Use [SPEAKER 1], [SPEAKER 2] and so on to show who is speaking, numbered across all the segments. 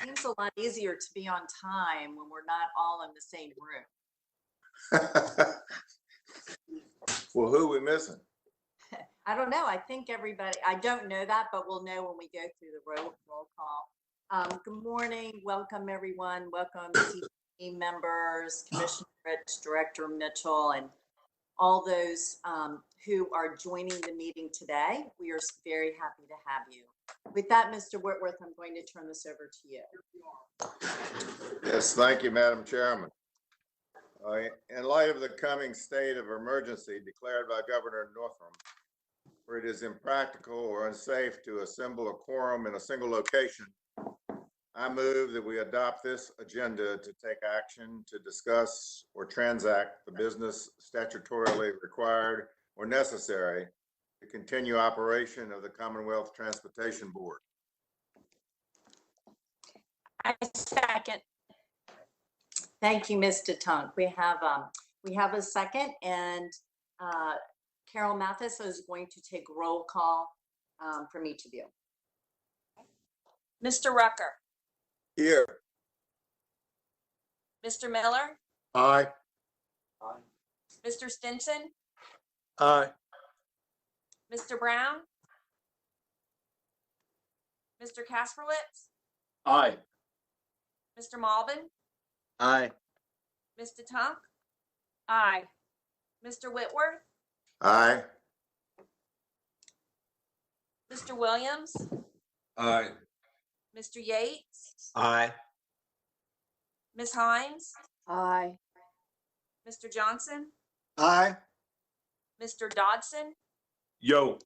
[SPEAKER 1] Seems a lot easier to be on time when we're not all in the same room.
[SPEAKER 2] Well, who are we missing?
[SPEAKER 1] I don't know. I think everybody, I don't know that, but we'll know when we go through the roll call. Good morning. Welcome, everyone. Welcome, team members, Commissioner Brich, Director Mitchell, and all those who are joining the meeting today. We are very happy to have you. With that, Mr. Whitworth, I'm going to turn this over to you.
[SPEAKER 2] Yes, thank you, Madam Chairman. In light of the coming state of emergency declared by Governor Northam, where it is impractical or unsafe to assemble a quorum in a single location, I move that we adopt this agenda to take action to discuss or transact the business statutorily required or necessary to continue operation of the Commonwealth Transportation Board.
[SPEAKER 3] I second.
[SPEAKER 1] Thank you, Mr. Tunk. We have a second, and Carol Mathis is going to take roll call from each of you.
[SPEAKER 3] Mr. Rucker.
[SPEAKER 2] Here.
[SPEAKER 3] Mr. Miller.
[SPEAKER 2] Aye.
[SPEAKER 4] Aye.
[SPEAKER 3] Mr. Stinson.
[SPEAKER 2] Aye.
[SPEAKER 3] Mr. Brown. Mr. Kasperlitz.
[SPEAKER 4] Aye.
[SPEAKER 3] Mr. Malvin.
[SPEAKER 4] Aye.
[SPEAKER 3] Mr. Tunk. Aye. Mr. Whitworth.
[SPEAKER 2] Aye.
[SPEAKER 3] Mr. Williams.
[SPEAKER 2] Aye.
[SPEAKER 3] Mr. Yates.
[SPEAKER 4] Aye.
[SPEAKER 3] Ms. Hines.
[SPEAKER 1] Aye.
[SPEAKER 3] Mr. Johnson.
[SPEAKER 2] Aye.
[SPEAKER 3] Mr. Dodson.
[SPEAKER 4] Yo.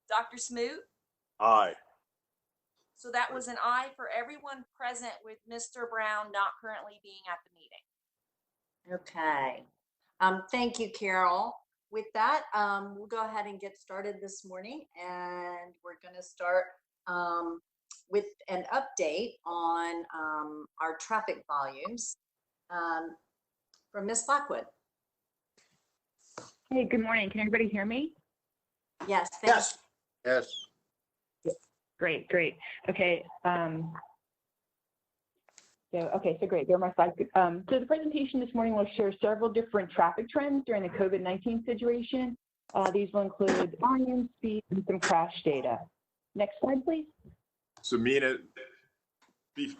[SPEAKER 3] Dr. Smoot.
[SPEAKER 4] Aye.
[SPEAKER 3] So that was an aye for everyone present, with Mr. Brown not currently being at the meeting.
[SPEAKER 1] Okay. Thank you, Carol. With that, we'll go ahead and get started this morning, and we're going to start with an update on our traffic volumes from Ms. Lockwood.
[SPEAKER 5] Hey, good morning. Can everybody hear me?
[SPEAKER 1] Yes.
[SPEAKER 2] Yes. Yes.
[SPEAKER 5] Great. Okay. So great. There are my slides. So the presentation this morning will share several different traffic trends during the COVID-19 situation. These will include volume, speed, and some crash data. Next slide, please.
[SPEAKER 6] So Mena,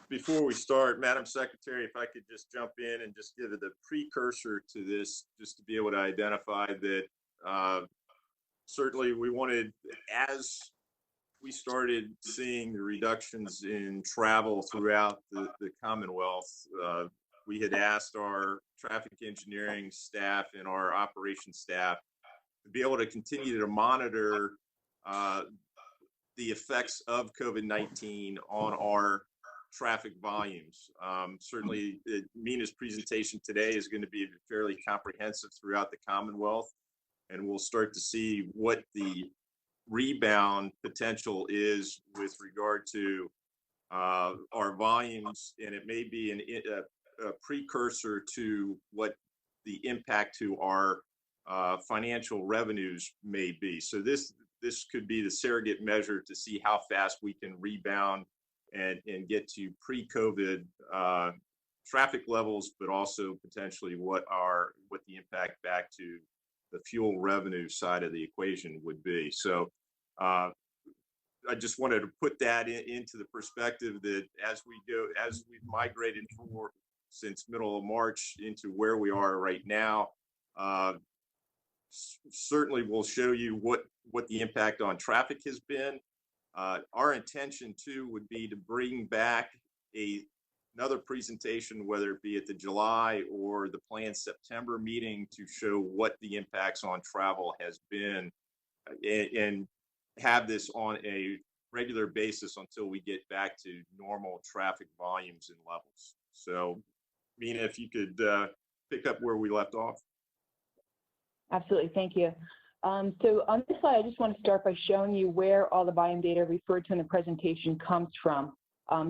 [SPEAKER 6] before we start, Madam Secretary, if I could just jump in and just give it a precursor to this, just to be able to identify that certainly we wanted, as we started seeing the reductions in travel throughout the Commonwealth, we had asked our traffic engineering staff and our operations staff to be able to continue to monitor the effects of COVID-19 on our traffic volumes. Certainly, Mena's presentation today is going to be fairly comprehensive throughout the Commonwealth, and we'll start to see what the rebound potential is with regard to our volumes, and it may be a precursor to what the impact to our financial revenues may be. So this could be the surrogate measure to see how fast we can rebound and get to pre-COVID traffic levels, but also potentially what the impact back to the fuel revenue side of the equation would be. So I just wanted to put that into the perspective that as we've migrated forward since middle of March into where we are right now, certainly we'll show you what the impact on traffic has been. Our intention too would be to bring back another presentation, whether it be at the July or the planned September meeting, to show what the impacts on travel has been, and have this on a regular basis until we get back to normal traffic volumes and levels. So, Mena, if you could pick up where we left off.
[SPEAKER 5] Absolutely. Thank you. So on this slide, I just want to start by showing you where all the volume data referred to in the presentation comes from.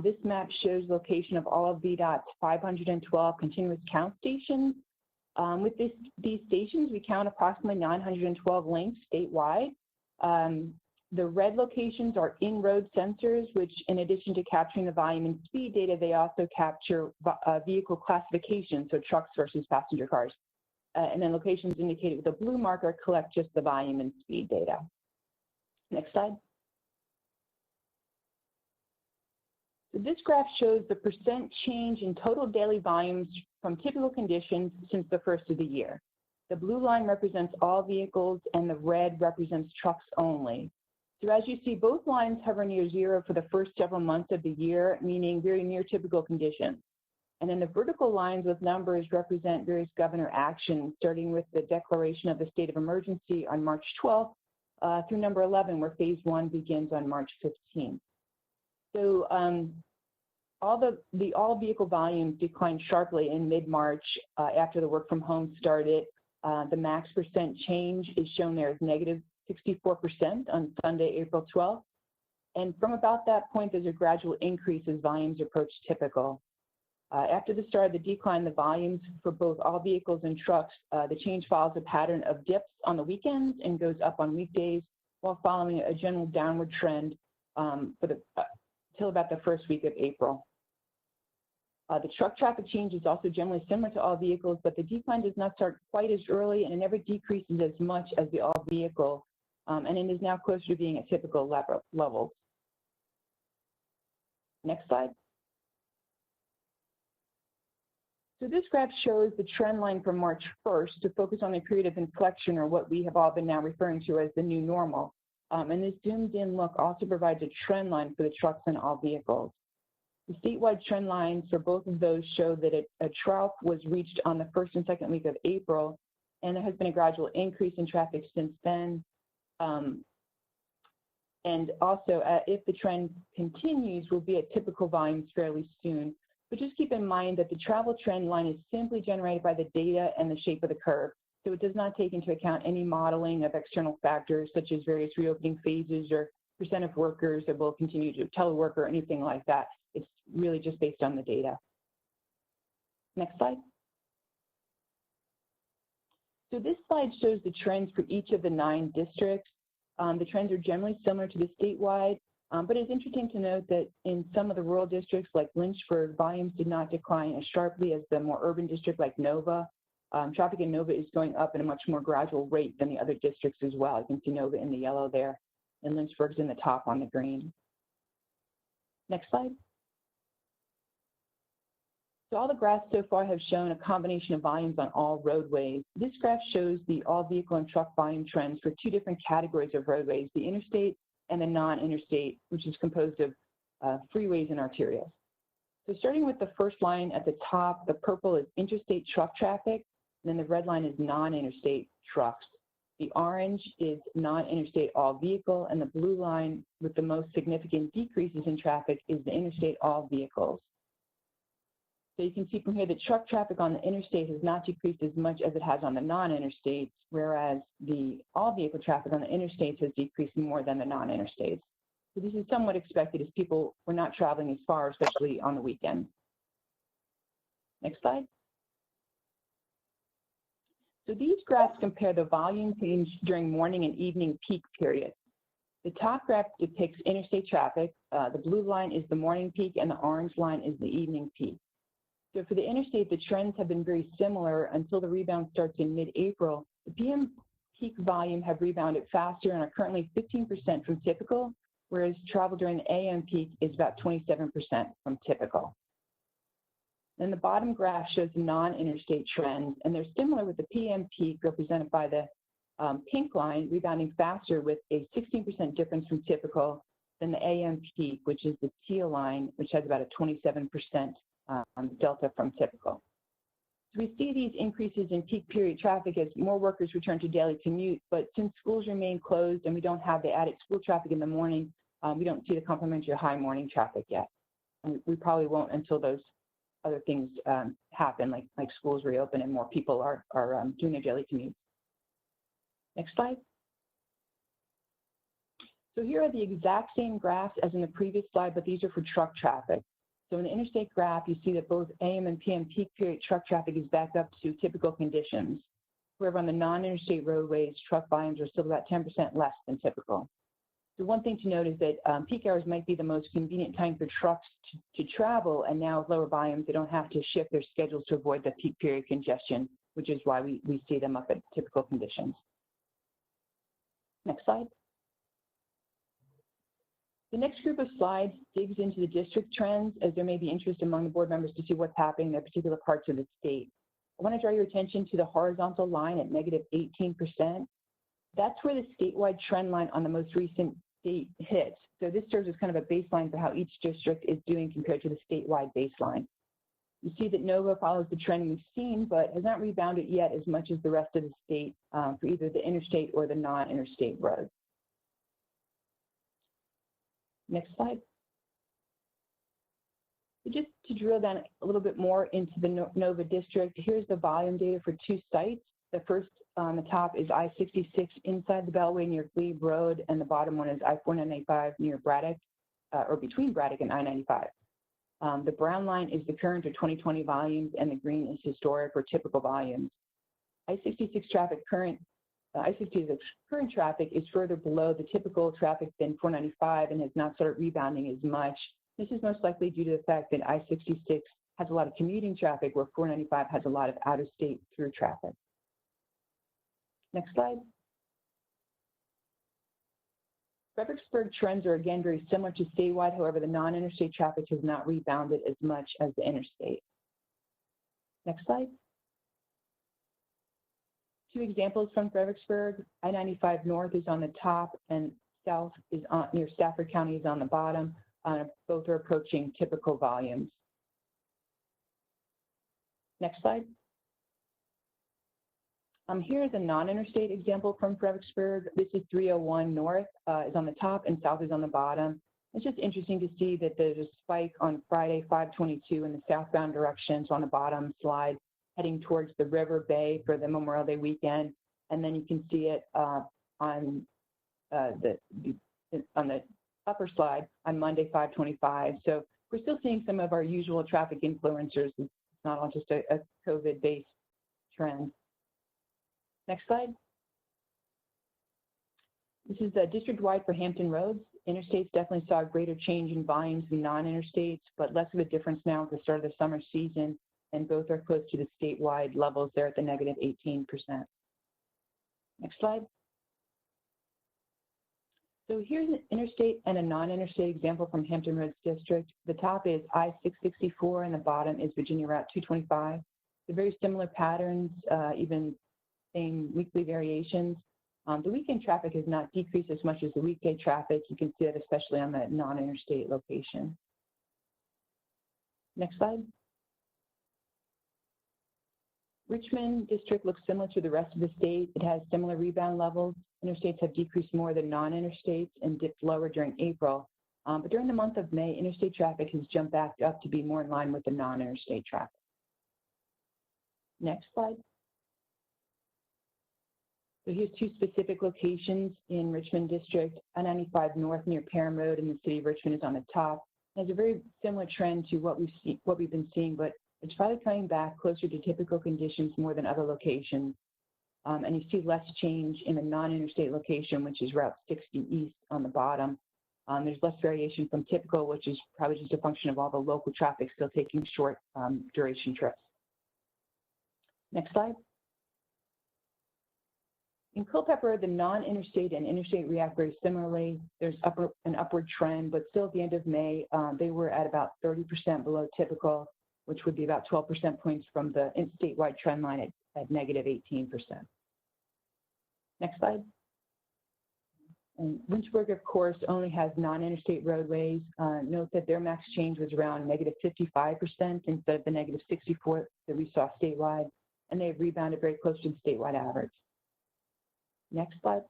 [SPEAKER 5] This map shows location of all of VDOT's 512 continuous count stations. With these stations, we count approximately 912 links statewide. The red locations are in-road sensors, which in addition to capturing the volume and speed data, they also capture vehicle classification, so trucks versus passenger cars. And then locations indicated with a blue marker collect just the volume and speed data. Next slide. So this graph shows the percent change in total daily volumes from typical conditions since the first of the year. The blue line represents all vehicles and the red represents trucks only. So as you see, both lines hover near zero for the first several months of the year, meaning very near typical conditions. And then the vertical lines with numbers represent various governor actions, starting with the declaration of the state of emergency on March 12th through number 11, where phase 1 begins on March 15th. So all vehicle volumes declined sharply in mid-March after the work from home started. The max percent change is shown there as negative 64% on Sunday, April 12th. And from about that point, there's a gradual increase as volumes approach typical. After the start of the decline, the volumes for both all vehicles and trucks, the change follows a pattern of dips on the weekends and goes up on weekdays, while following a general downward trend till about the first week of April. The truck traffic change is also generally similar to all vehicles, but the decline does not start quite as early, and it never decreases as much as the all vehicle, and it is now closer to being at typical levels. Next slide. So this graph shows the trend line from March 1st to focus on the period of inflection, or what we have all been now referring to as the new normal. And this zoomed-in look also provides a trend line for the trucks and all vehicles. The statewide trend lines for both of those show that a trough was reached on the first and second week of April, and there has been a gradual increase in traffic since then. And also, if the trend continues, we'll be at typical volumes fairly soon. But just keep in mind that the travel trend line is simply generated by the data and the shape of the curve. So it does not take into account any modeling of external factors such as various reopening phases or percent of workers that will continue to telework or anything like that. It's really just based on the data. Next slide. So this slide shows the trends for each of the 9 districts. The trends are generally similar to the statewide, but it's interesting to note that in some of the rural districts like Lynchburg, volumes did not decline as sharply as the more urban district like Nova. Traffic in Nova is going up at a much more gradual rate than the other districts as well. You can see Nova in the yellow there, and Lynchburg's in the top on the green. Next slide. So all the graphs so far have shown a combination of volumes on all roadways. This graph shows the all vehicle and truck volume trends for 2 different categories of roadways, the interstate and the non-interstate, which is composed of freeways and arterials. So starting with the first line at the top, the purple is interstate truck traffic, and then the red line is non-interstate trucks. The orange is non-interstate all vehicle, and the blue line with the most significant decreases in traffic is the interstate all vehicles. So you can see from here that truck traffic on the interstate has not decreased as much as it has on the non-interstates, whereas the all vehicle traffic on the interstates has decreased more than the non-interstates. So this is somewhat expected as people were not traveling as far, especially on the weekend. Next slide. So these graphs compare the volume change during morning and evening peak periods. The top graph depicts interstate traffic. The blue line is the morning peak and the orange line is the evening peak. So for the interstate, the trends have been very similar until the rebound starts in mid-April. The PM peak volume have rebounded faster and are currently 15% from typical, whereas travel during the AM peak is about 27% from typical. Then the bottom graph shows non-interstate trends, and they're similar with the PM peak represented by the pink line, rebounding faster with a 16% difference from typical than the AM peak, which is the teal line, which has about a 27% delta from typical. So we see these increases in peak period traffic as more workers return to daily commute, but since schools remain closed and we don't have the added school traffic in the morning, we don't see the complementary high morning traffic yet. And we probably won't until those other things happen, like schools reopen and more people are doing their daily commute. Next slide. So here are the exact same graphs as in the previous slide, but these are for truck traffic. So in the interstate graph, you see that both AM and PM peak period truck traffic is back up to typical conditions. However, on the non-interstate roadways, truck volumes are still about 10% less than typical. So one thing to note is that peak hours might be the most convenient time for trucks to travel, and now with lower volumes, they don't have to shift their schedules to avoid the peak period congestion, which is why we see them up at typical conditions. Next slide. The next group of slides digs into the district trends, as there may be interest among the board members to see what's happening in their particular parts of the state. I want to draw your attention to the horizontal line at -18%. That's where the statewide trend line on the most recent state hits. So this serves as kind of a baseline for how each district is doing compared to the statewide baseline. You see that Nova follows the trend we've seen, but has not rebounded yet as much as the rest of the state for either the interstate or the non-interstate roads. Next slide. So just to drill down a little bit more into the Nova district, here's the volume data for two sites. The first on the top is I-66 inside the Beltway near Glebe Road, and the bottom one is I-495 near Braddock, or between Braddock and I-95. The brown line is the current or 2020 volumes, and the green is historic or typical volumes. I-66 current traffic is further below the typical traffic than 495 and has not started rebounding as much. This is most likely due to the fact that I-66 has a lot of commuting traffic, where 495 has a lot of out-of-state through traffic. Next slide. Fredericksburg trends are again very similar to statewide. However, the non-interstate traffic has not rebounded as much as the interstate. Next slide. Two examples from Fredericksburg. I-95 North is on the top, and South is near Stafford County is on the bottom. Both are approaching typical volumes. Next slide. Here's a non-interstate example from Fredericksburg. This is 301 North is on the top and South is on the bottom. It's just interesting to see that there's a spike on Friday, 5/22 in the southbound directions on the bottom slide, heading towards the River Bay for the Memorial Day weekend. And then you can see it on the upper slide on Monday, 5/25. So we're still seeing some of our usual traffic influencers. It's not all just a COVID-based trend. Next slide. This is district-wide for Hampton roads. Interstates definitely saw a greater change in volumes than non-interstates, but less of a difference now at the start of the summer season, and both are close to the statewide levels there at the -18%. Next slide. So here's an interstate and a non-interstate example from Hampton Roads District. The top is I-664 and the bottom is Virginia Route 225. They're very similar patterns, even same weekly variations. The weekend traffic has not decreased as much as the weekday traffic. You can see that especially on the non-interstate location. Next slide. Richmond district looks similar to the rest of the state. It has similar rebound levels. Interstates have decreased more than non-interstates and dipped lower during April. But during the month of May, interstate traffic has jumped back up to be more in line with the non-interstate traffic. Next slide. So here's two specific locations in Richmond district. I-95 North near Parham Road in the city of Richmond is on the top. It has a very similar trend to what we've been seeing, but it's probably coming back closer to typical conditions more than other locations. And you see less change in the non-interstate location, which is Route 60 East on the bottom. There's less variation from typical, which is probably just a function of all the local traffic still taking short duration trips. Next slide. In Culpeper, the non-interstate and interstate react very similarly. There's an upward trend, but still at the end of May, they were at about 30% below typical, which would be about 12% points from the statewide trend line at -18%. Next slide. And Lynchburg, of course, only has non-interstate roadways. Note that their max change was around -55% instead of the -64 that we saw statewide, and they've rebounded very close to the statewide average. Next slide.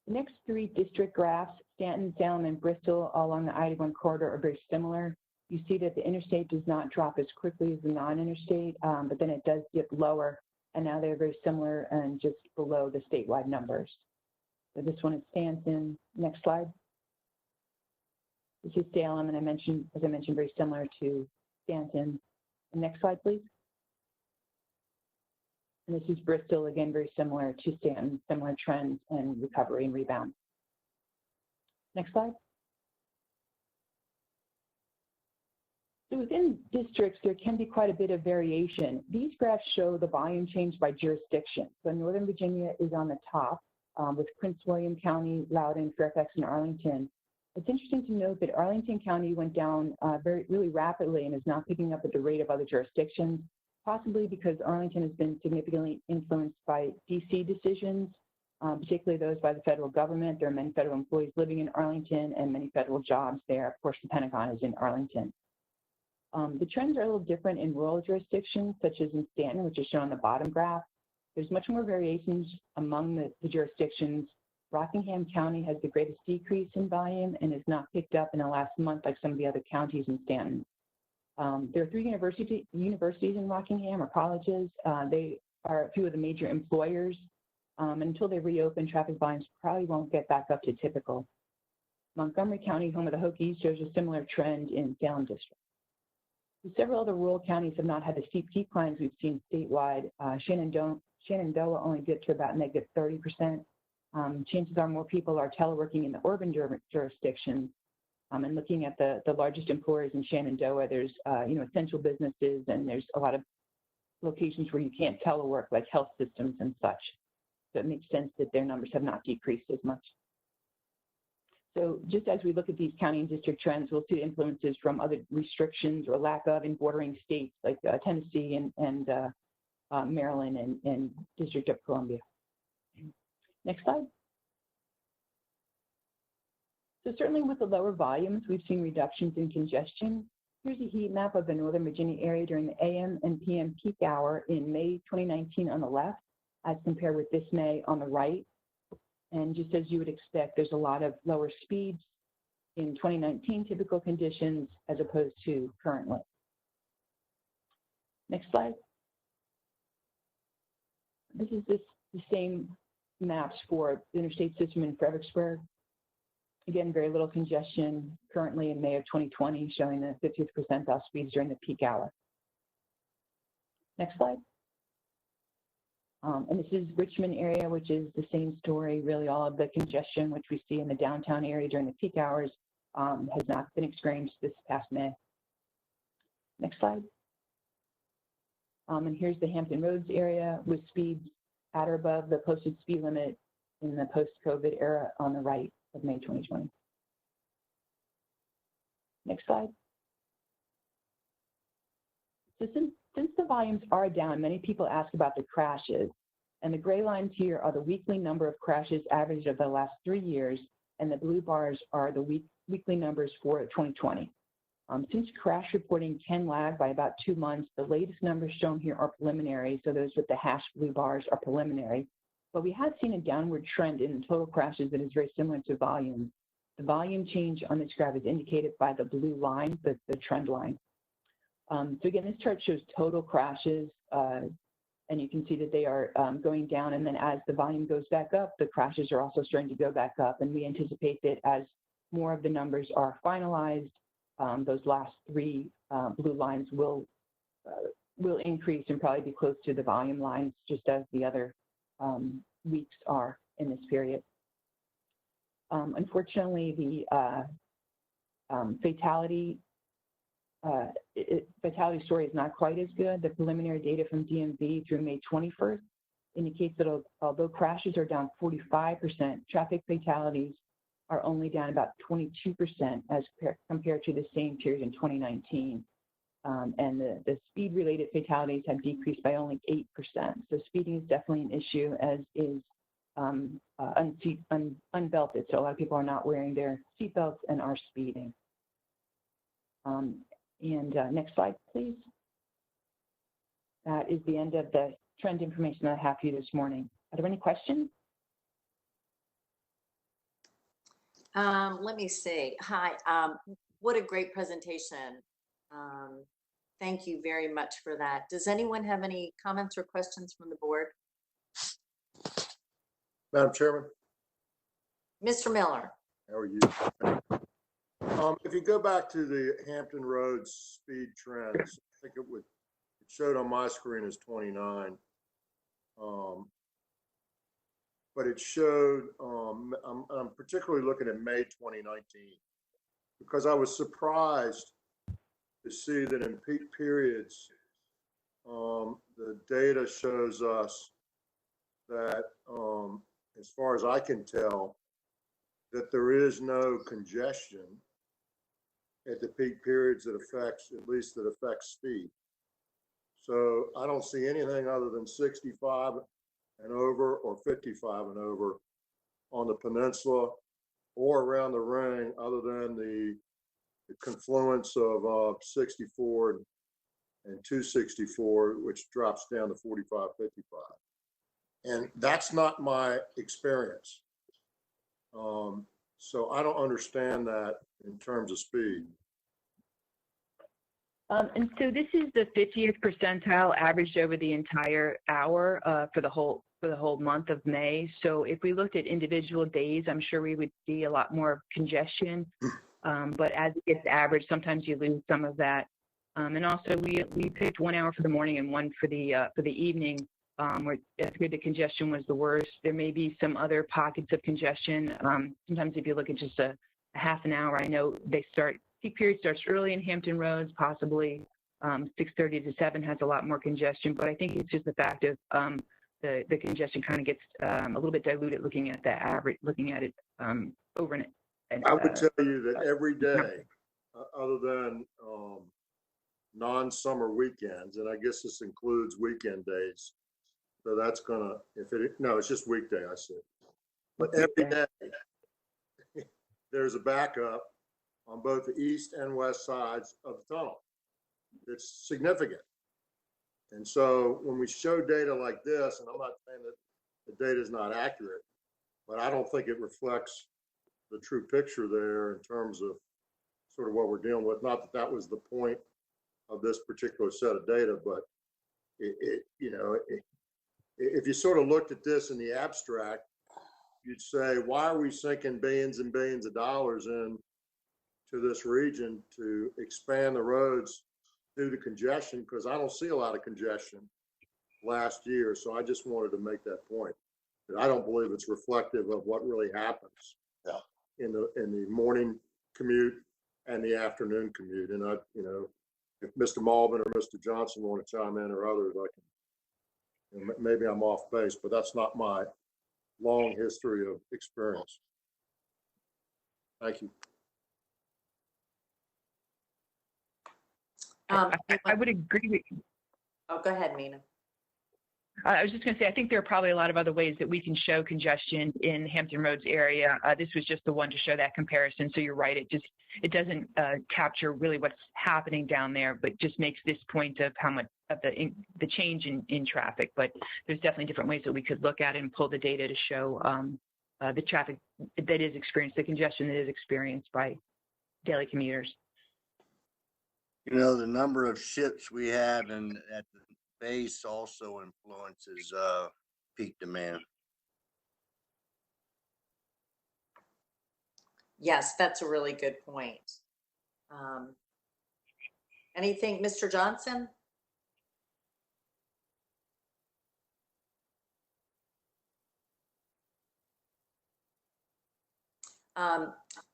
[SPEAKER 5] The next three district graphs, Staunton, Salem, and Bristol, all along the I-81 corridor, are very similar. You see that the interstate does not drop as quickly as the non-interstate, but then it does dip lower, and now they're very similar and just below the statewide numbers. So this one is Staunton. Next slide. This is Salem, and as I mentioned, very similar to Staunton. And next slide, please. And this is Bristol, again, very similar to Staunton, similar trends and recovery and rebound. Next slide. So within districts, there can be quite a bit of variation. These graphs show the volume change by jurisdiction. So Northern Virginia is on the top with Prince William County, Loudoun, Fairfax, and Arlington. It's interesting to note that Arlington County went down really rapidly and is now picking up at the rate of other jurisdictions, possibly because Arlington has been significantly influenced by DC decisions, particularly those by the federal government. There are many federal employees living in Arlington and many federal jobs there. Of course, the Pentagon is in Arlington. The trends are a little different in rural jurisdictions, such as in Staunton, which is shown on the bottom graph. There's much more variations among the jurisdictions. Rockingham County has the greatest decrease in volume and has not picked up in the last month like some of the other counties in Staunton. There are 3 universities in Rockingham, or colleges. They are a few of the major employers. Until they reopen, traffic volumes probably won't get back up to typical. Montgomery County, home of the Hokies, shows a similar trend in Salem District. Several other rural counties have not had the steep declines we've seen statewide. Shenandoah only dipped to about -30%. Chances are more people are teleworking in the urban jurisdictions. And looking at the largest employers in Shenandoah, there's essential businesses, and there's a lot of locations where you can't telework, like health systems and such. So it makes sense that their numbers have not decreased as much. So just as we look at these county and district trends, we'll see influences from other restrictions or lack of in bordering states like Tennessee and Maryland and District of Columbia. Next slide. So certainly with the lower volumes, we've seen reductions in congestion. Here's a heat map of the Northern Virginia area during the AM and PM peak hour in May 2019 on the left, as compared with this May on the right. And just as you would expect, there's a lot of lower speeds in 2019 typical conditions as opposed to currently. Next slide. This is the same maps for the interstate system in Fredericksburg. Again, very little congestion currently in May of 2020, showing the 50th percentile speeds during the peak hour. Next slide. And this is Richmond area, which is the same story. Really, all of the congestion which we see in the downtown area during the peak hours has not been experienced this past May. Next slide. And here's the Hampton Roads area with speeds at or above the posted speed limit in the post-COVID era on the right of May 2020. Next slide. So since the volumes are down, many people ask about the crashes. And the gray lines here are the weekly number of crashes averaged over the last 3 years, and the blue bars are the weekly numbers for 2020. Since crash reporting can lag by about 2 months, the latest numbers shown here are preliminary, so those with the hashed blue bars are preliminary. But we have seen a downward trend in total crashes that is very similar to volume. The volume change on this graph is indicated by the blue line, the trend line. So again, this chart shows total crashes, and you can see that they are going down, and then as the volume goes back up, the crashes are also starting to go back up, and we anticipate that as more of the numbers are finalized, those last 3 blue lines will increase and probably be close to the volume lines, just as the other weeks are in this period. Unfortunately, the fatality story is not quite as good. The preliminary data from DMV through May 21st indicates that although crashes are down 45%, traffic fatalities are only down about 22% as compared to the same period in 2019. And the speed-related fatalities have decreased by only 8%. So speeding is definitely an issue, as is unbelted. So a lot of people are not wearing their seatbelts and are speeding. Next slide, please. That is the end of the trend information that I have for you this morning. Are there any questions?
[SPEAKER 1] Let me see. Hi, what a great presentation. Thank you very much for that. Does anyone have any comments or questions from the board?
[SPEAKER 2] Madam Chairman,
[SPEAKER 1] Mr. Miller.
[SPEAKER 2] how are you? If you go back to the Hampton Roads speed trends, I think it showed on my screen as 29.
[SPEAKER 7] But it showed, I'm particularly looking at May 2019, because I was surprised to see that in peak periods, the data shows us that, as far as I can tell, that there is no congestion at the peak periods that affects, at least that affects speed. So I don't see anything other than 65 and over or 55 and over on the peninsula or around the ring, other than the confluence of 64 and 264, which drops down to 45, 55. And that's not my experience. So I don't understand that in terms of speed.
[SPEAKER 5] And so this is the 50th percentile averaged over the entire hour for the whole month of May. So if we looked at individual days, I'm sure we would see a lot more congestion. But as it gets averaged, sometimes you lose some of that. And also we picked 1 hour for the morning and one for the evening, where the congestion was the worst. There may be some other pockets of congestion. Sometimes if you look at just a half an hour, I know peak period starts early in Hampton Roads, possibly 6:30 to 7 has a lot more congestion, but I think it's just the fact of the congestion kind of gets a little bit diluted looking at the average, looking at it over an
[SPEAKER 7] I would tell you that every day, other than non-summer weekends, and I guess this includes weekend days, so that's gonna, no, it's just weekday, I said. But every day, there's a backup on both the east and west sides of the tunnel. It's significant. And so when we show data like this, and I'm not saying that the data is not accurate, but I don't think it reflects the true picture there in terms of sort of what we're dealing with. Not that that was the point of this particular set of data, but if you sort of looked at this in the abstract, you'd say, why are we sinking billions and billions of dollars in to this region to expand the roads due to congestion? Because I don't see a lot of congestion last year. So I just wanted to make that point, that I don't believe it's reflective of what really happens in the morning commute and the afternoon commute. And if Mr. Malvin or Mr. Johnson want to chime in, or others, I can, maybe I'm off base, but that's not my long history of experience. Thank you.
[SPEAKER 5] I would agree with you.
[SPEAKER 1] Oh, go ahead, Mena.
[SPEAKER 5] I was just going to say, I think there are probably a lot of other ways that we can show congestion in Hampton Roads area. This was just the one to show that comparison. So you're right. It doesn't capture really what's happening down there, but just makes this point of how much of the change in traffic. But there's definitely different ways that we could look at it and pull the data to show the traffic that is experienced, the congestion that is experienced by daily commuters.
[SPEAKER 8] The number of ships we have at the base also influences peak demand.
[SPEAKER 1] Yes, that's a really good point. Anything, Mr. Johnson?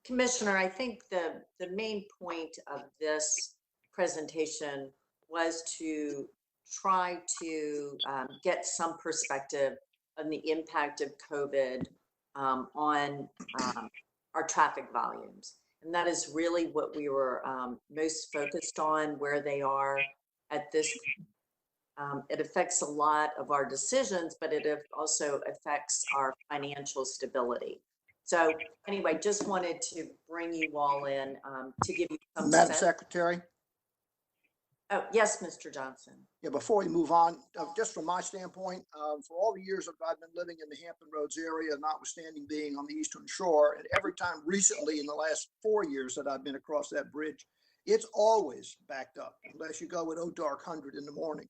[SPEAKER 1] Commissioner, I think the main point of this presentation was to try to get some perspective on the impact of COVID on our traffic volumes. And that is really what we were most focused on, where they are at this. It affects a lot of our decisions, but it also affects our financial stability. So anyway, just wanted to bring you all in to give you some
[SPEAKER 9] Madam
[SPEAKER 1] sense.
[SPEAKER 9] Secretary?
[SPEAKER 1] Oh, yes, Mr. Johnson.
[SPEAKER 9] Yeah, before we move on, just from my standpoint, for all the years that I've been living in the Hampton Roads area, notwithstanding being on the Eastern Shore, and every time recently in the last 4 years that I've been across that bridge, it's always backed up, unless you go at oh dark 100 in the morning.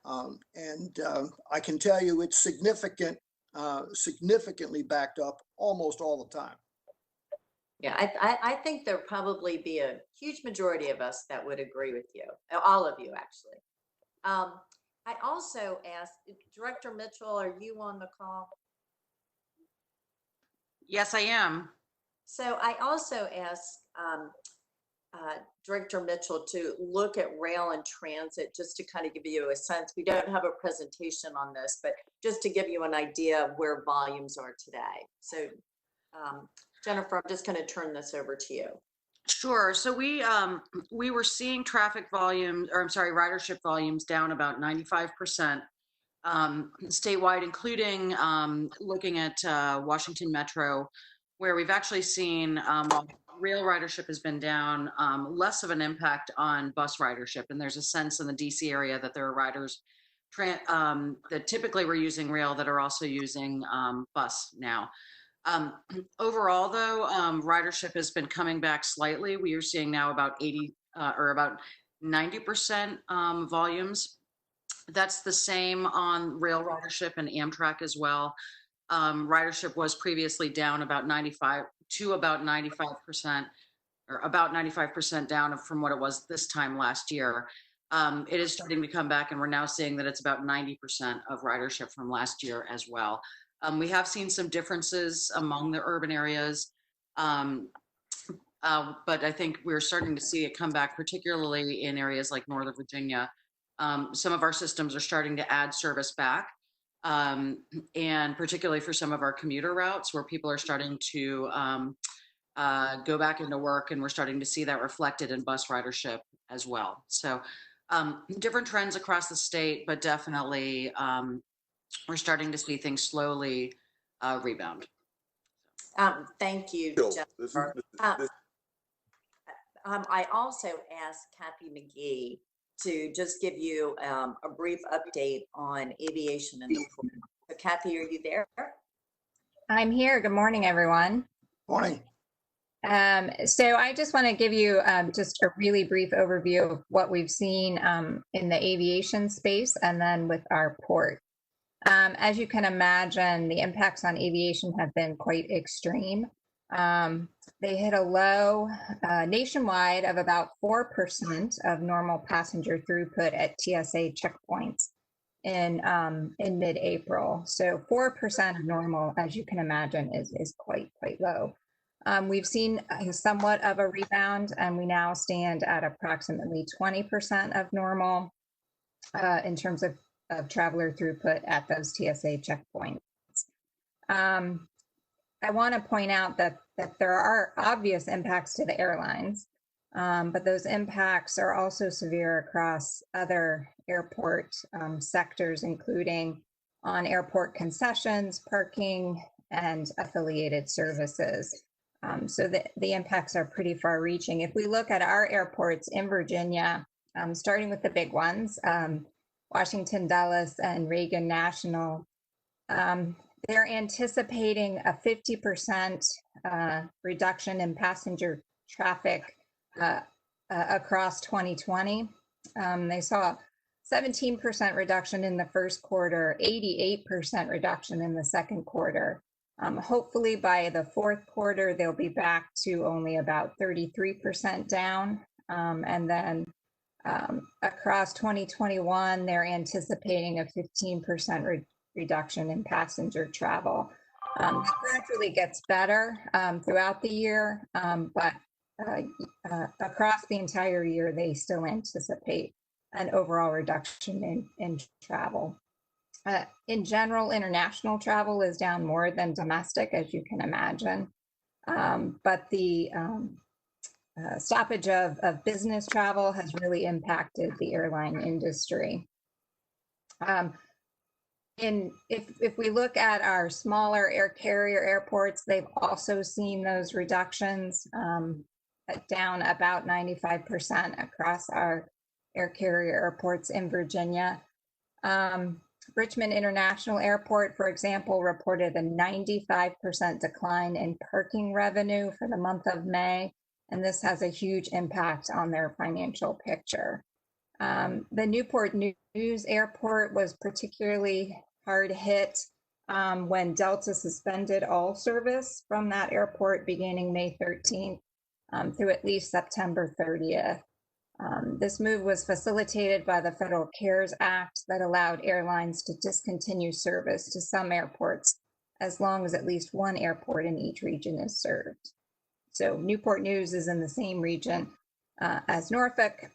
[SPEAKER 9] I can tell you it's significantly backed up almost all the time.
[SPEAKER 1] Yeah, I think there'll probably be a huge majority of us that would agree with you, all of you actually. I also asked, Director Mitchell, are you on the call?
[SPEAKER 10] Yes, I am.
[SPEAKER 1] So I also asked Director Mitchell to look at rail and transit just to kind of give you a sense. We don't have a presentation on this, but just to give you an idea of where volumes are today. So Jennifer, I'm just going to turn this over to you.
[SPEAKER 10] Sure. So we were seeing traffic volumes, or I'm sorry, ridership volumes down about 95% statewide, including looking at Washington Metro, where we've actually seen while rail ridership has been down, less of an impact on bus ridership. And there's a sense in the DC area that there are riders that typically were using rail that are also using bus now. Overall, though, ridership has been coming back slightly. We are seeing now about 80 or about 90% volumes. That's the same on rail ridership and Amtrak as well. Ridership was previously down about 95 to about 95%, or about 95% down from what it was this time last year. It is starting to come back, and we're now seeing that it's about 90% of ridership from last year as well. We have seen some differences among the urban areas, but I think we're starting to see it come back, particularly in areas like Northern Virginia. Some of our systems are starting to add service back, and particularly for some of our commuter routes where people are starting to go back into work, and we're starting to see that reflected in bus ridership as well. So different trends across the state, but definitely we're starting to see things slowly rebound.
[SPEAKER 1] Thank you, Jennifer. I also asked Kathy McGee to just give you a brief update on aviation in the port. So Kathy, are you there?
[SPEAKER 11] I'm here. Good morning, everyone.
[SPEAKER 9] Morning.
[SPEAKER 11] So I just want to give you just a really brief overview of what we've seen in the aviation space and then with our port. As you can imagine, the impacts on aviation have been quite extreme. They hit a low nationwide of about 4% of normal passenger throughput at TSA checkpoints in mid-April. So 4% of normal, as you can imagine, is quite low. We've seen somewhat of a rebound, and we now stand at approximately 20% of normal in terms of traveler throughput at those TSA checkpoints. I want to point out that there are obvious impacts to the airlines, but those impacts are also severe across other airport sectors, including on airport concessions, parking, and affiliated services. So the impacts are pretty far-reaching. If we look at our airports in Virginia, starting with the big ones, Washington Dulles and Reagan National, they're anticipating a 50% reduction in passenger traffic across 2020. They saw 17% reduction in the first quarter, 88% reduction in the second quarter. Hopefully by the fourth quarter, they'll be back to only about 33% down. And then across 2021, they're anticipating a 15% reduction in passenger travel. It gradually gets better throughout the year, but across the entire year, they still anticipate an overall reduction in travel. In general, international travel is down more than domestic, as you can imagine, but the stoppage of business travel has really impacted the airline industry. If we look at our smaller air carrier airports, they've also seen those reductions down about 95% across our air carrier airports in Virginia. Richmond International Airport, for example, reported a 95% decline in parking revenue for the month of May, and this has a huge impact on their financial picture. The Newport News Airport was particularly hard hit when Delta suspended all service from that airport beginning May 13th through at least September 30th. This move was facilitated by the Federal CARES Act that allowed airlines to discontinue service to some airports as long as at least one airport in each region is served. So Newport News is in the same region as Norfolk,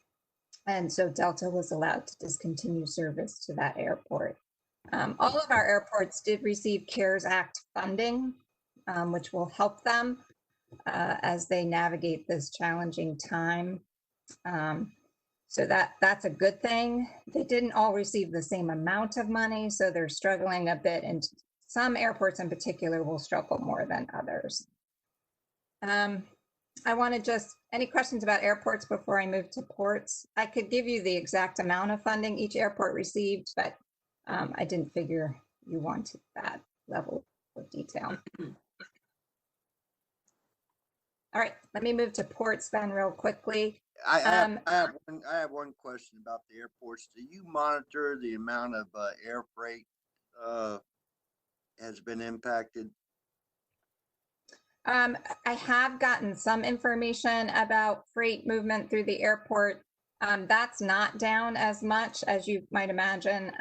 [SPEAKER 11] and so Delta was allowed to discontinue service to that airport. All of our airports did receive CARES Act funding, which will help them as they navigate this challenging time. So that's a good thing. They didn't all receive the same amount of money, so they're struggling a bit, and some airports in particular will struggle more than others. I want to just, any questions about airports before I move to ports? I could give you the exact amount of funding each airport received, but I didn't figure you wanted that level of detail. All right, let me move to ports then real quickly.
[SPEAKER 8] I have one question about the airports. Do you monitor the amount of air freight has been impacted?
[SPEAKER 11] I have gotten some information about freight movement through the airport. That's not down as much as you might imagine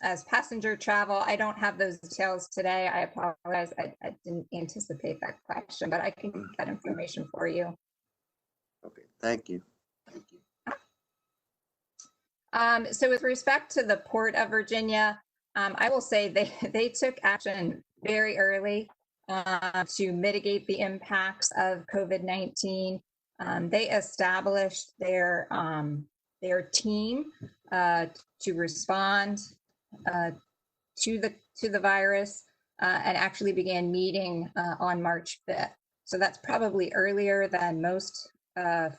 [SPEAKER 11] as passenger travel. I don't have those details today. I apologize. I didn't anticipate that question, but I can get that information for you.
[SPEAKER 8] Okay, thank you.
[SPEAKER 11] So with respect to the Port of Virginia, I will say they took action very early to mitigate the impacts of COVID-19. They established their team to respond to the virus and actually began meeting on March 5th. So that's probably earlier than most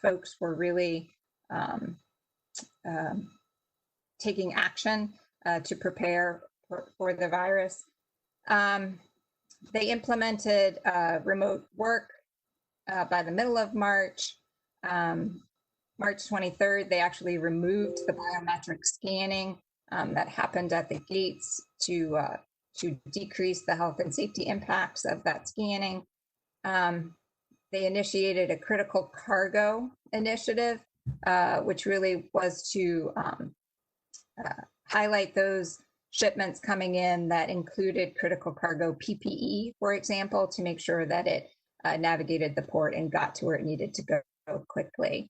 [SPEAKER 11] folks were really taking action to prepare for the virus. They implemented remote work by the middle of March. March 23rd, they actually removed the biometric scanning that happened at the gates to decrease the health and safety impacts of that scanning. They initiated a critical cargo initiative, which really was to highlight those shipments coming in that included critical cargo PPE, for example, to make sure that it navigated the port and got to where it needed to go quickly.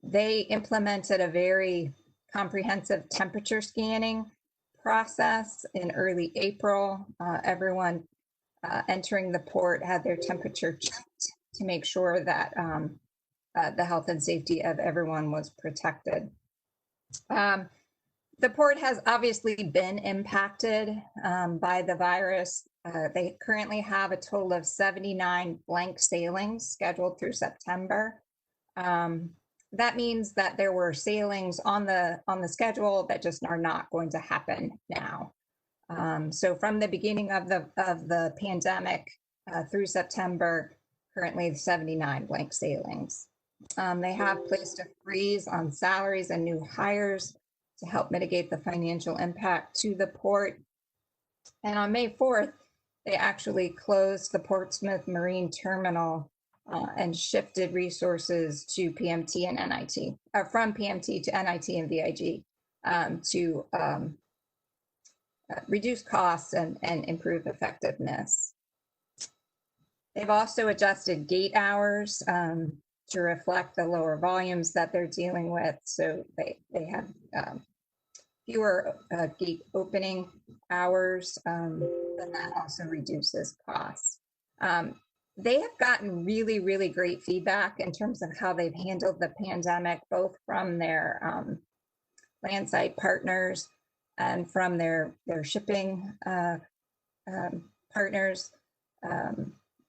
[SPEAKER 11] They implemented a very comprehensive temperature scanning process in early April. Everyone entering the port had their temperature checked to make sure that the health and safety of everyone was protected. The port has obviously been impacted by the virus. They currently have a total of 79 blank sailings scheduled through September. That means that there were sailings on the schedule that just are not going to happen now. So from the beginning of the pandemic through September, currently 79 blank sailings. They have placed a freeze on salaries and new hires to help mitigate the financial impact to the port. And on May 4th, they actually closed the Portsmouth Marine Terminal and shifted resources to PMT and NIT, or from PMT to NIT and VIG to reduce costs and improve effectiveness. They've also adjusted gate hours to reflect the lower volumes that they're dealing with. So they have fewer gate opening hours, and that also reduces costs. They have gotten really, really great feedback in terms of how they've handled the pandemic, both from their landside partners and from their shipping partners.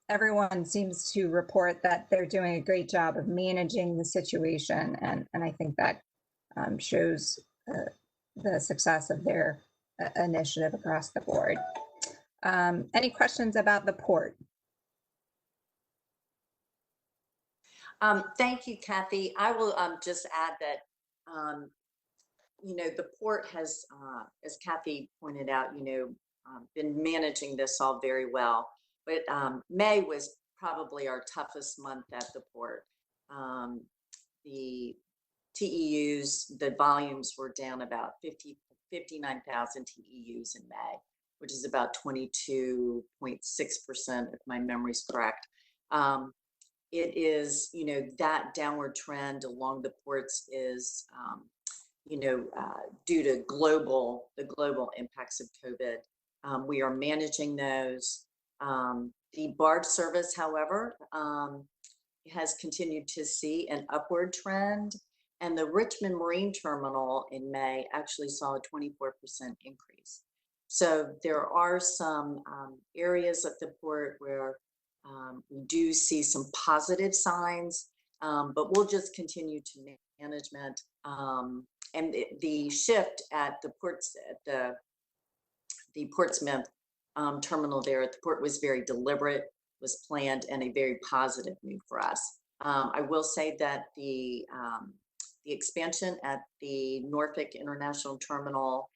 [SPEAKER 11] Everyone seems to report that they're doing a great job of managing the situation, and I think that shows the success of their initiative across the board. Any questions about the port?
[SPEAKER 1] Thank you, Kathy. I will just add that, the port has, as Kathy pointed out, been managing this all very well. But May was probably our toughest month at the port. the TEUs, the volumes were down about 59,000 TEUs in May, which is about 22.6%, if my memory's correct. It is, you know, that downward trend along the ports is, due to the global impacts of COVID. We are managing those. The barge service, however, has continued to see an upward trend, and the Richmond Marine Terminal in May actually saw a 24% increase. So there are some areas at the port where we do see some positive signs, but we'll just continue to management. And the shift at the ports, at the Portsmouth terminal there at the port was very deliberate, was planned, and a very positive move for us. I will say that the expansion at the Norfolk International Terminal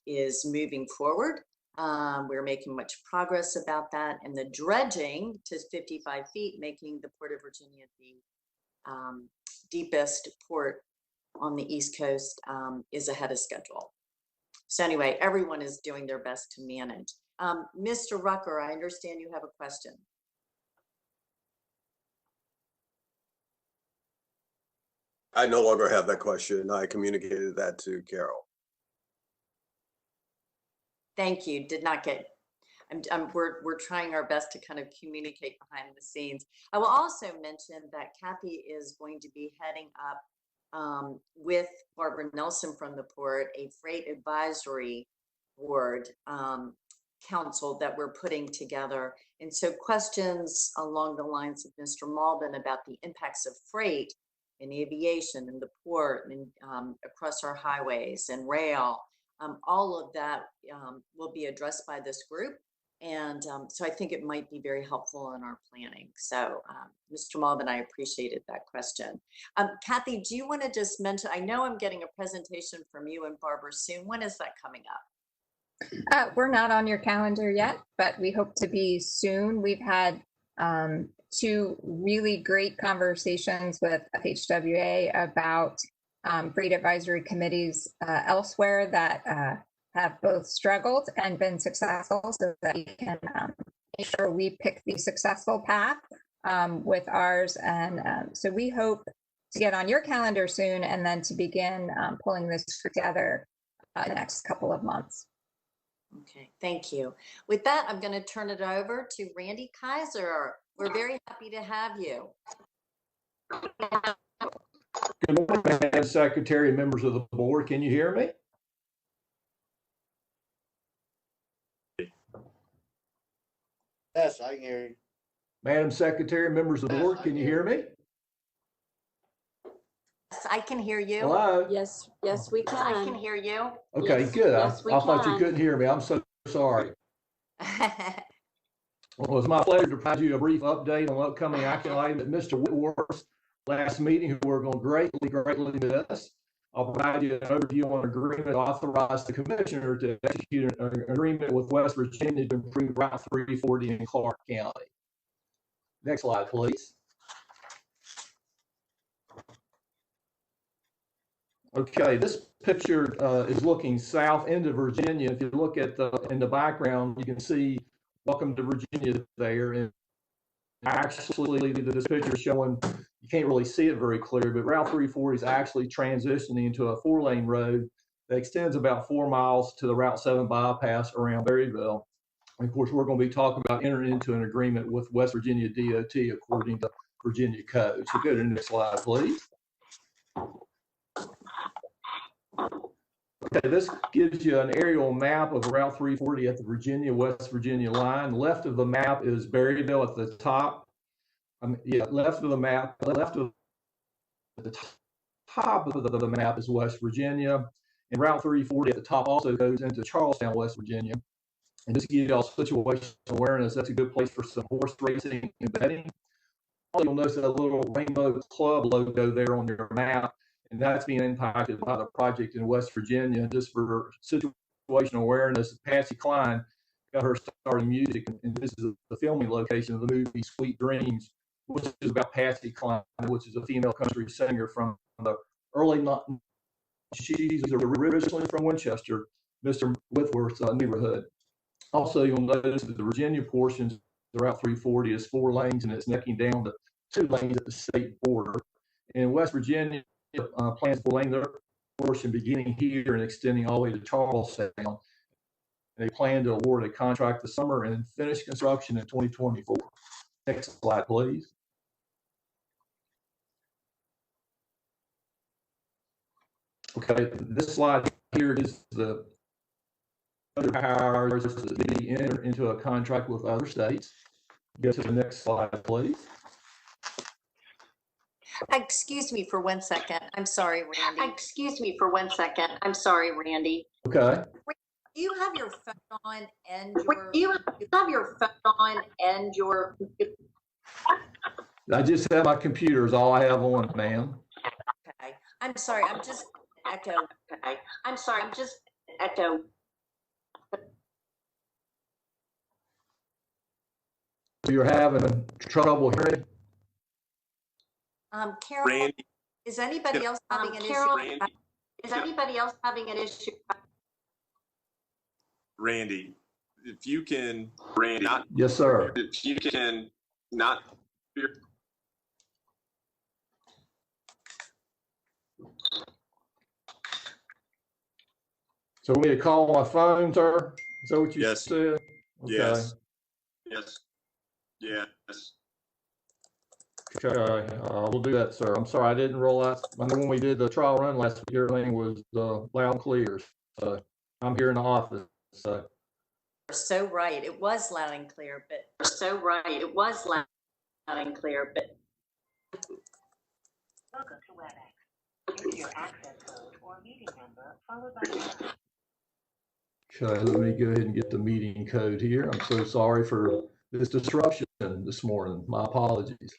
[SPEAKER 1] is moving forward. We're making much progress about that, and the dredging to 55 feet, making the Port of Virginia the deepest port on the East Coast, is ahead of schedule. So anyway, everyone is doing their best to manage. Mr. Rucker, I understand you have a question.
[SPEAKER 4] I no longer have that question. I communicated that to Carol.
[SPEAKER 1] Thank you. Did not get. We're trying our best to kind of communicate behind the scenes. I will also mention that Kathy is going to be heading up with Barbara Nelson from the port a freight advisory board council that we're putting together. And so questions along the lines of Mr. Malden about the impacts of freight in aviation and the port and across our highways and rail, all of that will be addressed by this group. And so I think it might be very helpful in our planning. So Mr. Malden, I appreciated that question. Kathy, do you want to just mention, I know I'm getting a presentation from you and Barbara soon. When is that coming up?
[SPEAKER 11] We're not on your calendar yet, but we hope to be soon. We've had 2 really great conversations with FHWA about freight advisory committees elsewhere that have both struggled and been successful, so that we can make sure we pick the successful path with ours. And so we hope to get on your calendar soon and then to begin pulling this together in the next couple of months.
[SPEAKER 1] Okay, thank you. With that, I'm going to turn it over to Randy Kiser. We're very happy to have you.
[SPEAKER 12] Good morning, Madam Secretary and members of the board. Can you hear me?
[SPEAKER 8] Yes, I can hear you.
[SPEAKER 12] Madam Secretary, members of the board, can you hear me?
[SPEAKER 1] Yes, I can hear you.
[SPEAKER 12] Hello?
[SPEAKER 13] Yes, we can.
[SPEAKER 1] I can hear you.
[SPEAKER 12] Okay,
[SPEAKER 13] Yes,
[SPEAKER 12] good.
[SPEAKER 13] yes, we
[SPEAKER 12] I thought you
[SPEAKER 13] can.
[SPEAKER 12] couldn't hear me. I'm so sorry. Well, it's my pleasure to provide you a brief update on upcoming action items at Mr. Whitworth's last meeting, who are going to greatly miss. I'll provide you an overview on an agreement to authorize the commissioner to execute an agreement with West Virginia to improve Route 340 in Clarke County. Next slide, please. Okay, this picture is looking south into Virginia. If you look at in the background, you can see "Welcome to Virginia" there. And actually, this picture is showing, you can't really see it very clear, but Route 340 is actually transitioning into a 4-lane road that extends about 4 miles to the Route 7 bypass around Berryville. And of course, we're going to be talking about entering into an agreement with West Virginia DOT according to Virginia code. So go to the next slide, please. Okay, this gives you an aerial map of Route 340 at the Virginia-West Virginia line. Left of the map is Berryville at the top. Left of the map, the top of the map is West Virginia. And Route 340 at the top also goes into Charlestown, West Virginia. And just to give you all situational awareness, that's a good place for some horse racing and betting. Also, you'll notice that little Rainbow Club logo there on your map, and that's being impacted by the project in West Virginia. Just for situational awareness, Patsy Cline got her start in music, and this is the filming location of the movie Sweet Dreams, which is about Patsy Cline, which is a female country singer from the early. She's originally from Winchester, Mr. Whitworth's neighborhood. Also, you'll notice that the Virginia portions of Route 340 is 4 lanes and it's necking down to 2 lanes at the state border. In West Virginia, plans to lane their portion beginning here and extending all the way to Charlestown. They plan to award a contract this summer and finish construction in 2024. Next slide, please. Okay, this slide here is the other powers that be enter into a contract with other states. Go to the next slide, please.
[SPEAKER 1] Excuse me for 1 second. I'm sorry, Randy.
[SPEAKER 13] Excuse me for 1 second. I'm sorry, Randy.
[SPEAKER 12] Okay.
[SPEAKER 1] Do you have your phone on and your
[SPEAKER 12] I just have my computer is all I have on, ma'am.
[SPEAKER 1] Okay. I'm sorry. I'm just echo.
[SPEAKER 13] Okay. I'm sorry. I'm just echo.
[SPEAKER 12] You're having trouble hearing?
[SPEAKER 1] Carol,
[SPEAKER 6] Randy,
[SPEAKER 1] is anybody else having an
[SPEAKER 13] Carol,
[SPEAKER 1] issue?
[SPEAKER 6] Randy,
[SPEAKER 13] is anybody else having an issue?
[SPEAKER 6] Randy, if you can, Randy, not,
[SPEAKER 12] Yes, sir.
[SPEAKER 6] if you can not.
[SPEAKER 12] So we need to call my phone, sir? Is that what you
[SPEAKER 6] Yes.
[SPEAKER 12] said? Okay.
[SPEAKER 6] Yes. Yes. Yes.
[SPEAKER 12] Okay, we'll do that, sir. I'm sorry, I didn't realize, I know when we did the trial run last week, everything was loud and clear. So I'm here in the office, so.
[SPEAKER 1] You're so right. It was loud and clear, but
[SPEAKER 13] You're so right. It was loud and clear, but.
[SPEAKER 14] Welcome to WebEx. Enter your access code or meeting number followed by.
[SPEAKER 12] Okay, let me go ahead and get the meeting code here. I'm so sorry for this disruption this morning. My apologies.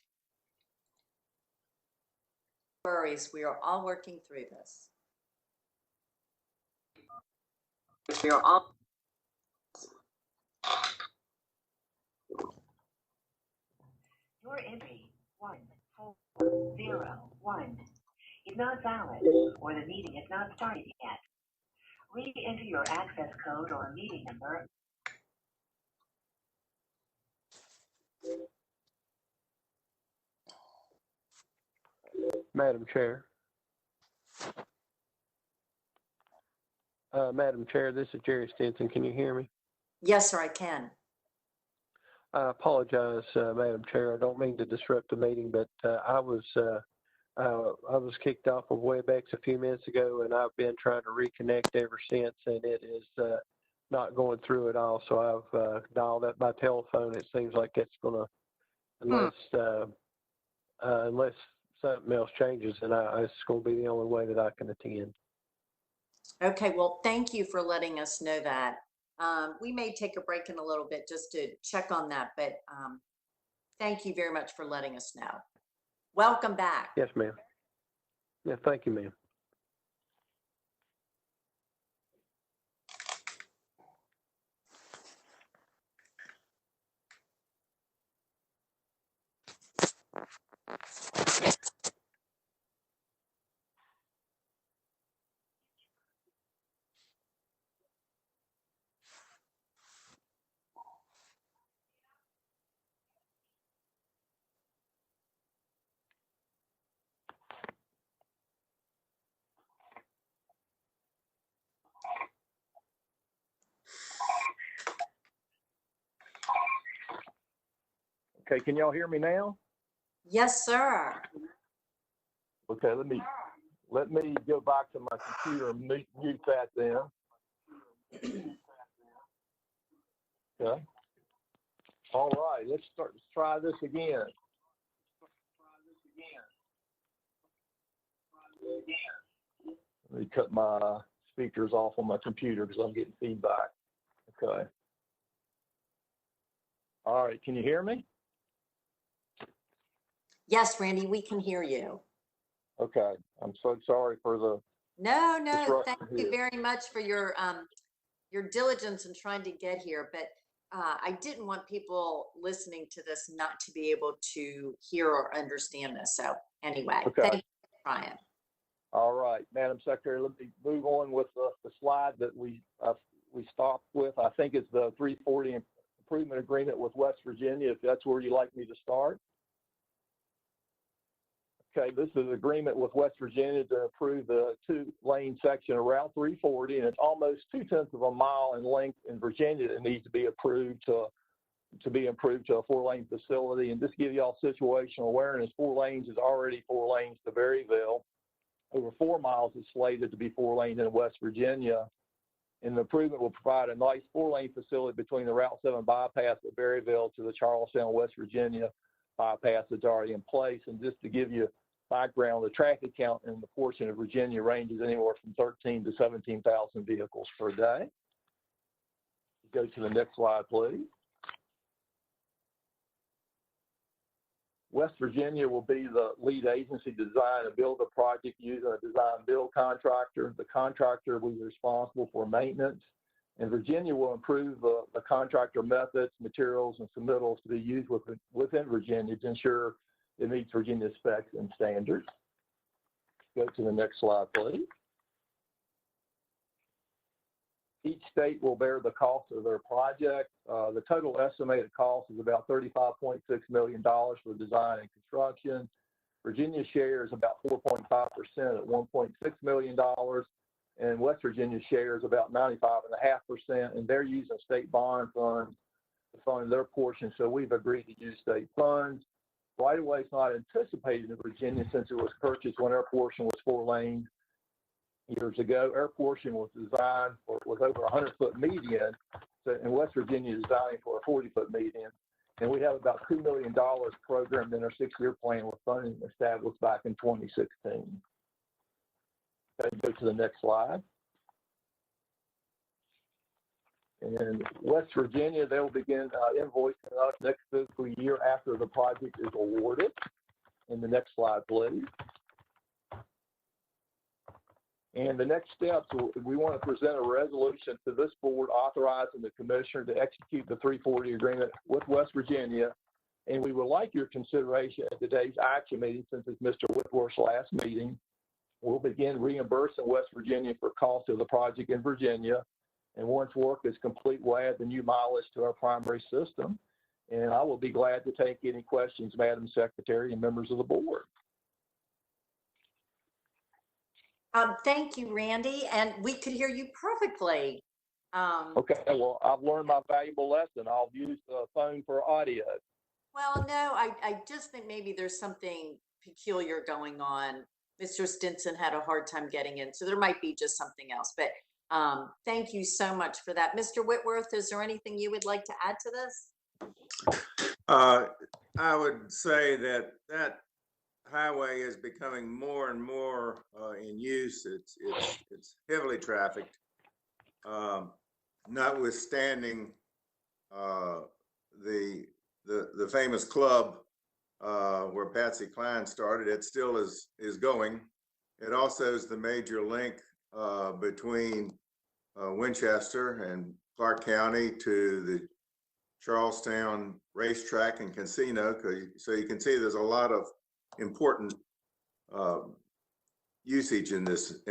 [SPEAKER 1] worries. We are all working through this.
[SPEAKER 13] We are all.
[SPEAKER 14] Your entry 1401 is not valid, or the meeting is not started yet. Re-enter your access code or meeting number.
[SPEAKER 15] Madam Chair. Madam Chair, this is Jerry Stinson. Can you hear me?
[SPEAKER 1] Yes, sir, I can.
[SPEAKER 15] I apologize, Madam Chair. I don't mean to disrupt the meeting, but I was kicked off of WebEx a few minutes ago, and I've been trying to reconnect ever since, and it is not going through at all. So I've dialed up my telephone. It seems like it's going to, unless something else changes, and it's going to be the only way that I can attend.
[SPEAKER 1] Okay, well, thank you for letting us know that. We may take a break in a little bit just to check on that, but thank you very much for letting us know. Welcome back.
[SPEAKER 15] Yes, ma'am. Yeah, thank you, ma'am.
[SPEAKER 16] Okay, can y'all hear me now?
[SPEAKER 1] Yes, sir.
[SPEAKER 16] Okay, let me go back to my computer and mute that then. Okay. All right, let's try this again. Let me cut my speakers off on my computer because I'm getting feedback. Okay. All right, can you hear me?
[SPEAKER 1] Yes, Randy, we can hear you.
[SPEAKER 16] Okay, I'm so sorry for the
[SPEAKER 1] No,
[SPEAKER 16] disruption
[SPEAKER 1] thank you
[SPEAKER 16] here.
[SPEAKER 1] very much for your diligence in trying to get here. But I didn't want people listening to this not to be able to hear or understand this. So anyway,
[SPEAKER 16] Okay.
[SPEAKER 1] thank you, Brian.
[SPEAKER 16] All right, Madam Secretary, let me move on with the slide that we stopped with. I think it's the 340 improvement agreement with West Virginia, if that's where you'd like me to start. Okay, this is an agreement with West Virginia to approve the 2-lane section of Route 340, and it's almost 0.2 of a mile in length in Virginia that needs to be approved to be improved to a 4-lane facility. And just to give you all situational awareness, 4 lanes is already 4 lanes to Berryville. Over 4 miles is slated to be 4 lanes in West Virginia. And the improvement will provide a nice 4-lane facility between the Route 7 bypass at Berryville to the Charlestown, West Virginia bypass that's already in place. And just to give you background, the traffic count in the portion of Virginia ranges anywhere from 13,000 to 17,000 vehicles per day. Go to the next slide, please. West Virginia will be the lead agency to design and build the project using a design-build contractor. The contractor will be responsible for maintenance, and Virginia will improve the contractor methods, materials, and submittals to be used within Virginia to ensure it meets Virginia specs and standards. Go to the next slide, please. Each state will bear the cost of their project. The total estimated cost is about $35.6 million for design and construction. Virginia's share is about 4.5% at $1.6 million, and West Virginia's share is about 95.5%, and they're using state bond funds to fund their portion, so we've agreed to use state funds. Right-of-way is not anticipated in Virginia since it was purchased when our portion was 4 lanes years ago. Our portion was designed with over a 100-foot median, so in West Virginia is designing for a 40-foot median. And we have about $2 million programmed in our 6-year plan with funding established back in 2016. Okay, go to the next slide. And West Virginia, they'll begin invoicing us next fiscal year after the project is awarded. And the next slide, please. And the next steps, we want to present a resolution to this board authorizing the commissioner to execute the 340 agreement with West Virginia. And we would like your consideration at today's action meeting, since it's Mr. Whitworth's last meeting. We'll begin reimbursing West Virginia for cost of the project in Virginia. And once work is complete, we'll add the new mileage to our primary system. And I will be glad to take any questions, Madam Secretary and members of the board.
[SPEAKER 1] Thank you, Randy, and we could hear you perfectly.
[SPEAKER 16] Okay, well, I've learned my valuable lesson. I'll use the phone for audio.
[SPEAKER 1] Well, no, I just think maybe there's something peculiar going on. Mr. Stinson had a hard time getting in, so there might be just something else. But thank you so much for that. Mr. Whitworth, is there anything you would like to add to this?
[SPEAKER 2] I would say that highway is becoming more and more in use. It's heavily trafficked, notwithstanding the famous club where Patsy Cline started. It still is going. It also is the major link between Winchester and Clarke County to the Charlestown racetrack and casino. So you can see there's a lot of important usage in this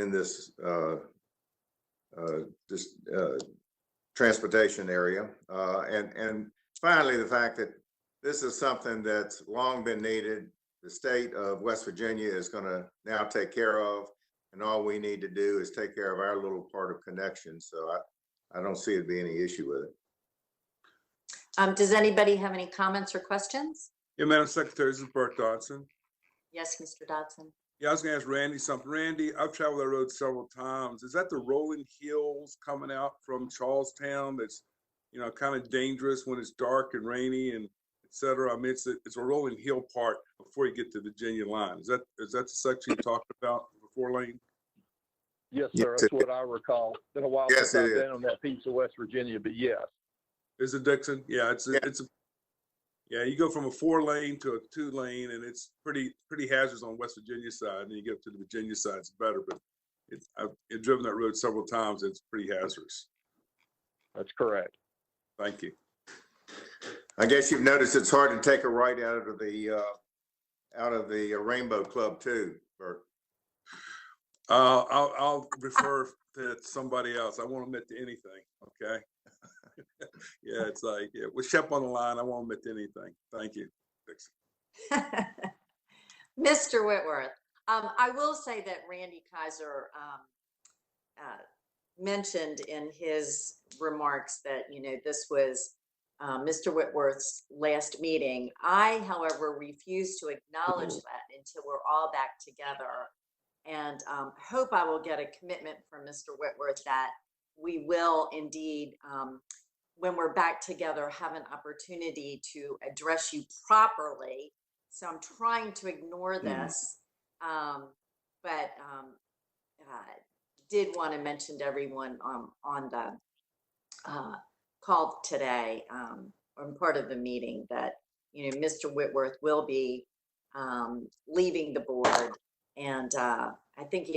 [SPEAKER 2] transportation area, and finally the fact that this is something that's long been needed. The state of West Virginia is going to now take care of, and all we need to do is take care of our little part of connection. So I don't see it being any issue with it.
[SPEAKER 1] Does anybody have any comments or questions?
[SPEAKER 17] Yeah, Madam Secretary, this is Bert Dodson.
[SPEAKER 1] Yes, Mr. Dodson.
[SPEAKER 17] Yeah, I was going to ask Randy something. Randy, I've traveled that road several times. Is that the rolling hills coming out from Charlestown that's, kind of dangerous when it's dark and rainy and et cetera? I mean, it's a rolling hill part before you get to the Virginia line. Is that the section you talked about, the 4-lane?
[SPEAKER 16] Yes, sir. That's what I recall. It's been a while since I've been on that piece of West Virginia, but yes.
[SPEAKER 17] Is it Dixon? Yeah, yeah, you go from a 4-lane to a 2-lane, and it's pretty hazardous on West Virginia side. And then you get to the Virginia side, it's better. But I've driven that road several times. It's pretty hazardous.
[SPEAKER 16] That's correct.
[SPEAKER 17] Thank you.
[SPEAKER 2] I guess you've noticed it's hard to take a right out of the Rainbow Club too, Bert.
[SPEAKER 17] I'll refer to somebody else. I won't admit to anything. Okay. Yeah, it's like, yeah, with Shep on the line, I won't admit to anything. Thank you.
[SPEAKER 1] Mr. Whitworth, I will say that Randy Kiser mentioned in his remarks that, this was Mr. Whitworth's last meeting. I, however, refuse to acknowledge that until we're all back together, and hope I will get a commitment from Mr. Whitworth that we will indeed, when we're back together, have an opportunity to address you properly. So I'm trying to ignore this, but did want to mention to everyone on the call today, on part of the meeting, that Mr. Whitworth will be leaving the board, and I think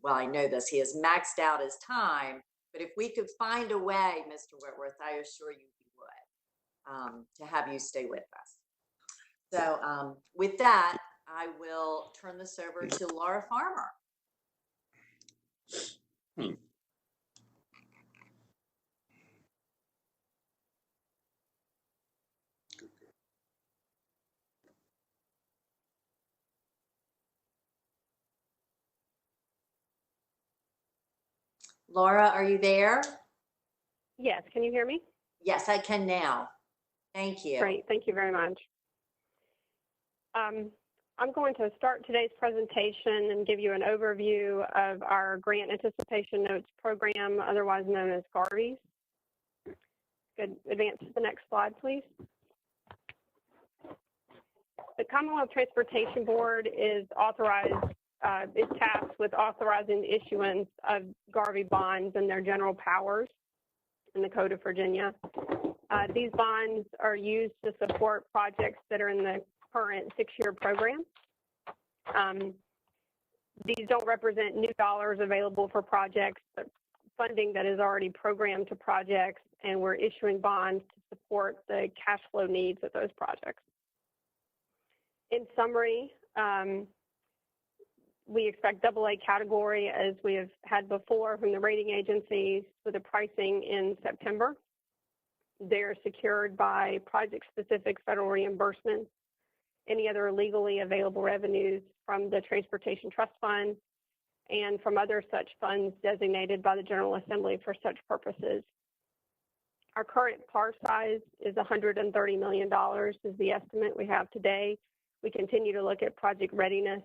[SPEAKER 1] I know this, he has maxed out his time. But if we could find a way, Mr. Whitworth, I assure you we would, to have you stay with us. So with that, I will turn this over to Laura Farmer. Laura, are you there?
[SPEAKER 18] Yes, can you hear me?
[SPEAKER 1] Yes, I can now. Thank you.
[SPEAKER 18] Great, thank you very much. I'm going to start today's presentation and give you an overview of our Grant Anticipation Notes program, otherwise known as GARVIES. Could advance to the next slide, please. The Commonwealth Transportation Board is tasked with authorizing the issuance of GARVIE bonds and their general powers in the Code of Virginia. These bonds are used to support projects that are in the current 6-year program. These don't represent new dollars available for projects, but funding that is already programmed to projects, and we're issuing bonds to support the cash flow needs of those projects. In summary, we expect AA category, as we have had before from the rating agencies, with the pricing in September. They're secured by project-specific federal reimbursements, any other legally available revenues from the Transportation Trust Fund, and from other such funds designated by the General Assembly for such purposes. Our current par size is $130 million is the estimate we have today. We continue to look at project readiness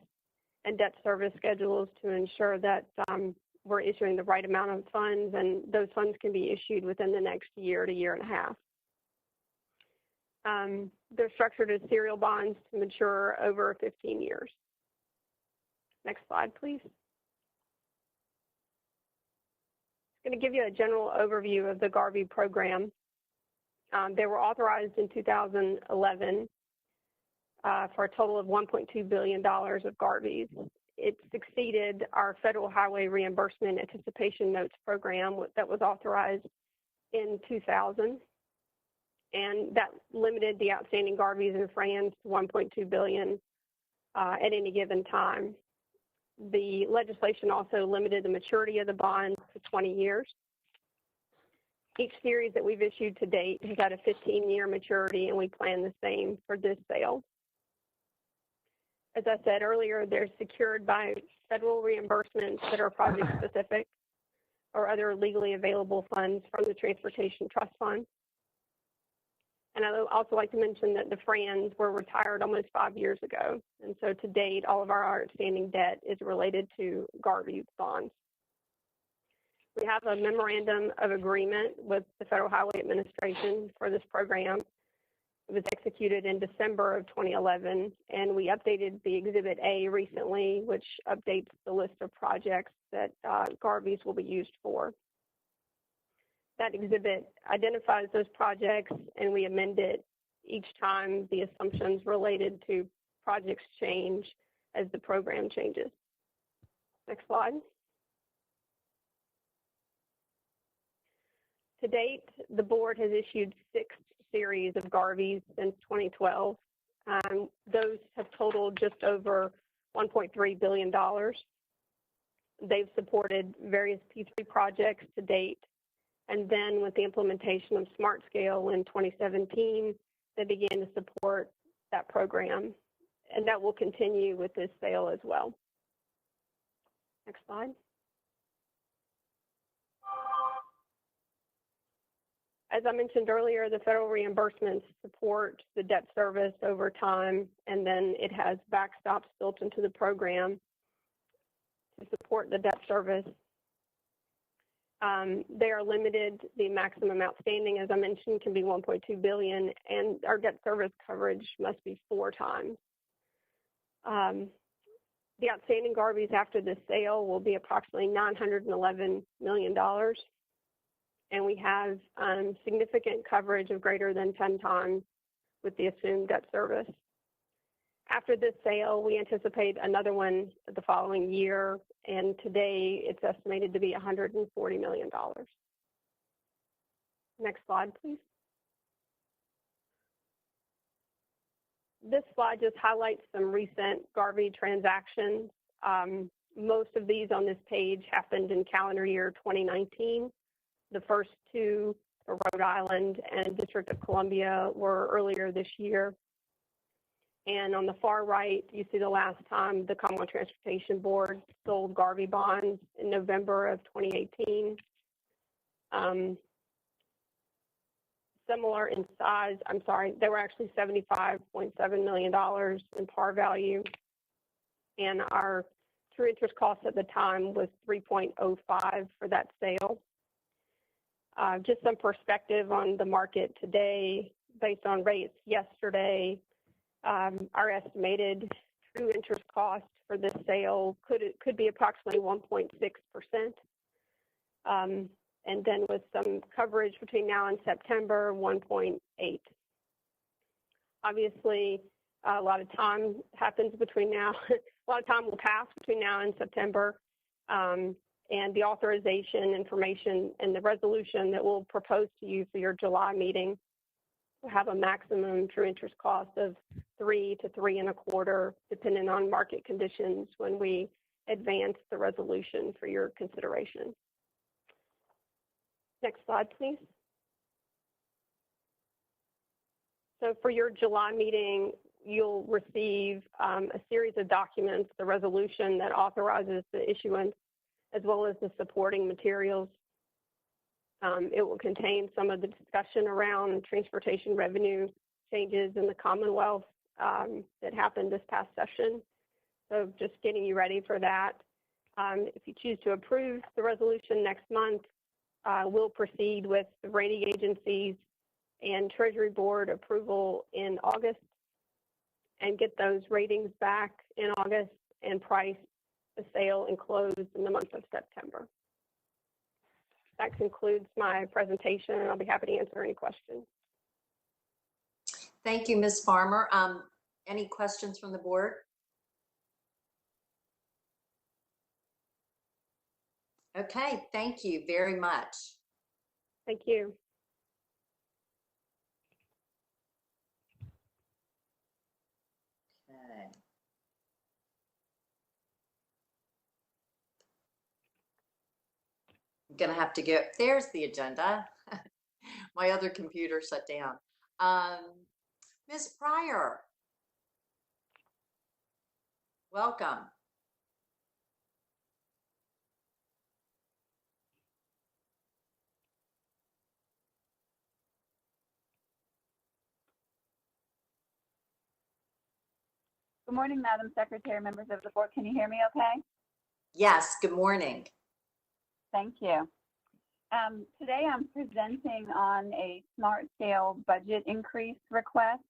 [SPEAKER 18] and debt service schedules to ensure that we're issuing the right amount of funds, and those funds can be issued within the next year to year and a half. They're structured as serial bonds to mature over 15 years. Next slide, please. I'm going to give you a general overview of the GARVIE program. They were authorized in 2011 for a total of $1.2 billion of GARVIEs. It succeeded our Federal Highway Reimbursement Anticipation Notes program that was authorized in 2000. And that limited the outstanding GARVIEs and FRANs to $1.2 billion at any given time. The legislation also limited the maturity of the bonds to 20 years. Each series that we've issued to date has had a 15-year maturity, and we plan the same for this sale. As I said earlier, they're secured by federal reimbursements that are project-specific or other legally available funds from the Transportation Trust Fund. And I'd also like to mention that the FRANs were retired almost 5 years ago. And so to date, all of our outstanding debt is related to GARVIE bonds. We have a memorandum of agreement with the Federal Highway Administration for this program. It was executed in December of 2011, and we updated the Exhibit A recently, which updates the list of projects that GARVIEs will be used for. That exhibit identifies those projects, and we amend it each time the assumptions related to projects change as the program changes. Next slide. To date, the board has issued 6 series of Garveys since 2012. Those have totaled just over $1.3 billion. They've supported various P3 projects to date. And then with the implementation of Smart Scale in 2017, they began to support that program. And that will continue with this sale as well. Next slide. As I mentioned earlier, the federal reimbursements support the debt service over time, and then it has backstops built into the program to support the debt service. They are limited. The maximum outstanding, as I mentioned, can be $1.2 billion, and our debt service coverage must be 4 times. The outstanding Garveys after the sale will be approximately $911 million. And we have significant coverage of greater than 10 times with the assumed debt service. After this sale, we anticipate another one the following year, and today it's estimated to be $140 million. Next slide, please. This slide just highlights some recent Garvey transactions. Most of these on this page happened in calendar year 2019. The first 2 for Rhode Island and District of Columbia were earlier this year. And on the far right, you see the last time the Commonwealth Transportation Board sold Garvey bonds in November of 2018. Similar in size, they were actually $75.7 million in par value. And our true interest cost at the time was 3.05 for that sale. Just some perspective on the market today, based on rates yesterday, our estimated true interest cost for this sale could be approximately 1.6%. And then with some coverage between now and September, 1.8. Obviously, a lot of time happens between now, a lot of time will pass between now and September. And the authorization information and the resolution that we'll propose to you for your July meeting will have a maximum true interest cost of 3 to 3.25, depending on market conditions when we advance the resolution for your consideration. Next slide, please. So for your July meeting, you'll receive a series of documents, the resolution that authorizes the issuance, as well as the supporting materials. It will contain some of the discussion around transportation revenue changes in the Commonwealth that happened this past session. So just getting you ready for that. If you choose to approve the resolution next month, we'll proceed with the rating agencies and Treasury Board approval in August and get those ratings back in August and price the sale and close in the month of September. That concludes my presentation, and I'll be happy to answer any questions.
[SPEAKER 1] Thank you, Ms. Farmer. Any questions from the board? Okay, thank you very much.
[SPEAKER 18] Thank you.
[SPEAKER 1] Okay. I'm gonna have to go, there's the agenda. My other computer shut down. Ms. Pryor, welcome.
[SPEAKER 19] Good morning, Madam Secretary, members of the board. Can you hear me okay?
[SPEAKER 1] Yes, good morning.
[SPEAKER 19] Thank you. Today I'm presenting on a Smart Scale budget increase request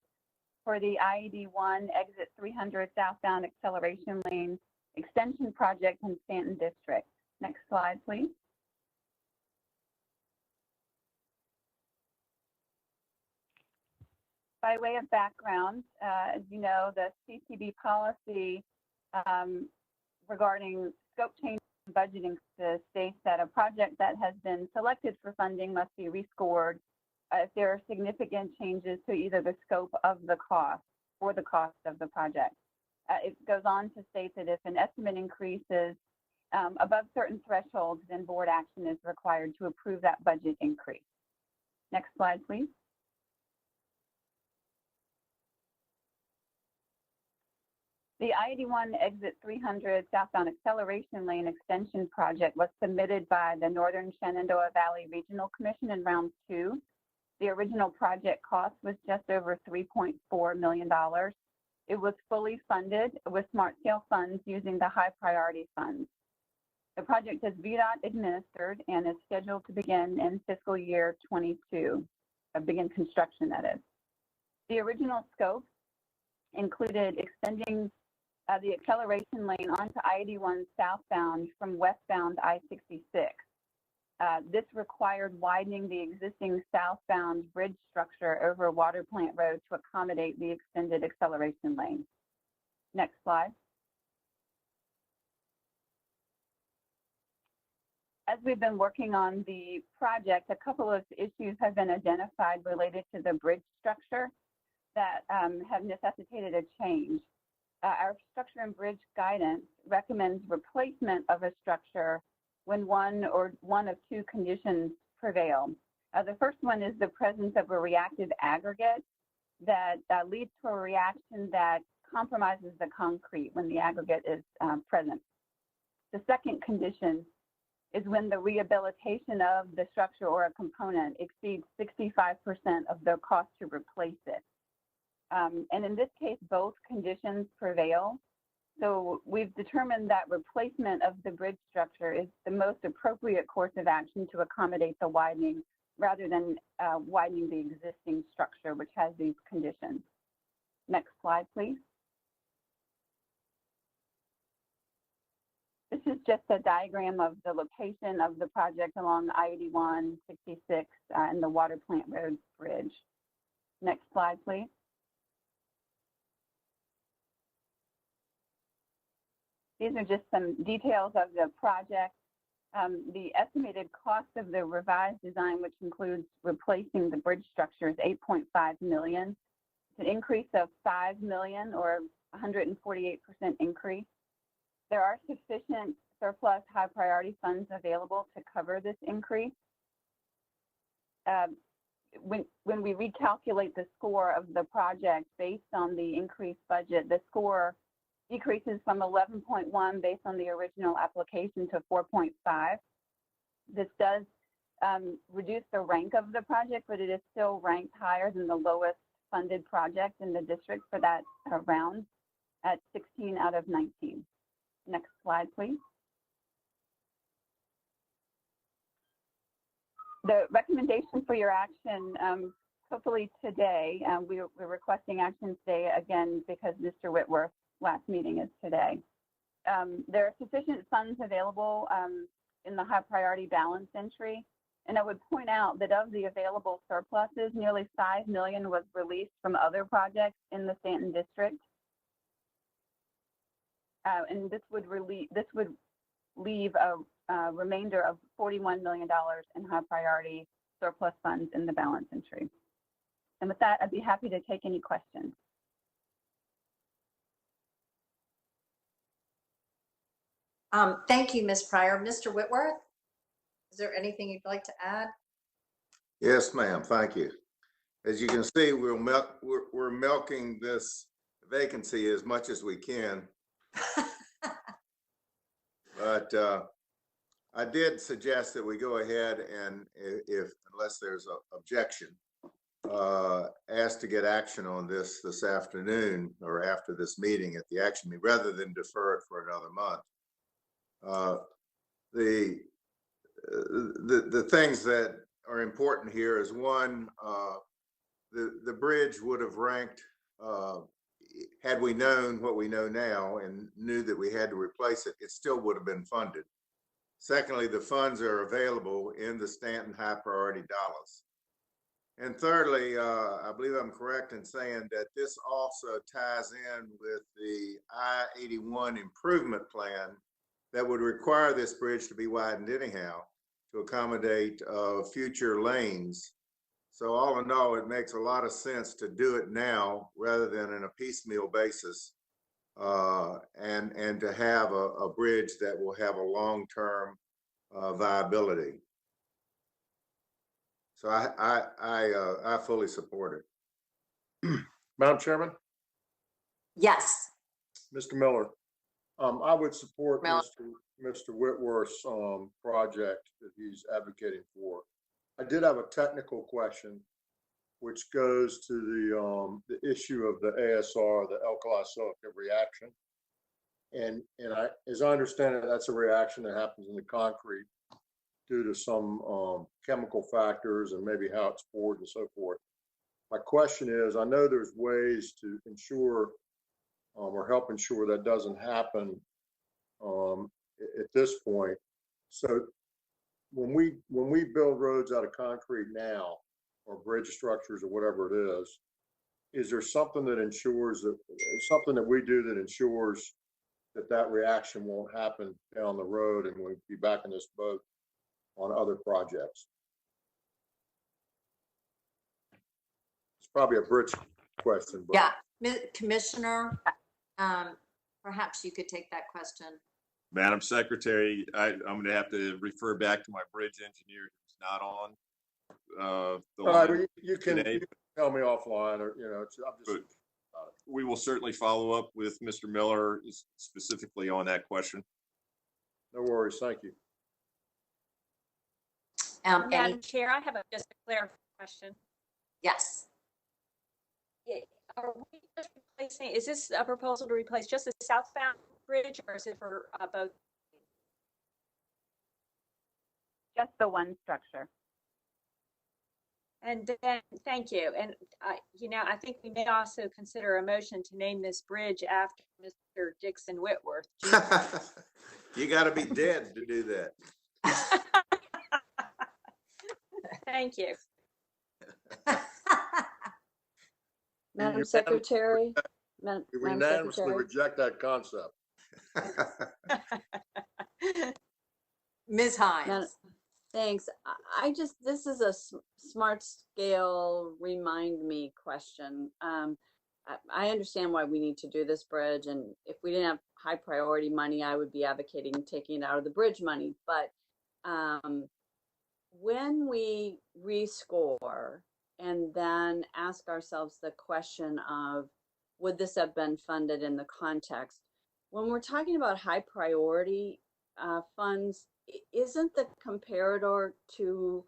[SPEAKER 19] for the IED1 Exit 300 Southbound Acceleration Lane Extension Project in Staunton District. Next slide, please. By way of background, as you know, the CCB policy regarding scope change and budgeting states that a project that has been selected for funding must be rescored if there are significant changes to either the scope of the cost or the cost of the project. It goes on to state that if an estimate increases above certain thresholds, then board action is required to approve that budget increase. Next slide, please. The I-81 Exit 300 Southbound Acceleration Lane Extension Project was submitted by the Northern Shenandoah Valley Regional Commission in round 2. The original project cost was just over $3.4 million. It was fully funded with smart scale funds using the high priority funds. The project is VDOT administered and is scheduled to begin in fiscal year 22, begin construction that is. The original scope included extending the acceleration lane onto I-81 southbound from westbound I-66. This required widening the existing southbound bridge structure over Water Plant Road to accommodate the extended acceleration lane. Next slide. As we've been working on the project, a couple of issues have been identified related to the bridge structure that have necessitated a change. Our structure and bridge guidance recommends replacement of a structure when one of two conditions prevail. The first one is the presence of a reactive aggregate that leads to a reaction that compromises the concrete when the aggregate is present. The second condition is when the rehabilitation of the structure or a component exceeds 65% of the cost to replace it. And in this case, both conditions prevail. So we've determined that replacement of the bridge structure is the most appropriate course of action to accommodate the widening rather than widening the existing structure, which has these conditions. Next slide, please. This is just a diagram of the location of the project along I-81, 66, and the Water Plant Road Bridge. Next slide, please. These are just some details of the project. The estimated cost of the revised design, which includes replacing the bridge structure, is $8.5 million. It's an increase of $5 million or 148% increase. There are sufficient surplus high priority funds available to cover this increase. When we recalculate the score of the project based on the increased budget, the score decreases from 11.1 based on the original application to 4.5. This does reduce the rank of the project, but it is still ranked higher than the lowest funded project in the district for that round at 16 out of 19. Next slide, please. The recommendation for your action, hopefully today, we're requesting action today again because Mr. Whitworth's last meeting is today. There are sufficient funds available in the high priority balance entry. And I would point out that of the available surpluses, nearly $5 million was released from other projects in the Staunton district. And this would leave a remainder of $41 million in high priority surplus funds in the balance entry. And with that, I'd be happy to take any questions.
[SPEAKER 1] Thank you, Ms. Pryor. Mr. Whitworth, is there anything you'd like to add?
[SPEAKER 2] Yes, ma'am. Thank you. As you can see, we're milking this vacancy as much as we can. But I did suggest that we go ahead and, unless there's an objection, ask to get action on this afternoon or after this meeting at the action meeting, rather than defer it for another month. The things that are important here is, one, the bridge would have ranked, had we known what we know now and knew that we had to replace it, it still would have been funded. Secondly, the funds are available in the Staunton high priority dollars. And thirdly, I believe I'm correct in saying that this also ties in with the I-81 improvement plan that would require this bridge to be widened anyhow to accommodate future lanes. So all in all, it makes a lot of sense to do it now rather than in a piecemeal basis, and to have a bridge that will have a long-term viability. So I fully support it.
[SPEAKER 7] Madam Chairman,
[SPEAKER 1] Yes.
[SPEAKER 7] Mr. Miller, I would support
[SPEAKER 1] Miller.
[SPEAKER 7] Mr. Whitworth's project that he's advocating for. I did have a technical question, which goes to the issue of the ASR, the alkali silicate reaction. And as I understand it, that's a reaction that happens in the concrete due to some chemical factors and maybe how it's poured and so forth. My question is, I know there's ways to ensure or help ensure that doesn't happen at this point. So when we build roads out of concrete now, or bridge structures or whatever it is there something that ensures that something that we do that ensures that reaction won't happen down the road and we'll be back in this boat on other projects? It's probably a Brich question. But
[SPEAKER 1] Yeah, Commissioner, perhaps you could take that question.
[SPEAKER 6] Madam Secretary, I'm going to have to refer back to my bridge engineer who's not on the line
[SPEAKER 7] you can tell me offline, or I'm just.
[SPEAKER 6] We will certainly follow up with Mr. Miller specifically on that question.
[SPEAKER 7] No worries. Thank you.
[SPEAKER 3] Madam Chair, I have just a clarifying question.
[SPEAKER 1] Yes.
[SPEAKER 3] Are we just replacing, is this a proposal to replace just the southbound bridge, or is it for both?
[SPEAKER 19] Just the one structure.
[SPEAKER 3] And then, thank you. And, I think we may also consider a motion to name this bridge after Mr. Dixon Whitworth.
[SPEAKER 2] You got to be dead to do that.
[SPEAKER 3] Thank you.
[SPEAKER 20] Madam Secretary.
[SPEAKER 7] We unanimously reject that concept.
[SPEAKER 1] Ms. Hines.
[SPEAKER 20] Thanks. This is a smart scale remind me question. I understand why we need to do this bridge, and if we didn't have high priority money, I would be advocating taking it out of the bridge money. But when we rescore and then ask ourselves the question of, would this have been funded in the context? When we're talking about high priority funds, isn't the comparator to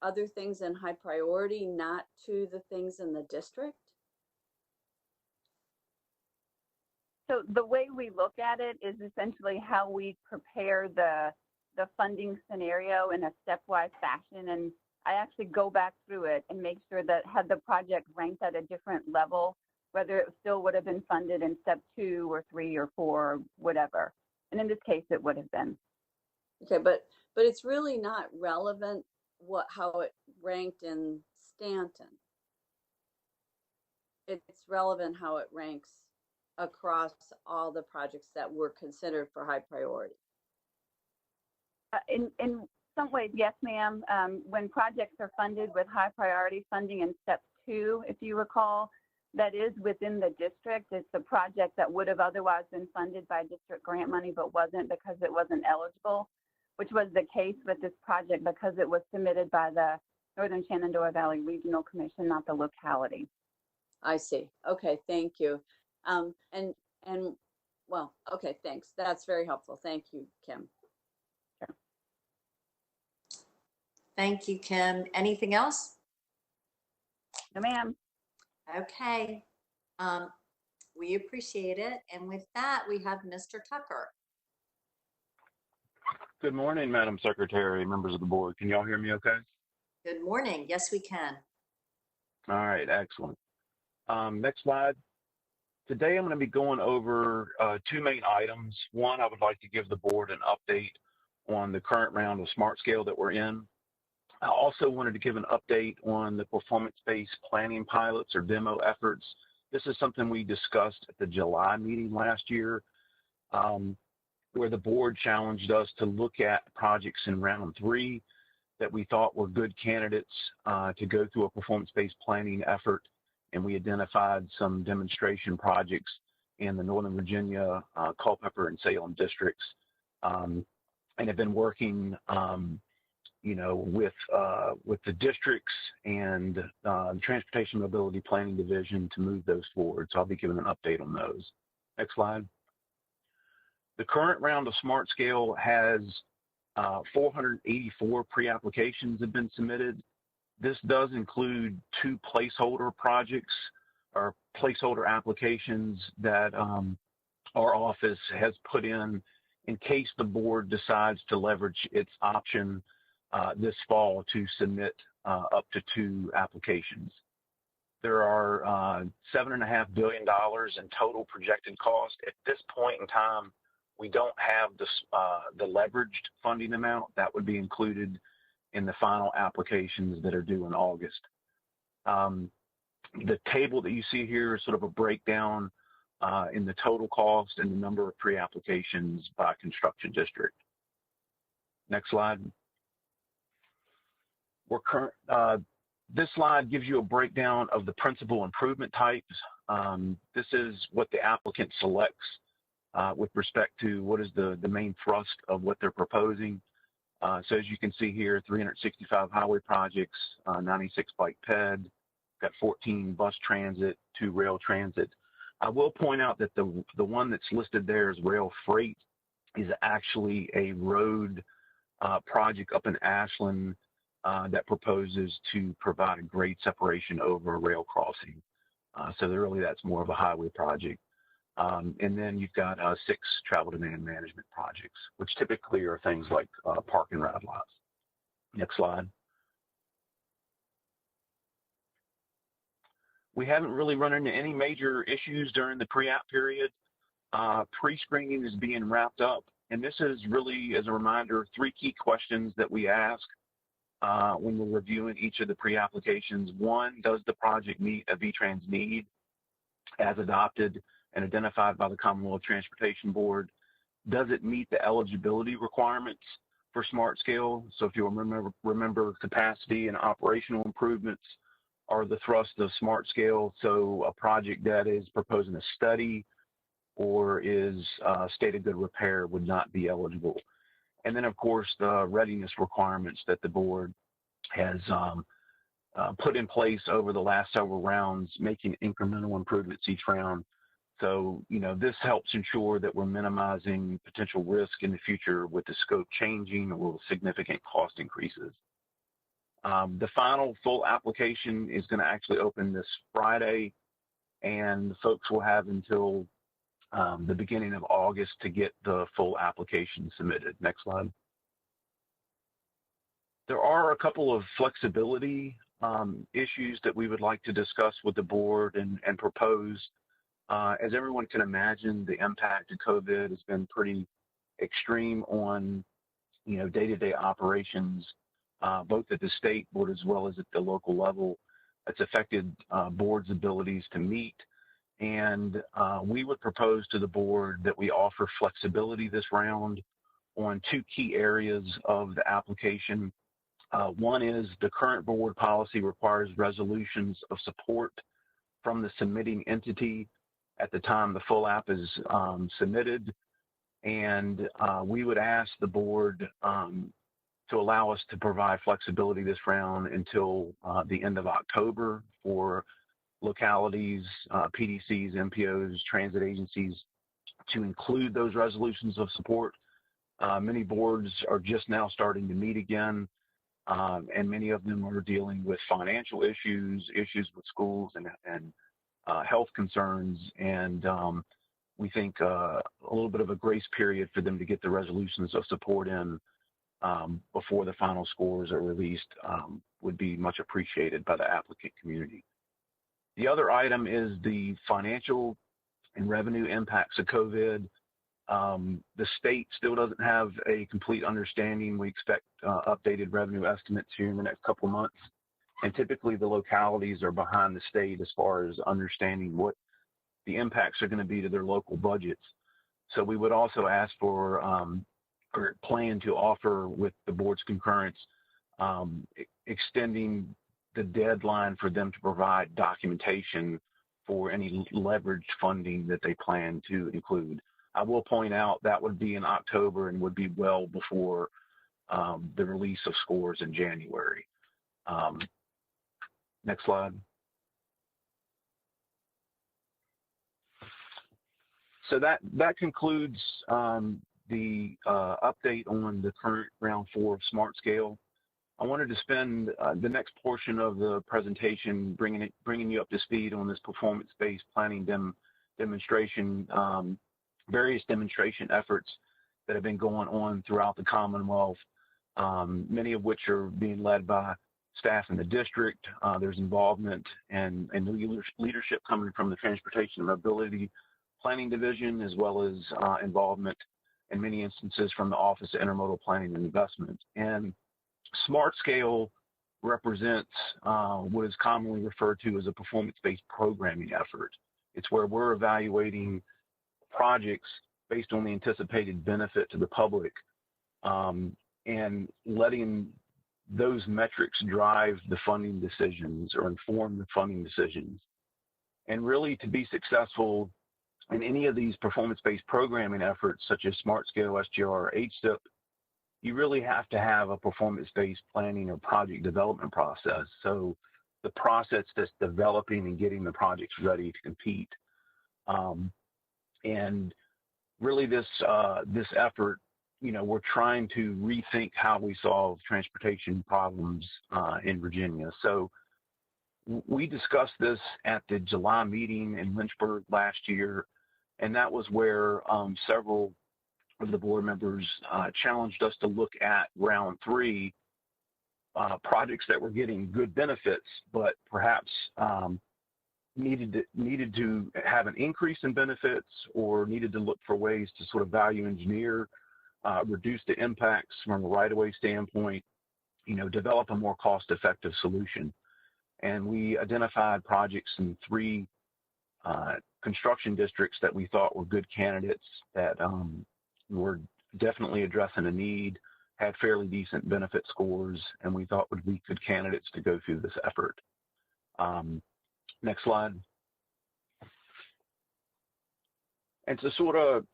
[SPEAKER 20] other things in high priority, not to the things in the district?
[SPEAKER 19] So the way we look at it is essentially how we prepare the funding scenario in a stepwise fashion. And I actually go back through it and make sure that had the project ranked at a different level, whether it still would have been funded in step 2 or 3 or 4, or whatever. And in this case, it would have been.
[SPEAKER 20] Okay, but it's really not relevant how it ranked in Staunton. It's relevant how it ranks across all the projects that were considered for high priority.
[SPEAKER 19] In some ways, yes, ma'am. When projects are funded with high priority funding in step 2, if you recall, that is within the district. It's a project that would have otherwise been funded by district grant money, but wasn't because it wasn't eligible, which was the case with this project because it was submitted by the Northern Shenandoah Valley Regional Commission, not the locality.
[SPEAKER 20] I see. Okay, thank you. Well, okay, thanks. That's very helpful. Thank you, Kim.
[SPEAKER 19] Sure.
[SPEAKER 1] Thank you, Kim. Anything else?
[SPEAKER 19] No, ma'am.
[SPEAKER 1] Okay. We appreciate it. And with that, we have Mr. Tucker.
[SPEAKER 21] Good morning, Madam Secretary, members of the board. Can y'all hear me okay?
[SPEAKER 1] Good morning. Yes, we can.
[SPEAKER 21] All right, excellent. Next slide. Today I'm going to be going over 2 main items. One, I would like to give the board an update on the current round of smart scale that we're in. I also wanted to give an update on the performance-based planning pilots or demo efforts. This is something we discussed at the July meeting last year, where the board challenged us to look at projects in round 3 that we thought were good candidates to go through a performance-based planning effort, and we identified some demonstration projects in the Northern Virginia, Culpeper, and Salem districts, and have been working, with the districts and the Transportation Mobility Planning Division to move those forward. So I'll be giving an update on those. Next slide. The current round of Smart Scale has 484 pre-applications have been submitted. This does include 2 placeholder projects or placeholder applications that our office has put in case the board decides to leverage its option this fall to submit up to 2 applications. There are $7.5 billion in total projected cost. At this point in time, we don't have the leveraged funding amount that would be included in the final applications that are due in August. The table that you see here is sort of a breakdown in the total cost and the number of pre-applications by construction district. Next slide. This slide gives you a breakdown of the principal improvement types. This is what the applicant selects with respect to what is the main thrust of what they're proposing. So as you can see here, 365 highway projects, 96 bike ped, got 14 bus transit, 2 rail transit. I will point out that the one that's listed there as rail freight is actually a road project up in Ashland that proposes to provide a grade separation over a rail crossing. So really that's more of a highway project. And then you've got 6 travel demand management projects, which typically are things like park and ride lots. Next slide. We haven't really run into any major issues during the pre-app period. Pre-screening is being wrapped up, and this is really, as a reminder, 3 key questions that we ask when we're reviewing each of the pre-applications. 1, does the project meet a VTrans need as adopted and identified by the Commonwealth Transportation Board? Does it meet the eligibility requirements for Smart Scale? So if you remember capacity and operational improvements are the thrust of Smart Scale. So a project that is proposing a study or is state of good repair would not be eligible. And then, of course, the readiness requirements that the board has put in place over the last several rounds, making incremental improvements each round. So, this helps ensure that we're minimizing potential risk in the future with the scope changing or significant cost increases. The final full application is going to actually open this Friday, and folks will have until the beginning of August to get the full application submitted. Next slide. There are a couple of flexibility issues that we would like to discuss with the board and propose. As everyone can imagine, the impact of COVID has been pretty extreme on, day-to-day operations, both at the state board as well as at the local level. It's affected board's abilities to meet. And we would propose to the board that we offer flexibility this round on 2 key areas of the application. One is the current board policy requires resolutions of support from the submitting entity at the time the full app is submitted. And we would ask the board to allow us to provide flexibility this round until the end of October for localities, PDCs, MPOs, transit agencies to include those resolutions of support. Many boards are just now starting to meet again, and many of them are dealing with financial issues with schools and health concerns. And we think a little bit of a grace period for them to get the resolutions of support in before the final scores are released would be much appreciated by the applicant community. The other item is the financial and revenue impacts of COVID. The state still doesn't have a complete understanding. We expect updated revenue estimates here in the next couple of months. And typically the localities are behind the state as far as understanding what the impacts are going to be to their local budgets. So we would also ask for or plan to offer, with the board's concurrence, extending the deadline for them to provide documentation for any leveraged funding that they plan to include. I will point out that would be in October and would be well before the release of scores in January. Next slide. So that concludes the update on the current round 4 of Smart Scale. I wanted to spend the next portion of the presentation bringing you up to speed on this performance-based planning demonstration, various demonstration efforts that have been going on throughout the Commonwealth, many of which are being led by staff in the district. There's involvement and leadership coming from the Transportation and Mobility Planning Division, as well as involvement in many instances from the Office of Intermodal Planning and Investment. And Smart Scale represents what is commonly referred to as a performance-based programming effort. It's where we're evaluating projects based on the anticipated benefit to the public and letting those metrics drive the funding decisions or inform the funding decisions. And really, to be successful in any of these performance-based programming efforts, such as Smart Scale, SGR, or HSIP, you really have to have a performance-based planning or project development process. So the process that's developing and getting the projects ready to compete. And really this effort, we're trying to rethink how we solve transportation problems in Virginia. So we discussed this at the July meeting in Lynchburg last year, and that was where several of the board members challenged us to look at round 3 projects that were getting good benefits, but perhaps needed to have an increase in benefits or needed to look for ways to sort of value engineer, reduce the impacts from a right-of-way standpoint, develop a more cost-effective solution. And we identified projects in 3 construction districts that we thought were good candidates that were definitely addressing a need, had fairly decent benefit scores, and we thought would be good candidates to go through this effort. Next slide. And to sort of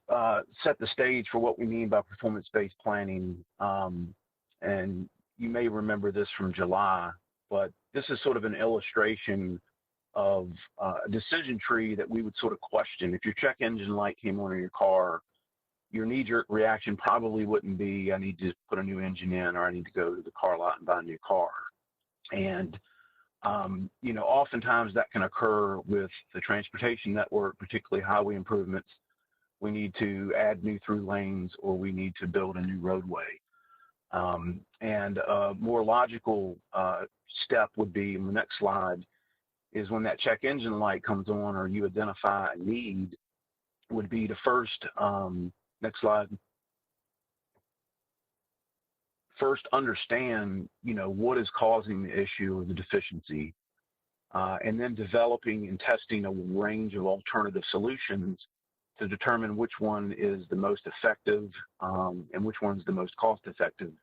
[SPEAKER 21] set the stage for what we mean by performance-based planning, and you may remember this from July, but this is sort of an illustration of a decision tree that we would sort of question. If your check engine light came on in your car, your knee-jerk reaction probably wouldn't be, I need to put a new engine in, or I need to go to the car lot and buy a new car. And, oftentimes that can occur with the transportation network, particularly highway improvements. We need to add new through lanes, or we need to build a new roadway. And a more logical step would be, in the next slide, is when that check engine light comes on or you identify a need, would be to first, next slide, first understand, what is causing the issue or the deficiency, and then developing and testing a range of alternative solutions to determine which one is the most effective and which one's the most cost effective.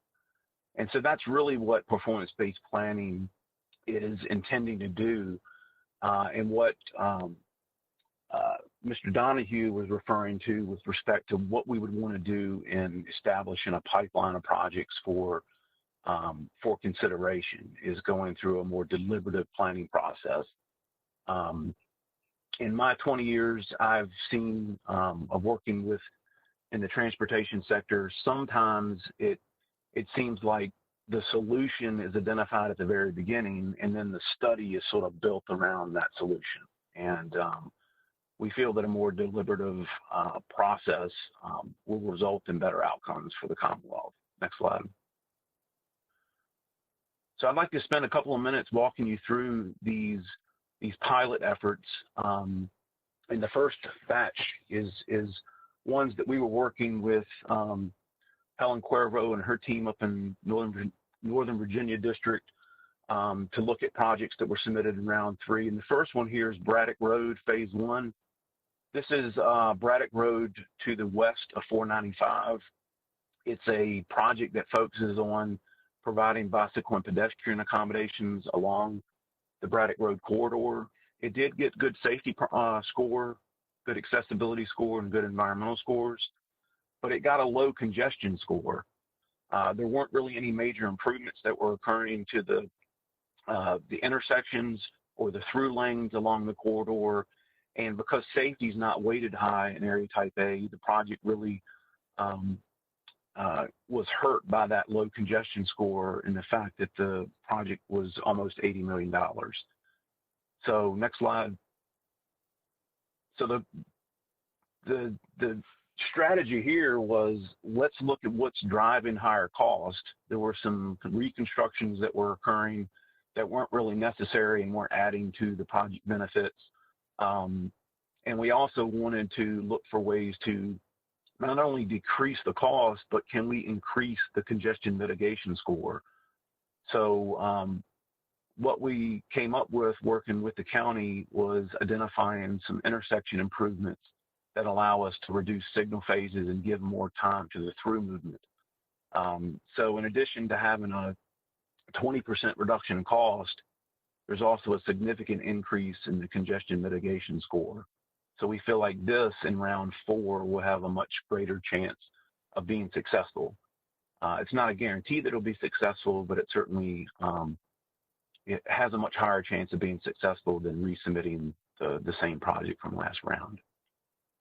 [SPEAKER 21] And so that's really what performance-based planning is intending to do, and what Mr. Donahue was referring to with respect to what we would want to do in establishing a pipeline of projects for consideration, is going through a more deliberative planning process. In my 20 years, I've seen of working in the transportation sector, sometimes it seems like the solution is identified at the very beginning, and then the study is sort of built around that solution. And we feel that a more deliberative process will result in better outcomes for the Commonwealth. Next slide. So I'd like to spend a couple of minutes walking you through these pilot efforts. And the first batch is ones that we were working with Helen Cuervo and her team up in Northern Virginia District to look at projects that were submitted in round 3. And the first one here is Braddock Road, Phase 1. This is Braddock Road to the west of 495. It's a project that focuses on providing bicycle and pedestrian accommodations along the Braddock Road corridor. It did get good safety score, good accessibility score, and good environmental scores, but it got a low congestion score. There weren't really any major improvements that were occurring to the intersections or the through lanes along the corridor. And because safety is not weighted high in area type A, the project really was hurt by that low congestion score and the fact that the project was almost $80 million. So next slide. So the strategy here was, let's look at what's driving higher cost. There were some reconstructions that were occurring that weren't really necessary and weren't adding to the project benefits. And we also wanted to look for ways to not only decrease the cost, but can we increase the congestion mitigation score? So what we came up with working with the county was identifying some intersection improvements that allow us to reduce signal phases and give more time to the through movement. So in addition to having a 20% reduction in cost, there's also a significant increase in the congestion mitigation score. So we feel like this in round 4 will have a much greater chance of being successful. It's not a guarantee that it'll be successful, but it certainly it has a much higher chance of being successful than resubmitting the same project from last round.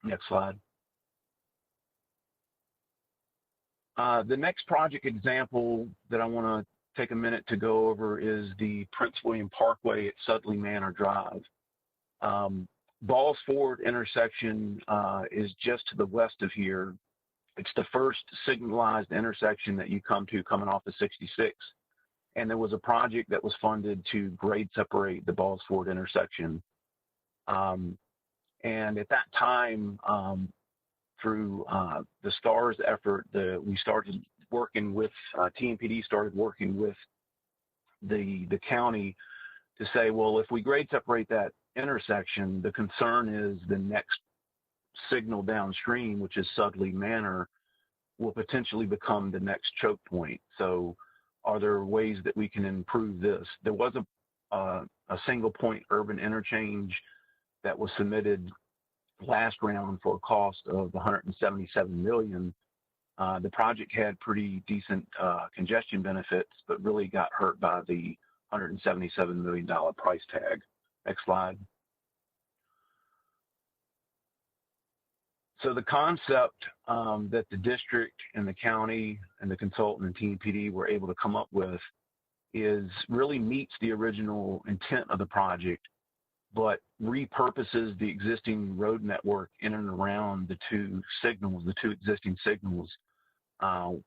[SPEAKER 21] Next slide. The next project example that I want to take a minute to go over is the Prince William Parkway at Sudley Manor Drive. Balls Ford intersection is just to the west of here. It's the first signalized intersection that you come to coming off of 66. And there was a project that was funded to grade separate the Balls Ford intersection. And at that time, through the STARS effort, we started working with, TMPD started working with the county to say, well, if we grade separate that intersection, the concern is the next signal downstream, which is Sudley Manor, will potentially become the next choke point. So are there ways that we can improve this? There was a single point urban interchange that was submitted last round for a cost of $177 million. The project had pretty decent congestion benefits, but really got hurt by the $177 million price tag. Next slide. So the concept that the district and the county and the consultant and TMPD were able to come up with is really meets the original intent of the project, but repurposes the existing road network in and around the two existing signals.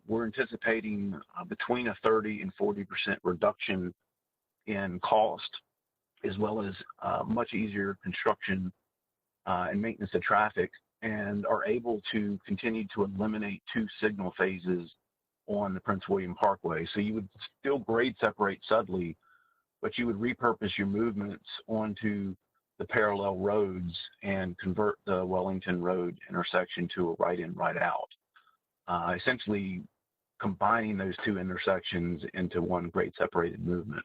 [SPEAKER 21] We're anticipating between a 30 and 40% reduction in cost, as well as much easier construction and maintenance of traffic, and are able to continue to eliminate 2 signal phases on the Prince William Parkway. So you would still grade separate Sudley, but you would repurpose your movements onto the parallel roads and convert the Wellington Road intersection to a right in, right out, essentially combining those 2 intersections into one grade separated movement.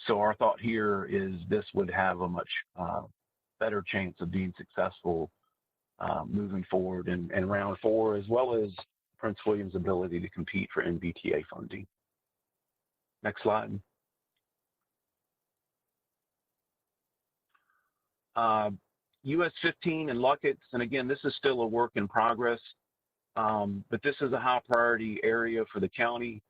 [SPEAKER 21] So our thought here is this would have a much better chance of being successful moving forward in round 4, as well as Prince William's ability to compete for NBTA funding. Next slide. US 15 and Luckett's, and again, this is still a work in progress, but this is a high priority area for the county.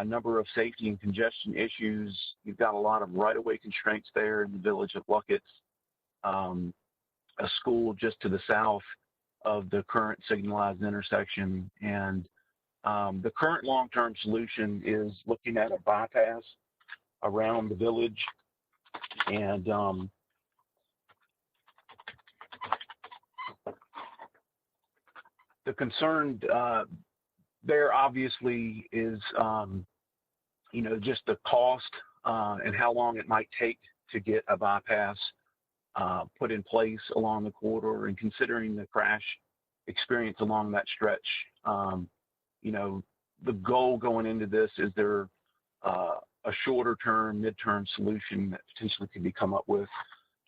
[SPEAKER 21] Number of safety and congestion issues. You've got a lot of right-of-way constraints there in the village of Luckett's, a school just to the south of the current signalized intersection. And the current long-term solution is looking at a bypass around the village. And the concern there obviously is, just the cost and how long it might take to get a bypass put in place along the corridor, and considering the crash experience along that stretch, the goal going into this, is there a shorter term, midterm solution that potentially could be come up with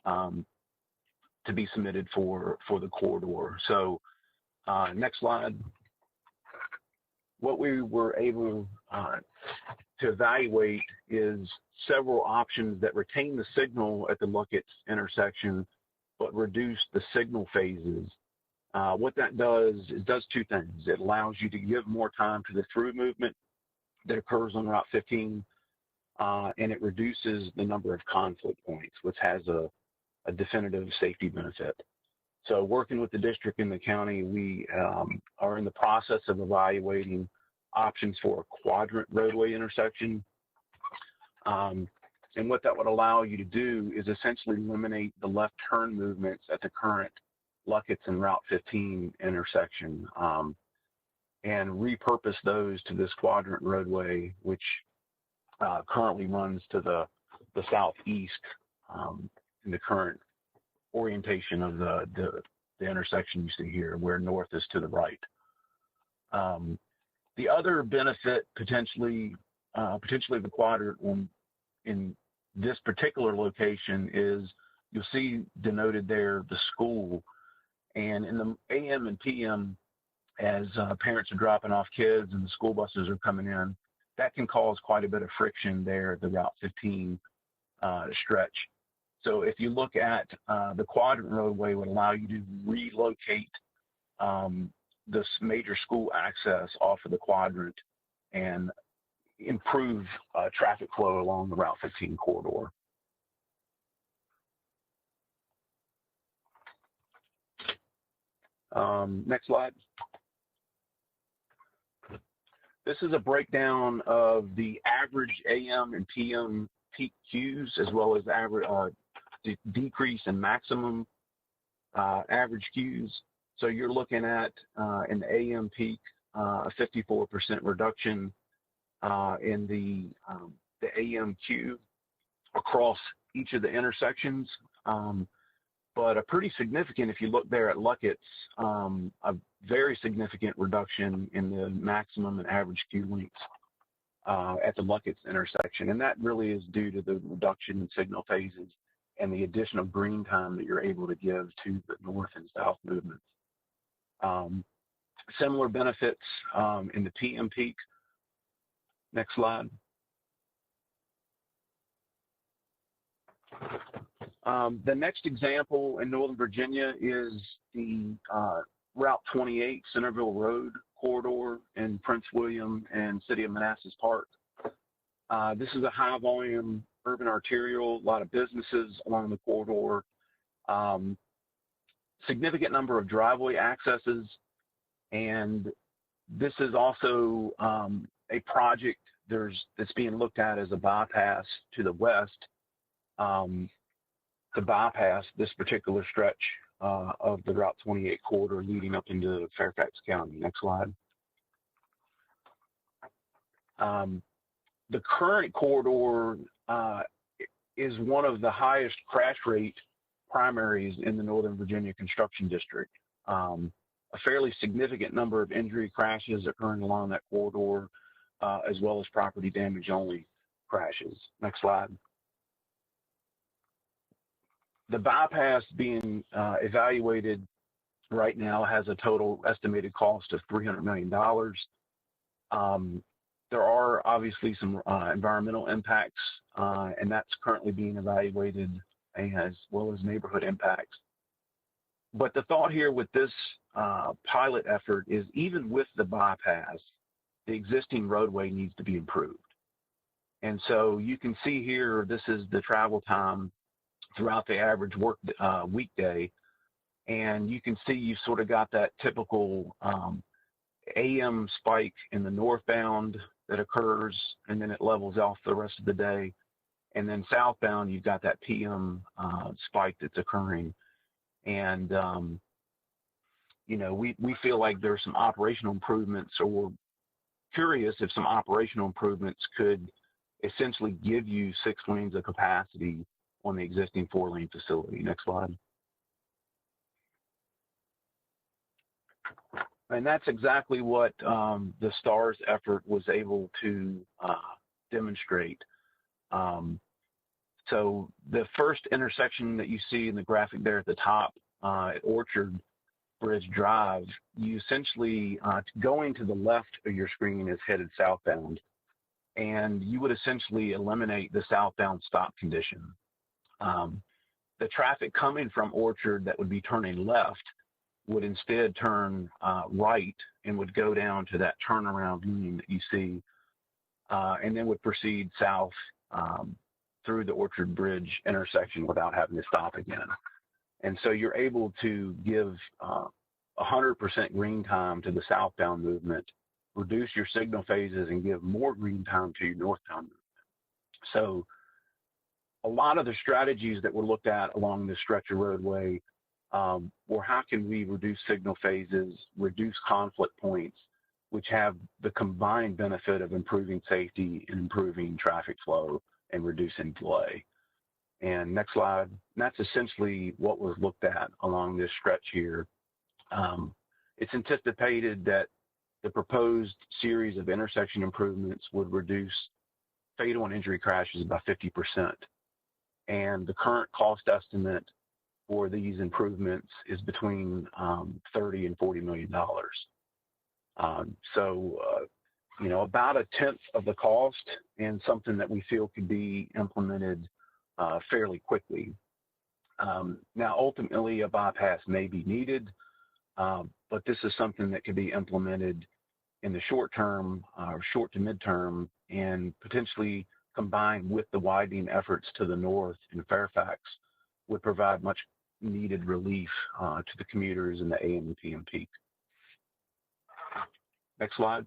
[SPEAKER 21] to be submitted for the corridor. So next slide. What we were able to evaluate is several options that retain the signal at the Lockwood intersection, but reduce the signal phases. What that does, it does two things. It allows you to give more time to the through movement that occurs on Route 15, and it reduces the number of conflict points, which has a definitive safety benefit. So working with the district and the county, we are in the process of evaluating options for a quadrant roadway intersection. And what that would allow you to do is essentially eliminate the left turn movements at the current Lockwood and Route 15 intersection, and repurpose those to this quadrant roadway, which currently runs to the southeast in the current orientation of the intersection you see here, where north is to the right. The other benefit potentially the quadrant in this particular location is, you'll see denoted there the school, and in the AM and PM, as parents are dropping off kids and the school buses are coming in, that can cause quite a bit of friction there at the Route 15 stretch. So if you look at the quadrant roadway, would allow you to relocate this major school access off of the quadrant and improve traffic flow along the Route 15 corridor. Next slide. This is a breakdown of the average AM and PM peak queues, as well as average decrease in maximum average queues. So you're looking at in the AM peak a 54% reduction in the AM queue across each of the intersections, but a pretty significant, if you look there at Lockwood, a very significant reduction in the maximum and average queue lengths at the Lockwood intersection, and that really is due to the reduction in signal phases and the additional green time that you're able to give to the north and south movements. Similar benefits in the PM peak. Next slide. The next example in Northern Virginia is the Route 28 Centerville Road corridor in Prince William and City of Manassas Park. This is a high volume urban arterial, a lot of businesses along the corridor, significant number of driveway accesses, and this is also a project that's being looked at as a bypass to the west to bypass this particular stretch of the Route 28 corridor leading up into Fairfax County. Next slide. The current corridor is one of the highest crash rate primaries in the Northern Virginia Construction District. A fairly significant number of injury crashes occurring along that corridor, as well as property damage only crashes. Next slide. The bypass being evaluated right now has a total estimated cost of $300 million. There are obviously some environmental impacts, and that's currently being evaluated, as well as neighborhood impacts. But the thought here with this pilot effort is, even with the bypass, the existing roadway needs to be improved. And so you can see here, this is the travel time throughout the average weekday, and you can see you've sort of got that typical AM spike in the northbound that occurs, and then it levels off the rest of the day. And then southbound, you've got that PM spike that's occurring. And, you know, we feel like there's some operational improvements, or we're curious if some operational improvements could essentially give you 6 lanes of capacity on the existing 4-lane facility. Next slide. And that's exactly what the STARS effort was able to demonstrate. So the first intersection that you see in the graphic there at the top at Orchard Bridge Drive, you essentially, going to the left of your screen is headed southbound, and you would essentially eliminate the southbound stop condition. The traffic coming from Orchard that would be turning left would instead turn right and would go down to that turnaround lane that you see, and then would proceed south through the Orchard Bridge intersection without having to stop again. And so you're able to give 100% green time to the southbound movement, reduce your signal phases, and give more green time to your northbound movement. So a lot of the strategies that were looked at along this stretch of roadway were how can we reduce signal phases, reduce conflict points, which have the combined benefit of improving safety and improving traffic flow and reducing delay. And next slide. And that's essentially what was looked at along this stretch here. It's anticipated that the proposed series of intersection improvements would reduce fatal and injury crashes by 50%. And the current cost estimate for these improvements is between $30 and $40 million. You know, about 1/10 of the cost, and something that we feel could be implemented fairly quickly. Now, ultimately, a bypass may be needed, but this is something that could be implemented in the short term or short to midterm, and potentially combined with the widening efforts to the north in Fairfax would provide much needed relief to the commuters in the AM and PM peak. Next slide.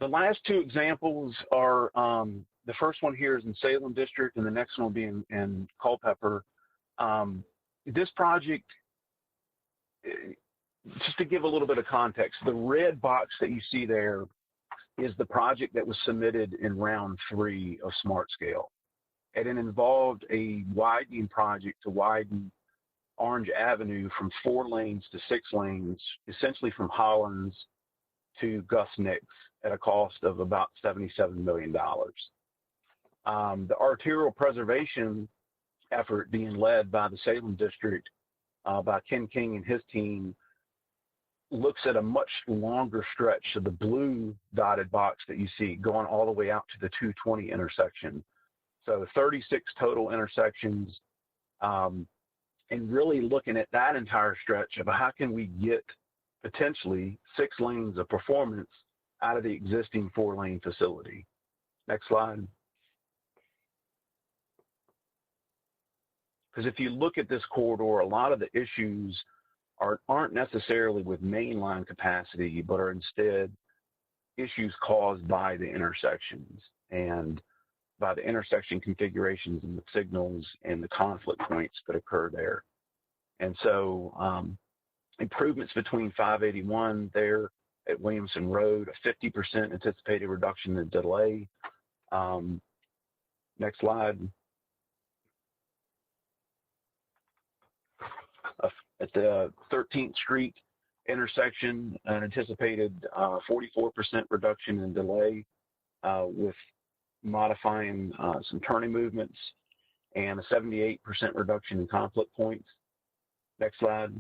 [SPEAKER 21] The last two examples are, the first one here is in Salem District, and the next one will be in Culpeper. This project, just to give a little bit of context, the red box that you see there is the project that was submitted in round 3 of Smart Scale. And it involved a widening project to widen Orange Avenue from 4 lanes to 6 lanes, essentially from Hollins to Gus Nix at a cost of about $77 million. The arterial preservation effort being led by the Salem District, by Ken King and his team, looks at a much longer stretch of the blue dotted box that you see going all the way out to the 220 intersection. So 36 total intersections, and really looking at that entire stretch of how can we get potentially 6 lanes of performance out of the existing 4-lane facility. Next slide. Because if you look at this corridor, a lot of the issues aren't necessarily with mainline capacity, but are instead issues caused by the intersections and by the intersection configurations and the signals and the conflict points that occur there. And so improvements between 581 there at Williamson Road, a 50% anticipated reduction in delay. Next slide. At the 13th Street intersection, an anticipated 44% reduction in delay with modifying some turning movements, and a 78% reduction in conflict points. Next slide.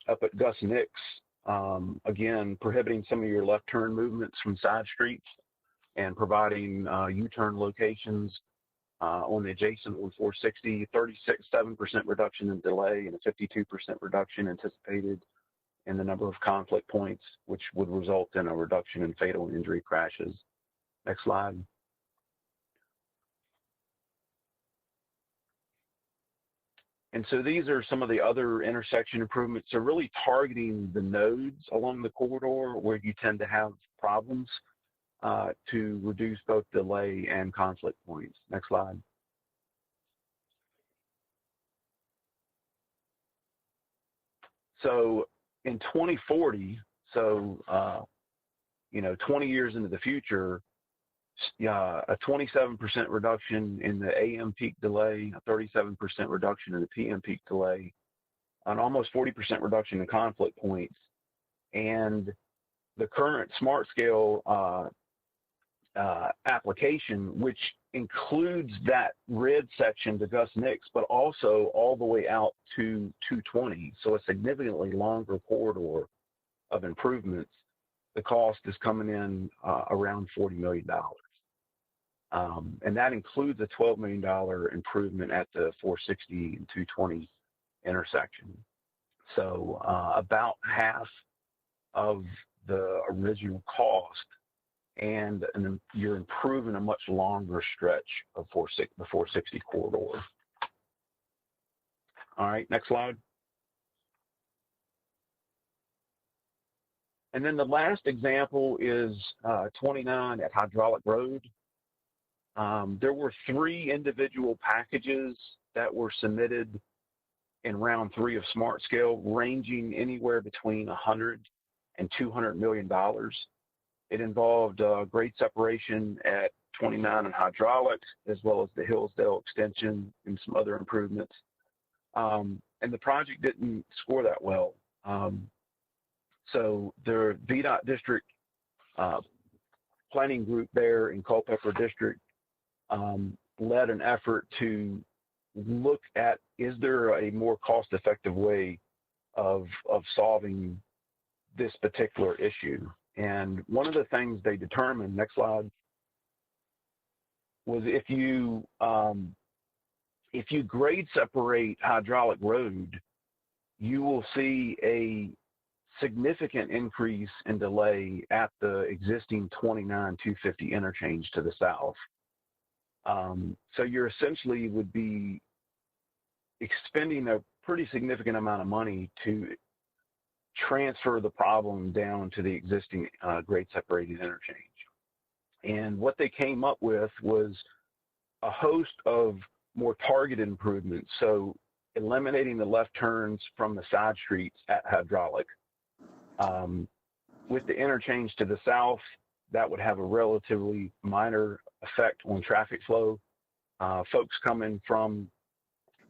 [SPEAKER 21] Up at Gus Nix, again, prohibiting some of your left turn movements from side streets and providing U-turn locations on the adjacent 460, 36.7% reduction in delay, and a 52% reduction anticipated in the number of conflict points, which would result in a reduction in fatal and injury crashes. Next slide. And so these are some of the other intersection improvements. So really targeting the nodes along the corridor where you tend to have problems to reduce both delay and conflict points. Next slide. So in 2040, so, 20 years into the future, a 27% reduction in the AM peak delay, a 37% reduction in the PM peak delay, an almost 40% reduction in conflict points. And the current smart scale application, which includes that red section to Gus Nix, but also all the way out to 220, so a significantly longer corridor of improvements, the cost is coming in around $40 million. And that includes a $12 million improvement at the 460 and 220 intersection. So about half of the original cost, and you're improving a much longer stretch of the 460 corridor. All right, next slide. And then the last example is 29 at Hydraulic Road. There were 3 individual packages that were submitted in round 3 of Smart Scale, ranging anywhere between $100 and $200 million. It involved grade separation at 29 and Hydraulic, as well as the Hillsdale extension and some other improvements. And the project didn't score that well. So the VDOT district planning group there in Culpeper District led an effort to look at, is there a more cost-effective way of solving this particular issue? And one of the things they determined, next slide, was if you grade separate Hydraulic Road, you will see a significant increase in delay at the existing 29-250 interchange to the south. So you're essentially would be expending a pretty significant amount of money to transfer the problem down to the existing grade separated interchange. And what they came up with was a host of more targeted improvements. So eliminating the left turns from the side streets at Hydraulic. With the interchange to the south, that would have a relatively minor effect on traffic flow. Folks coming from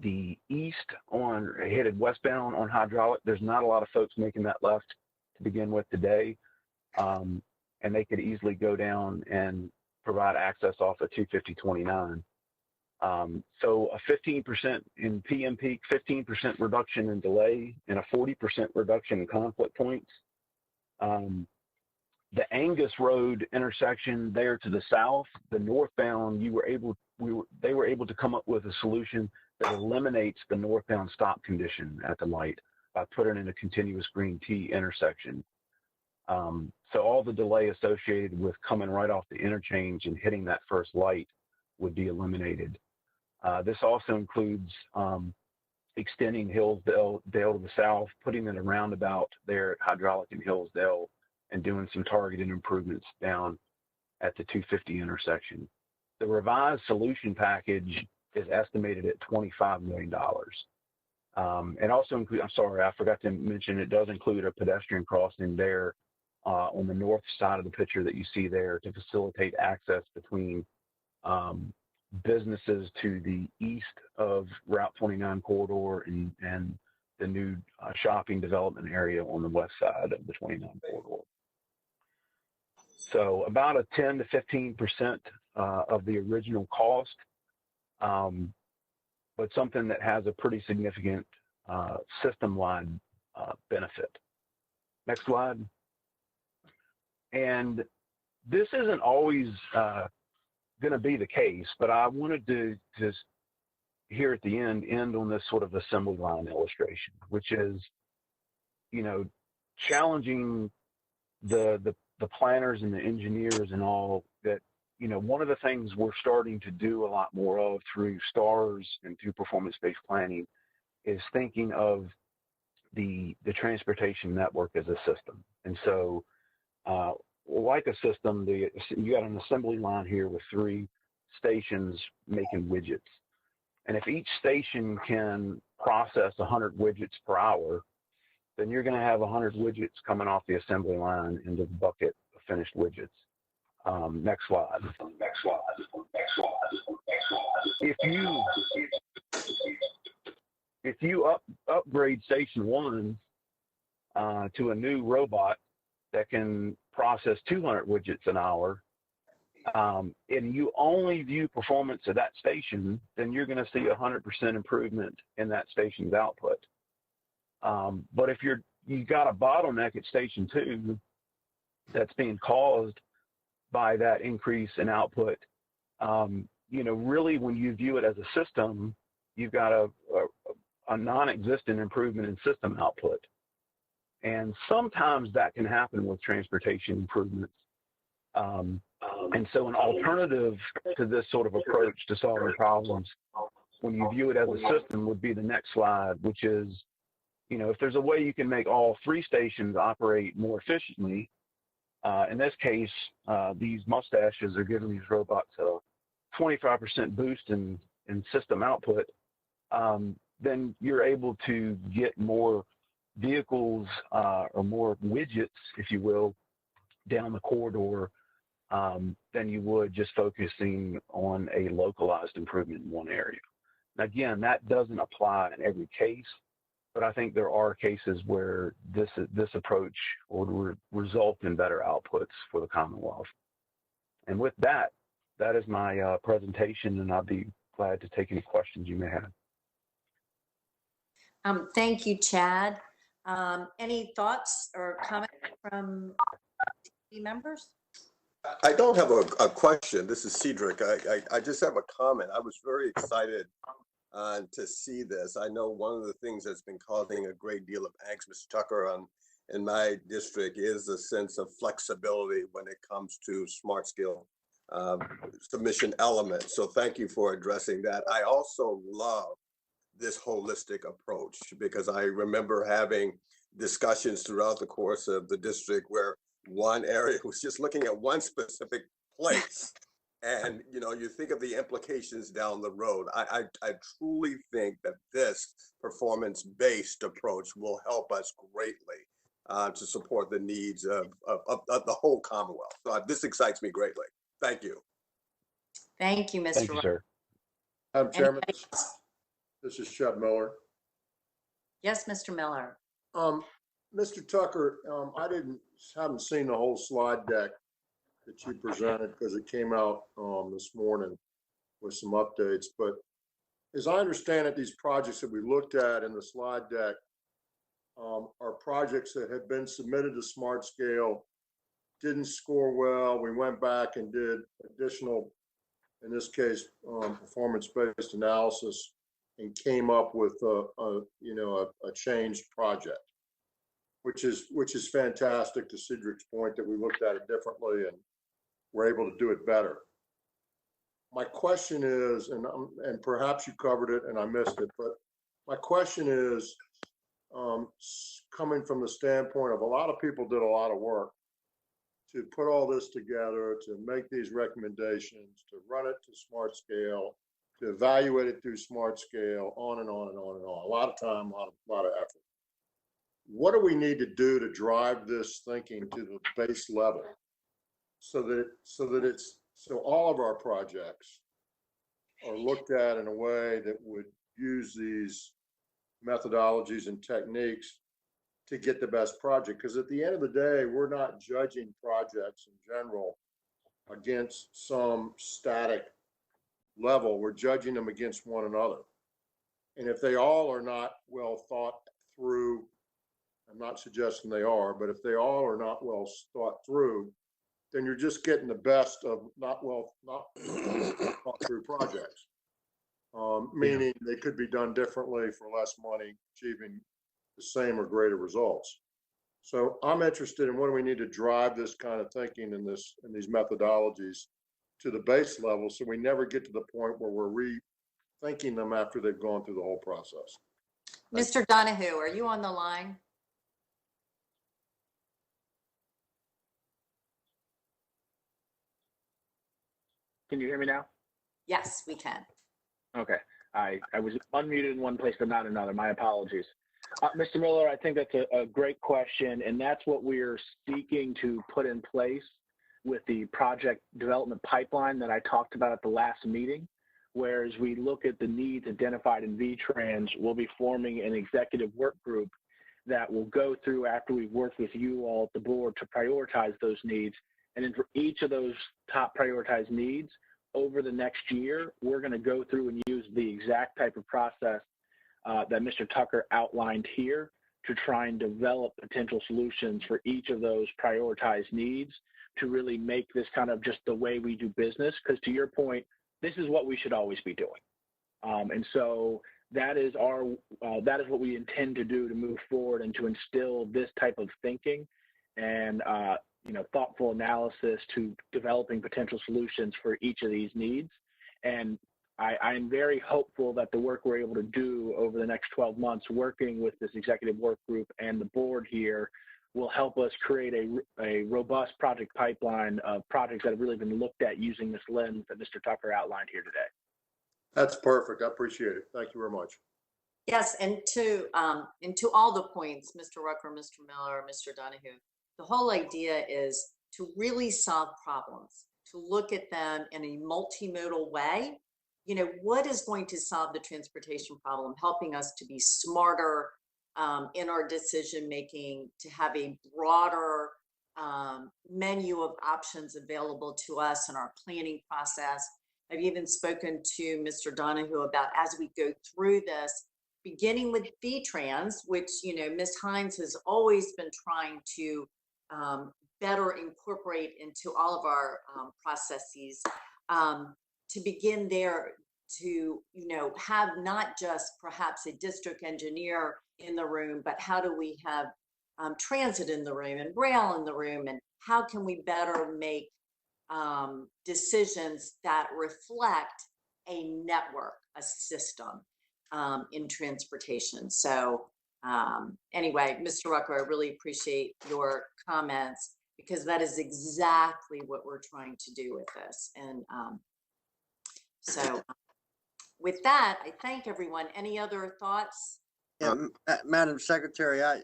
[SPEAKER 21] the east headed westbound on Hydraulic, there's not a lot of folks making that left to begin with today. And they could easily go down and provide access off of 250-29. So a 15% in PM peak, 15% reduction in delay, and a 40% reduction in conflict points. The Angus Road intersection there to the south, the northbound, they were able to come up with a solution that eliminates the northbound stop condition at the light by putting in a continuous green T intersection. So all the delay associated with coming right off the interchange and hitting that first light would be eliminated. This also includes extending Hillsdale to the south, putting in a roundabout there at Hydraulic and Hillsdale, and doing some targeted improvements down at the 250 intersection. The revised solution package is estimated at $25 million. And also include, I'm sorry, I forgot to mention, it does include a pedestrian crossing there on the north side of the picture that you see there to facilitate access between businesses to the east of Route 29 corridor and the new shopping development area on the west side of the 29 corridor. So about a 10 to 15% of the original cost, but something that has a pretty significant system-wide benefit. Next slide. And this isn't always going to be the case, but I wanted to just here at the end on this sort of assembly line illustration, which is, challenging the planners and the engineers and all that, one of the things we're starting to do a lot more of through STARS and through performance-based planning is thinking of the transportation network as a system. And so like a system, you got an assembly line here with 3 stations making widgets. And if each station can process 100 widgets per hour, then you're going to have 100 widgets coming off the assembly line into the bucket of finished widgets. Next slide. If you upgrade Station 1 to a new robot that can process 200 widgets an hour, and you only view performance of that station, then you're going to see 100% improvement in that station's output. But if you got a bottleneck at Station 2 that's being caused by that increase in output, really when you view it as a system, you've got a non-existent improvement in system output. And sometimes that can happen with transportation improvements. And so an alternative to this sort of approach to solving problems, when you view it as a system, would be the next slide, which is, if there's a way you can make all 3 stations operate more efficiently, in this case, these mustaches are giving these robots a 25% boost in system output, then you're able to get more vehicles or more widgets, if you will, down the corridor than you would just focusing on a localized improvement in one area. Now, again, that doesn't apply in every case, but I think there are cases where this approach would result in better outputs for the Commonwealth. And with that, that is my presentation, and I'll be glad to take any questions you may have.
[SPEAKER 1] Thank you, Chad. Any thoughts or comments from committee members?
[SPEAKER 4] I don't have a question. This is Cedric. I just have a comment. I was very excited to see this. I know one of the things that's been causing a great deal of angst, Mr. Tucker, in my district is a sense of flexibility when it comes to smart scale submission elements. So thank you for addressing that. I also love this holistic approach because I remember having discussions throughout the course of the district where one area was just looking at one specific place. And, you think of the implications down the road. I truly think that this performance-based approach will help us greatly to support the needs of the whole Commonwealth. So this excites me greatly. Thank you.
[SPEAKER 1] Thank you, Mr.
[SPEAKER 21] Thank you, sir.
[SPEAKER 7] Madam Chairman, this is Shep Miller.
[SPEAKER 1] Yes, Mr. Miller.
[SPEAKER 7] Mr. Tucker, I haven't seen the whole slide deck that you presented because it came out this morning with some updates. But as I understand it, these projects that we looked at in the slide deck are projects that have been submitted to Smart Scale, didn't score well. We went back and did additional, in this case, performance-based analysis and came up with a changed project, which is fantastic, to Cedric's point, that we looked at it differently and we're able to do it better. My question is, and perhaps you covered it and I missed it, but my question is, coming from the standpoint of a lot of people did a lot of work to put all this together, to make these recommendations, to run it to Smart Scale, to evaluate it through Smart Scale, on and on and on and on. A lot of time, a lot of effort. What do we need to do to drive this thinking to the base level so all of our projects are looked at in a way that would use these methodologies and techniques to get the best project? Because at the end of the day, we're not judging projects in general against some static level. We're judging them against one another. And if they all are not well thought through, I'm not suggesting they are, but if they all are not well thought through, then you're just getting the best of not thought through projects. Meaning they could be done differently for less money, achieving the same or greater results. So I'm interested in what do we need to drive this kind of thinking in these methodologies to the base level, so we never get to the point where we're rethinking them after they've gone through the whole process.
[SPEAKER 1] Mr. Donahue, are you on the line?
[SPEAKER 5] Can you hear me now?
[SPEAKER 1] Yes, we can.
[SPEAKER 5] Okay. I was unmuted in one place, but not another. My apologies. Mr. Miller, I think that's a great question, and that's what we're seeking to put in place with the project development pipeline that I talked about at the last meeting, where as we look at the needs identified in VTrans, we'll be forming an executive work group that will go through after we've worked with you all at the board to prioritize those needs. And then for each of those top prioritized needs over the next year, we're going to go through and use the exact type of process that Mr. Tucker outlined here to try and develop potential solutions for each of those prioritized needs to really make this kind of just the way we do business. Because to your point, this is what we should always be doing. And so that is what we intend to do to move forward and to instill this type of thinking and thoughtful analysis to developing potential solutions for each of these needs. And I am very hopeful that the work we're able to do over the next 12 months, working with this executive work group and the board here, will help us create a robust project pipeline of projects that have really been looked at using this lens that Mr. Tucker outlined here today.
[SPEAKER 7] That's perfect. I appreciate it. Thank you very much.
[SPEAKER 1] Yes, and to all the points, Mr. Rucker, Mr. Miller, Mr. Donahue, the whole idea is to really solve problems, to look at them in a multimodal way. You know, what is going to solve the transportation problem, helping us to be smarter in our decision making, to have a broader menu of options available to us in our planning process. I've even spoken to Mr. Donahue about, as we go through this, beginning with VTrans, which, you know, Ms. Hines has always been trying to better incorporate into all of our processes, to begin there, to, you know, have not just perhaps a district engineer in the room, but how do we have transit in the room and rail in the room, and how can we better make decisions that reflect a network, a system in transportation. So anyway, Mr. Rucker, I really appreciate your comments, because that is exactly what we're trying to do with this. And so with that, I thank everyone. Any other thoughts?
[SPEAKER 8] Yeah, Madam Secretary, a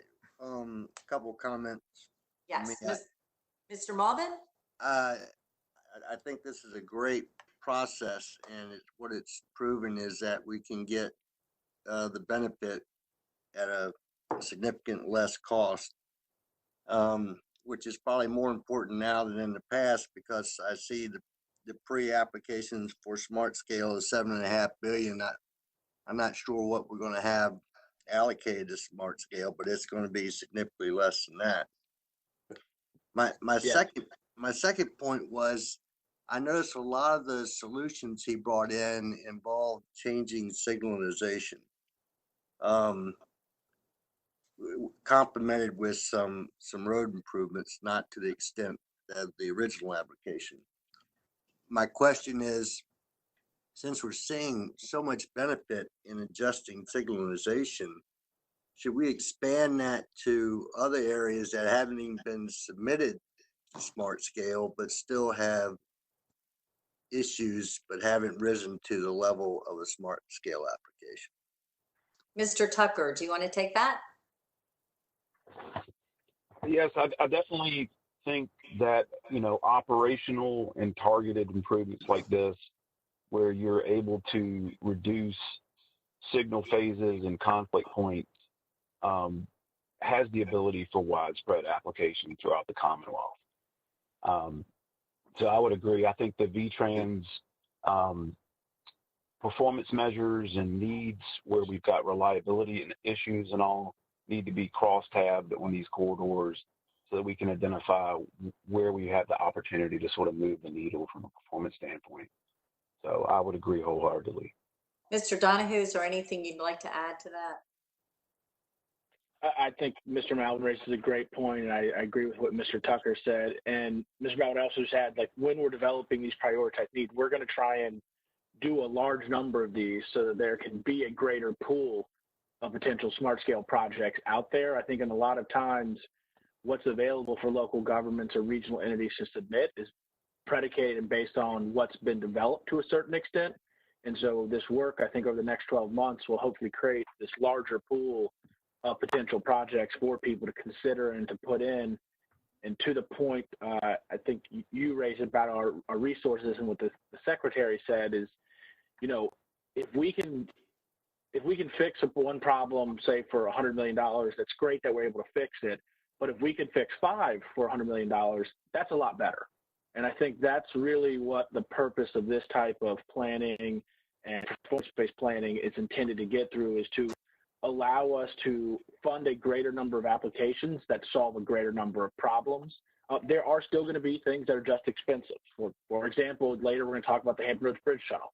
[SPEAKER 8] couple comments.
[SPEAKER 1] Yes, Mr. Malvin?
[SPEAKER 8] I think this is a great process, and what it's proven is that we can get the benefit at a significant less cost, which is probably more important now than in the past, because I see the pre-applications for smart scale is $7.5 billion. I'm not sure what we're going to have allocated to smart scale, but it's going to be significantly less than that. My second point was, I noticed a lot of the solutions he brought in involved changing signalization, complemented with some road improvements, not to the extent of the original application. My question is, since we're seeing so much benefit in adjusting signalization, should we expand that to other areas that haven't even been submitted to smart scale, but still have issues, but haven't risen to the level of a smart scale application?
[SPEAKER 1] Mr. Tucker, do you want to take that?
[SPEAKER 21] Yes, I definitely think that, you know, operational and targeted improvements like this, where you're able to reduce signal phases and conflict points, has the ability for widespread application throughout the Commonwealth. So I would agree. I think the VTrans performance measures and needs, where we've got reliability and issues and all, need to be cross-tabbed on these corridors so that we can identify where we have the opportunity to sort of move the needle from a performance standpoint. So I would agree wholeheartedly.
[SPEAKER 1] Mr. Donahue, is there anything you'd like to add to that?
[SPEAKER 5] I think Mr. Malvin raises a great point, and I agree with what Mr. Tucker said. And Mr. Malvin also said, like, when we're developing these prioritized needs, we're going to try and do a large number of these so that there can be a greater pool of potential smart scale projects out there. I think in a lot of times, what's available for local governments or regional entities to submit is predicated and based on what's been developed to a certain extent. And so this work, I think over the next 12 months, will hopefully create this larger pool of potential projects for people to consider and to put in And to the point, I think you raised about our resources, and what the secretary said is, you know, if we can fix one problem, say for $100 million, that's great that we're able to fix it. But if we can fix 5 for $100 million, that's a lot better. And I think that's really what the purpose of this type of planning and performance-based planning is intended to get through, is to allow us to fund a greater number of applications that solve a greater number of problems. There are still going to be things that are just expensive. For example, later we're going to talk about the Hampton Roads Bridge tunnel.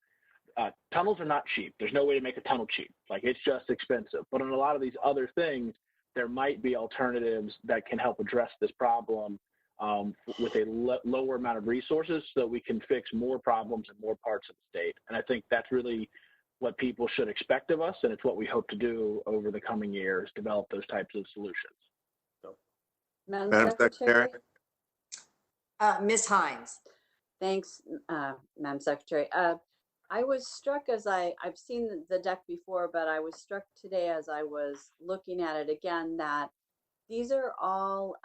[SPEAKER 5] Tunnels are not cheap. There's no way to make a tunnel cheap. Like, it's just expensive. But on a lot of these other things, there might be alternatives that can help address this problem with a lower amount of resources, so we can fix more problems in more parts of the state. And I think that's really what people should expect of us, and it's what we hope to do over the coming years, develop those types of solutions. So.
[SPEAKER 20] Madam Secretary?
[SPEAKER 1] Ms. Hines.
[SPEAKER 20] Thanks, Madam Secretary. I was struck as I've seen the deck before, but I was struck today as I was looking at it again that these are all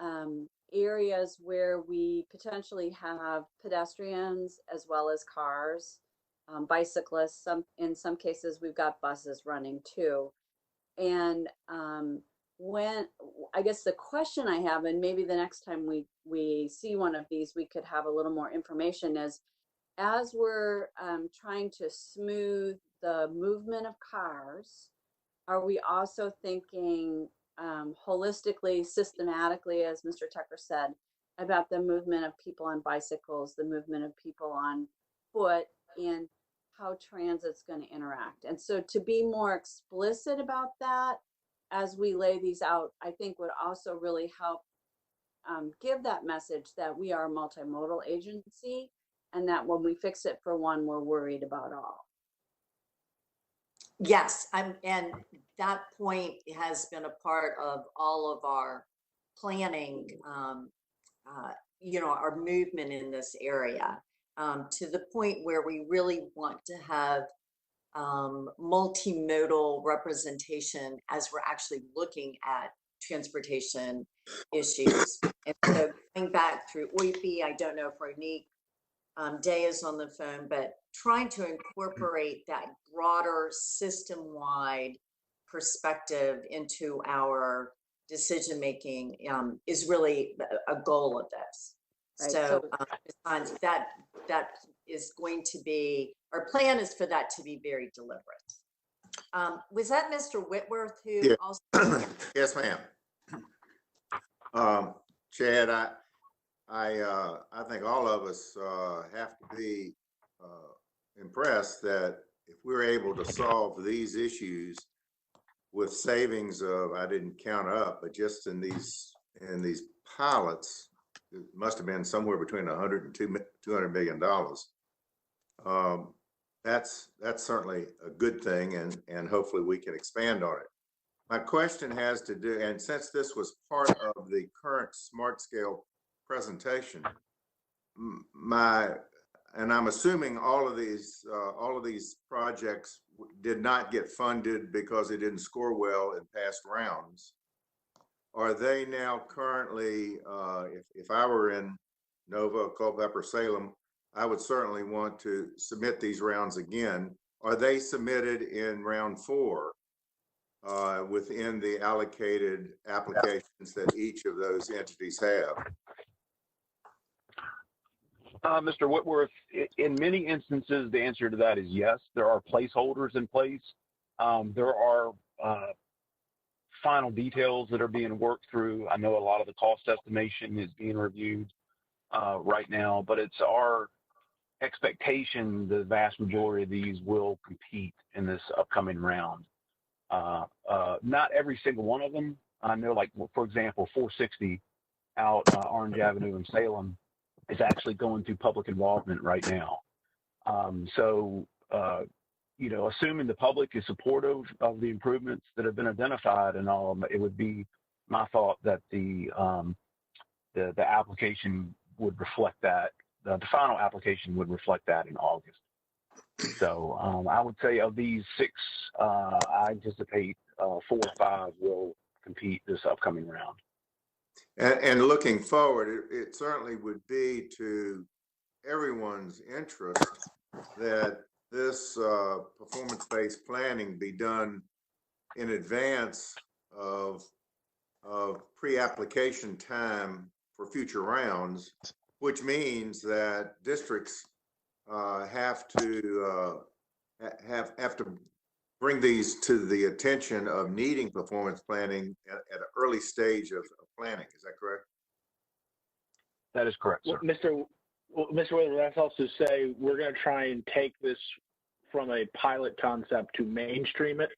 [SPEAKER 20] areas where we potentially have pedestrians as well as cars, bicyclists. In some cases, we've got buses running too. And when I guess the question I have, and maybe the next time we see one of these, we could have a little more information, is as we're trying to smooth the movement of cars, are we also thinking holistically, systematically, as Mr. Tucker said, about the movement of people on bicycles, the movement of people on foot, and how transit's going to interact? And so to be more explicit about that as we lay these out, I think would also really help give that message that we are a multimodal agency, and that when we fix it for one, we're worried about all.
[SPEAKER 1] Yes, and that point has been a part of all of our planning, you know, our movement in this area, to the point where we really want to have multimodal representation as we're actually looking at transportation issues. And so going back through OIPI, I don't know if Ronique Day is on the phone, but trying to incorporate that broader system-wide perspective into our decision-making is really a goal of this. Right. So that is going to be, our plan is for that to be very deliberate. Was that Mr. Whitworth who
[SPEAKER 2] Yeah.
[SPEAKER 1] also?
[SPEAKER 2] Yes, ma'am. Chad, I think all of us have to be impressed that if we're able to solve these issues with savings of, I didn't count up, but just in these pilots, it must have been somewhere between $100 and $200 million. That's certainly a good thing, and hopefully we can expand on it. My question has to do, and since this was part of the current smart scale presentation, and I'm assuming all of these projects did not get funded because they didn't score well in past rounds. Are they now currently, if I were in Nova, Culpeper, Salem, I would certainly want to submit these rounds again. Are they submitted in round 4 within the allocated applications that each of those entities have?
[SPEAKER 21] Mr. Whitworth, in many instances, the answer to that is yes. There are placeholders in place. There are final details that are being worked through. I know a lot of the cost estimation is being reviewed right now, but it's our expectation the vast majority of these will compete in this upcoming round. Not every single one of them. I know, like, for example, 460 out Orange Avenue in Salem is actually going through public involvement right now. You know, assuming the public is supportive of the improvements that have been identified and all, it would be my thought that the application would reflect that. The final application would reflect that in August. So I would say of these 6, I anticipate 4 or 5 will compete this upcoming round.
[SPEAKER 2] And looking forward, it certainly would be to everyone's interest that this performance-based planning be done in advance of pre-application time for future rounds, which means that districts have to bring these to the attention of needing performance planning at an early stage of planning. Is that correct?
[SPEAKER 21] That is correct, sir.
[SPEAKER 5] Mr. Withers, let's also say we're going to try and take this from a pilot concept to mainstream it.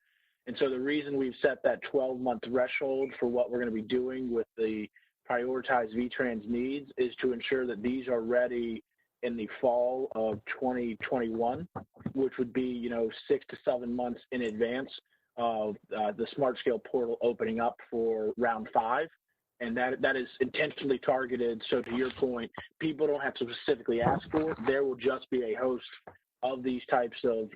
[SPEAKER 5] And so the reason we've set that 12-month threshold for what we're going to be doing with the prioritized VTrans needs is to ensure that these are ready in the fall of 2021, which would be, 6 to 7 months in advance of the Smart Scale portal opening up for round 5. And that is intentionally targeted. So to your point, people don't have to specifically ask for it. There will just be a host of these types of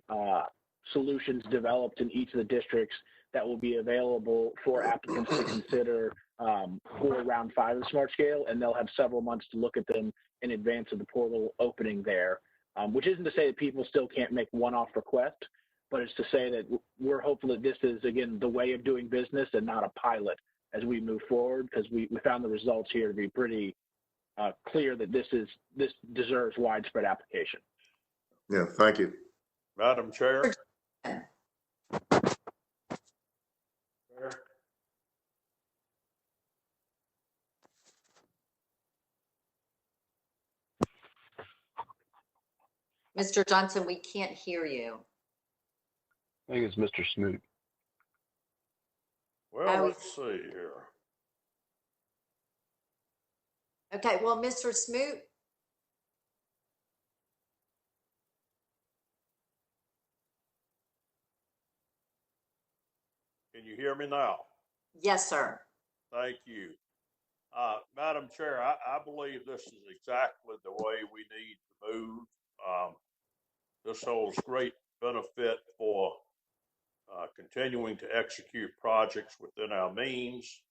[SPEAKER 5] solutions developed in each of the districts that will be available for applicants to consider for round 5 of Smart Scale. And they'll have several months to look at them in advance of the portal opening there, which isn't to say that people still can't make one-off requests, but it's to say that we're hopeful that this is, again, the way of doing business and not a pilot as we move forward, because we found the results here to be pretty clear that this deserves widespread application.
[SPEAKER 2] Yeah, thank you.
[SPEAKER 10] Madam Chair.
[SPEAKER 1] Mr. Johnson, we can't hear you.
[SPEAKER 21] I think it's Mr. Smoot.
[SPEAKER 10] Well, let's see here.
[SPEAKER 1] Okay, well, Mr. Smoot.
[SPEAKER 10] Can you hear me now?
[SPEAKER 1] Yes, sir.
[SPEAKER 10] Thank you. Madam Chair, I believe this is exactly the way we need to move. This holds great benefit for continuing to execute projects within our means.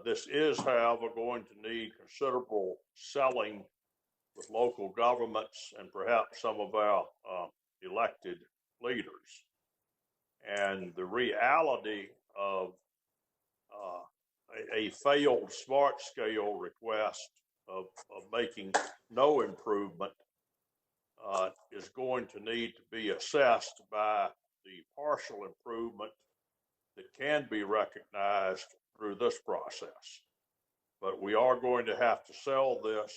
[SPEAKER 10] This is, however, going to need considerable selling with local governments and perhaps some of our elected leaders. And the reality of a failed Smart Scale request of making no improvement is going to need to be assessed by the partial improvement that can be recognized through this process. But we are going to have to sell this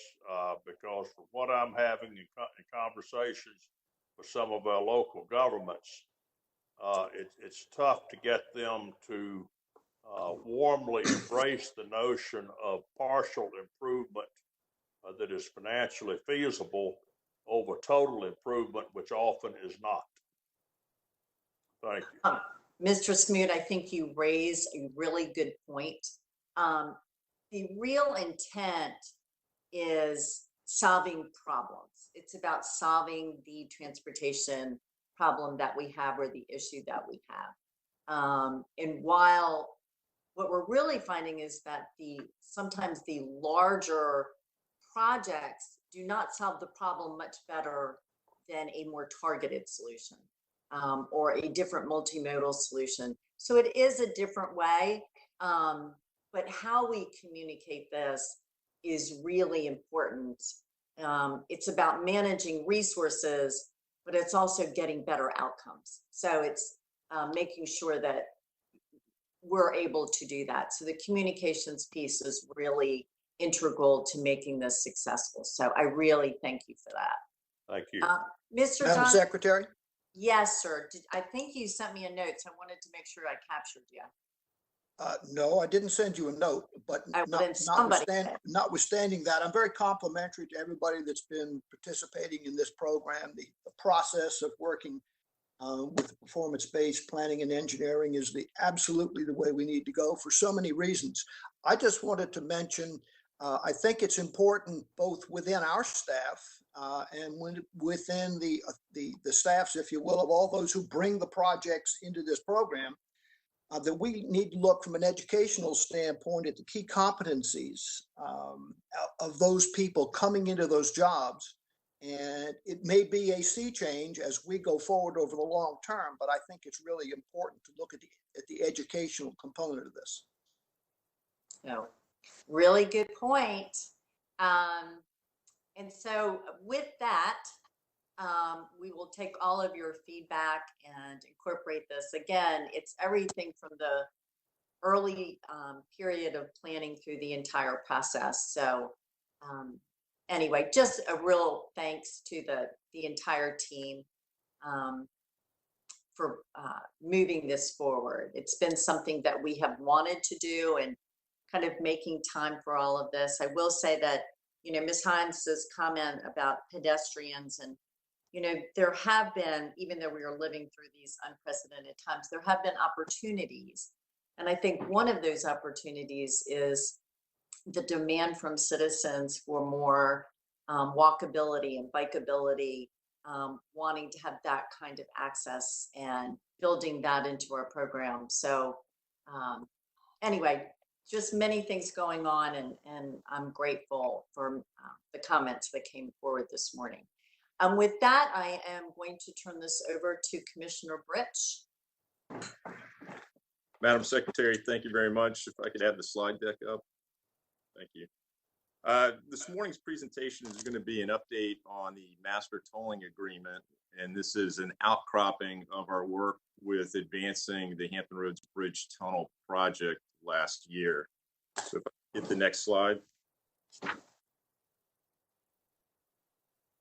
[SPEAKER 10] because from what I'm having in conversations with some of our local governments, it's tough to get them to warmly embrace the notion of partial improvement that is financially feasible over total improvement, which often is not. Thank you.
[SPEAKER 1] Mr. Smoot, I think you raise a really good point. The real intent is solving problems. It's about solving the transportation problem that we have or the issue that we have. And while what we're really finding is that sometimes the larger projects do not solve the problem much better than a more targeted solution or a different multimodal solution. So it is a different way, but how we communicate this is really important. It's about managing resources, but it's also getting better outcomes. So it's making sure that we're able to do that. So the communications piece is really integral to making this successful. So I really thank you for that.
[SPEAKER 10] Thank you.
[SPEAKER 1] Mr.
[SPEAKER 9] Madam
[SPEAKER 1] Johnson,
[SPEAKER 9] Secretary?
[SPEAKER 1] Yes, sir. I think you sent me a note, so I wanted to make sure I captured you.
[SPEAKER 9] No, I didn't send you a note, but notwithstanding that, I'm very complimentary to everybody that's been participating in this program. The process of working with performance-based planning and engineering is absolutely the way we need to go for so many reasons. I just wanted to mention, I think it's important both within our staff and within the staffs, if you will, of all those who bring the projects into this program, that we need to look from an educational standpoint at the key competencies of those people coming into those jobs. And it may be a sea change as we go forward over the long term, but I think it's really important to look at the educational component of this.
[SPEAKER 1] No, really good point. And so with that, we will take all of your feedback and incorporate this. Again, it's everything from the early period of planning through the entire process. So anyway, just a real thanks to the entire team for moving this forward. It's been something that we have wanted to do and kind of making time for all of this. I will say that, you know, Ms. Hines' comment about pedestrians and, you know, there have been, even though we are living through these unprecedented times, there have been opportunities. And I think one of those opportunities is the demand from citizens for more walkability and bikeability, wanting to have that kind of access and building that into our program. So anyway, just many things going on, and I'm grateful for the comments that came forward this morning. With that, I am going to turn this over to Commissioner Brich.
[SPEAKER 6] Madam Secretary, thank you very much. If I could have the slide deck up. Thank you. This morning's presentation is going to be an update on the master tolling agreement, and this is an outcropping of our work with advancing the Hampton Roads Bridge Tunnel project last year. So if I get the next slide.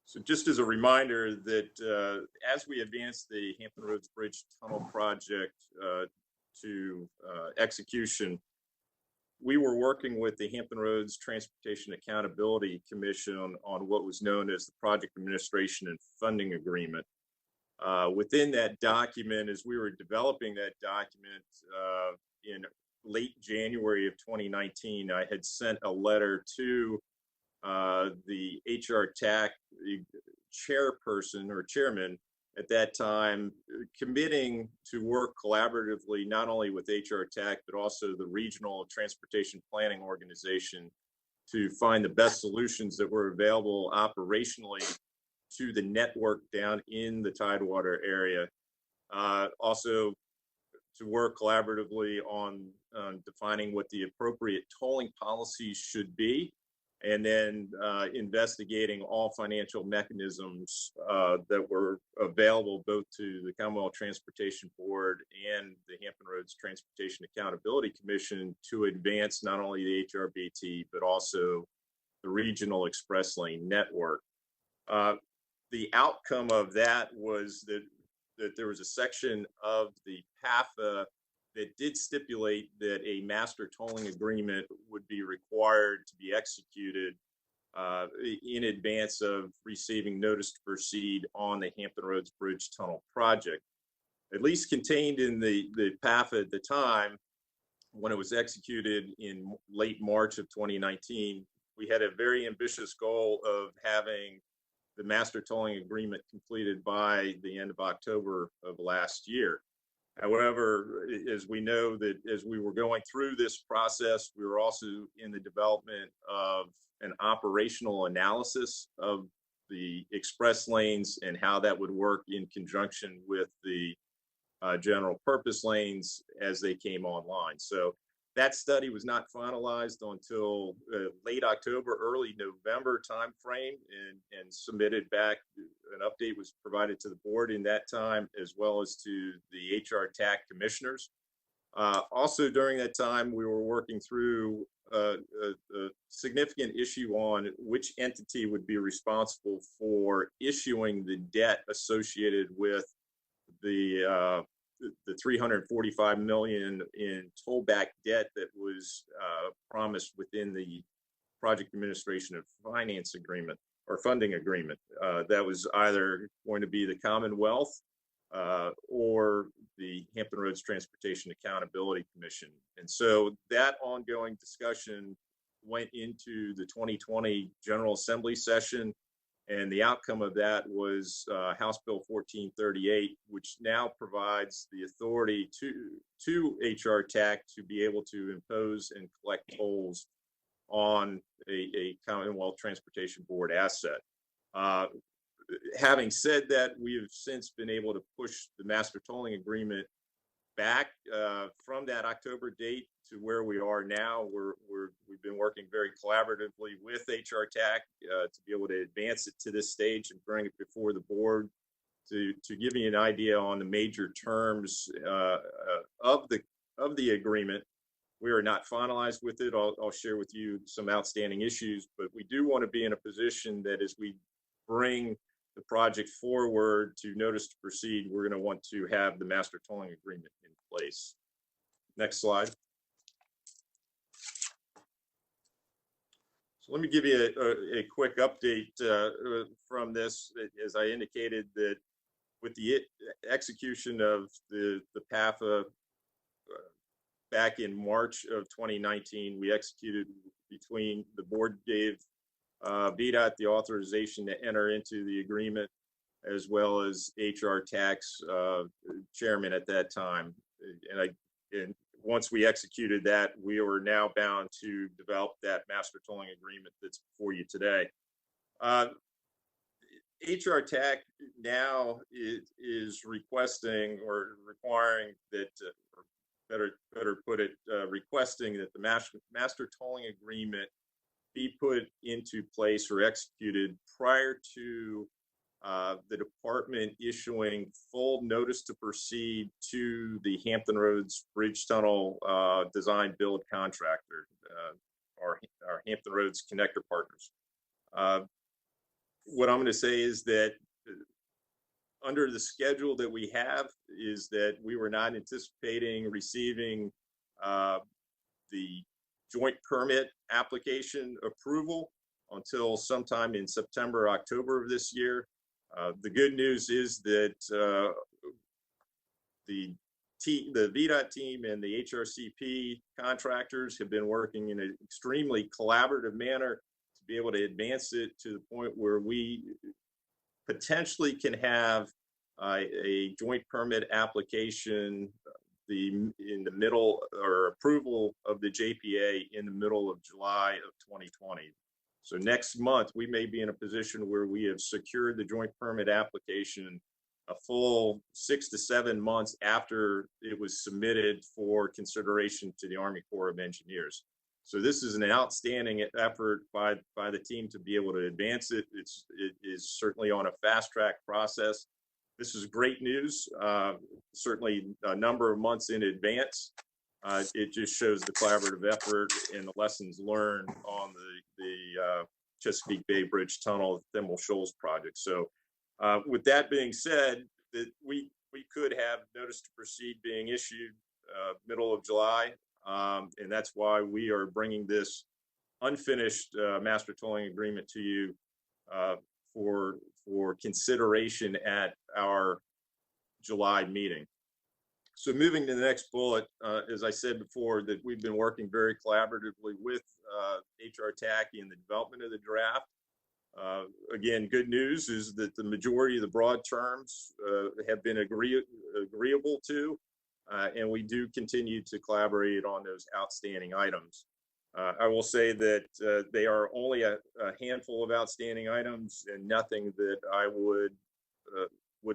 [SPEAKER 6] So just as a reminder that as we advance the Hampton Roads Bridge Tunnel project to execution, we were working with the Hampton Roads Transportation Accountability Commission on what was known as the Project Administration and Funding Agreement. Within that document, as we were developing that document in late January of 2019, I had sent a letter to the HR TAC chairperson or chairman at that time, committing to work collaboratively not only with HR TAC, but also the Regional Transportation Planning Organization to find the best solutions that were available operationally to the network down in the Tidewater area. Also to work collaboratively on defining what the appropriate tolling policies should be, and then investigating all financial mechanisms that were available both to the Commonwealth Transportation Board and the Hampton Roads Transportation Accountability Commission to advance not only the HRBT, but also the regional express lane network. The outcome of that was that there was a section of the PAFA that did stipulate that a master tolling agreement would be required to be executed in advance of receiving notice to proceed on the Hampton Roads Bridge Tunnel project. At least contained in the PAFA at the time, when it was executed in late March of 2019, we had a very ambitious goal of having the master tolling agreement completed by the end of October of last year. However, as we know that as we were going through this process, we were also in the development of an operational analysis of the express lanes and how that would work in conjunction with the general purpose lanes as they came online. So that study was not finalized until late October, early November timeframe, and submitted back. An update was provided to the board in that time, as well as to the HR TAC commissioners. Also during that time, we were working through a significant issue on which entity would be responsible for issuing the debt associated with the $345 million in tollback debt that was promised within the Project Administration and Finance Agreement or Funding Agreement. That was either going to be the Commonwealth or the Hampton Roads Transportation Accountability Commission. And so that ongoing discussion went into the 2020 General Assembly session, And the outcome of that was House Bill 1438, which now provides the authority to HR TAC to be able to impose and collect tolls on a Commonwealth Transportation Board asset. Having said that, we have since been able to push the master tolling agreement back from that October date to where we are now. We've been working very collaboratively with HR TAC to be able to advance it to this stage and bring it before the board. To give you an idea on the major terms of the agreement, we are not finalized with it. I'll share with you some outstanding issues, but we do want to be in a position that as we bring the project forward to notice to proceed, we're going to want to have the master tolling agreement in place. Next slide. So let me give you a quick update from this. As I indicated, that with the execution of the PAFA back in March of 2019, we executed between the board gave VDOT the authorization to enter into the agreement, as well as HR TAC's chairman at that time. And once we executed that, we are now bound to develop that master tolling agreement that's before you today. HR TAC now is requesting or requiring that, or better put it, requesting that the master tolling agreement be put into place or executed prior to the department issuing full notice to proceed to the Hampton Roads Bridge Tunnel design build contractor, our Hampton Roads connector partners. What I'm going to say is that under the schedule that we have is that we were not anticipating receiving the joint permit application approval until sometime in September, October of this year. The good news is that the VDOT team and the HRCP contractors have been working in an extremely collaborative manner to be able to advance it to the point where we potentially can have a joint permit application in the middle, or approval of the JPA in the middle of July of 2020. So next month, we may be in a position where we have secured the joint permit application a full 6 to 7 months after it was submitted for consideration to the Army Corps of Engineers. So this is an outstanding effort by the team to be able to advance it. It is certainly on a fast track process. This is great news, certainly a number of months in advance. It just shows the collaborative effort and the lessons learned on the Chesapeake Bay Bridge Tunnel Thimble Shoals project. So with that being said, that we could have notice to proceed being issued middle of July. And that's why we are bringing this unfinished master tolling agreement to you for consideration at our July meeting. So moving to the next bullet, as I said before, that we've been working very collaboratively with HR TAC in the development of the draft. Again, good news is that the majority of the broad terms have been agreeable to, and we do continue to collaborate on those outstanding items. I will say that they are only a handful of outstanding items, and nothing that I would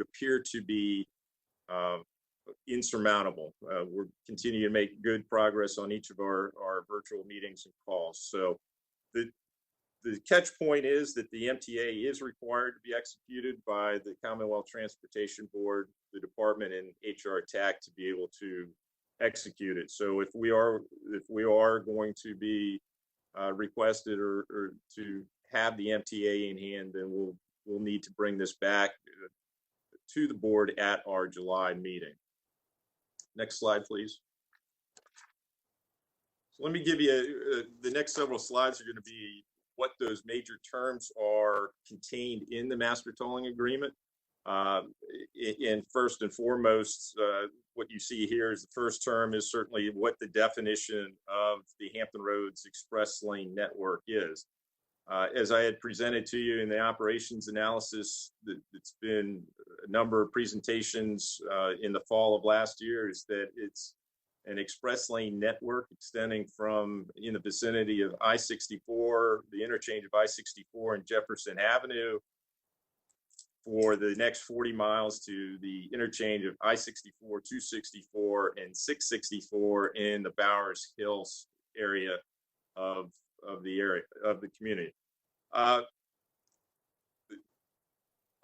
[SPEAKER 6] appear to be insurmountable. We're continuing to make good progress on each of our virtual meetings and calls. So the catch point is that the MTA is required to be executed by the Commonwealth Transportation Board, the department, and HR TAC to be able to execute it. So if we are going to be requested or to have the MTA in hand, then we'll need to bring this back to the board at our July meeting. Next slide, please. So let me give you the next several slides are going to be what those major terms are contained in the master tolling agreement. And first and foremost, what you see here is the first term is certainly what the definition of the Hampton Roads Express Lane Network is. As I had presented to you in the operations analysis, it's been a number of presentations in the fall of last year, is that it's an express lane network extending from in the vicinity of I-64, the interchange of I-64 and Jefferson Avenue, for the next 40 miles to the interchange of I-64, 264, and 664 in the Bowers Hills area of the community.